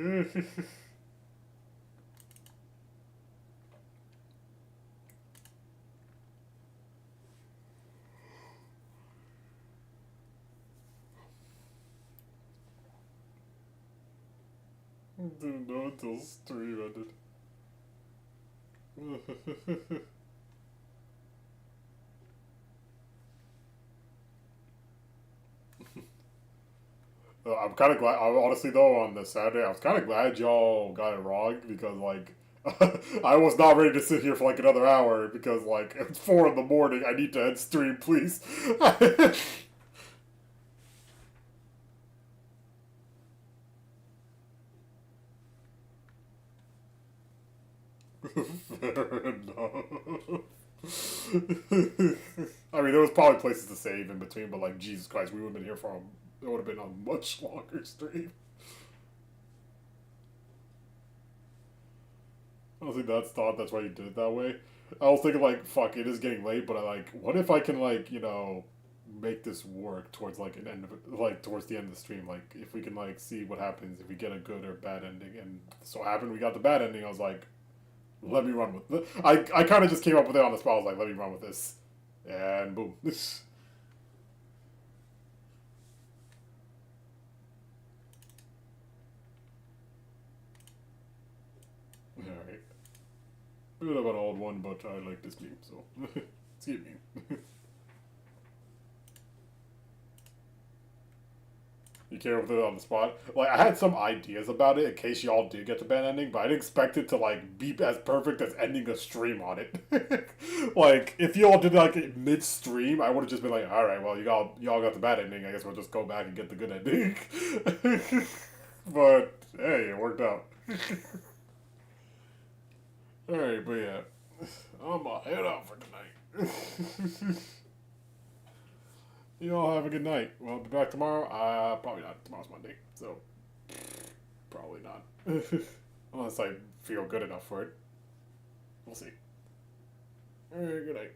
Didn't know until stream ended. I'm kind of glad, honestly though, on the Saturday, I was kind of glad y'all got it wrong, because like, I was not ready to sit here for like another hour, because like, it's 4 in the morning, I need to end stream, please. Fair enough. I mean, there was probably places to save in between, but like, Jesus Christ, we would have been here for it would have been a much longer stream. I don't think that's why you did it that way. I was thinking like, fuck, it is getting late, but I like, what if I can like, you know, make this work towards like an end of it, like towards the end of the stream, like if we can like see what happens if we get a good or bad ending. And so happened we got the bad ending. I was like, let me run with it. I kind of just came up with it on the spot. I was like, let me run with this, and boom. Alright. Bit of an old one, but I like this meme, so excuse me. You came up with it on the spot? Like, I had some ideas about it in case y'all do get the bad ending, but I didn't expect it to, like, be as perfect as ending a stream on it. Like, if y'all did, like, mid-stream, I would have just been like, alright, well, y'all got the bad ending, I guess we'll just go back and get the good ending. But hey, it worked out. Alright, but yeah. I'm gonna head out for tonight. You all have a good night. Well, I'll be back tomorrow. Probably not. Tomorrow's Monday, so probably not. Unless I feel good enough for it. We'll see. Alright, good night.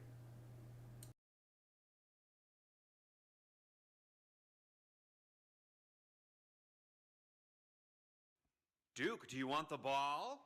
Duke, do you want the ball?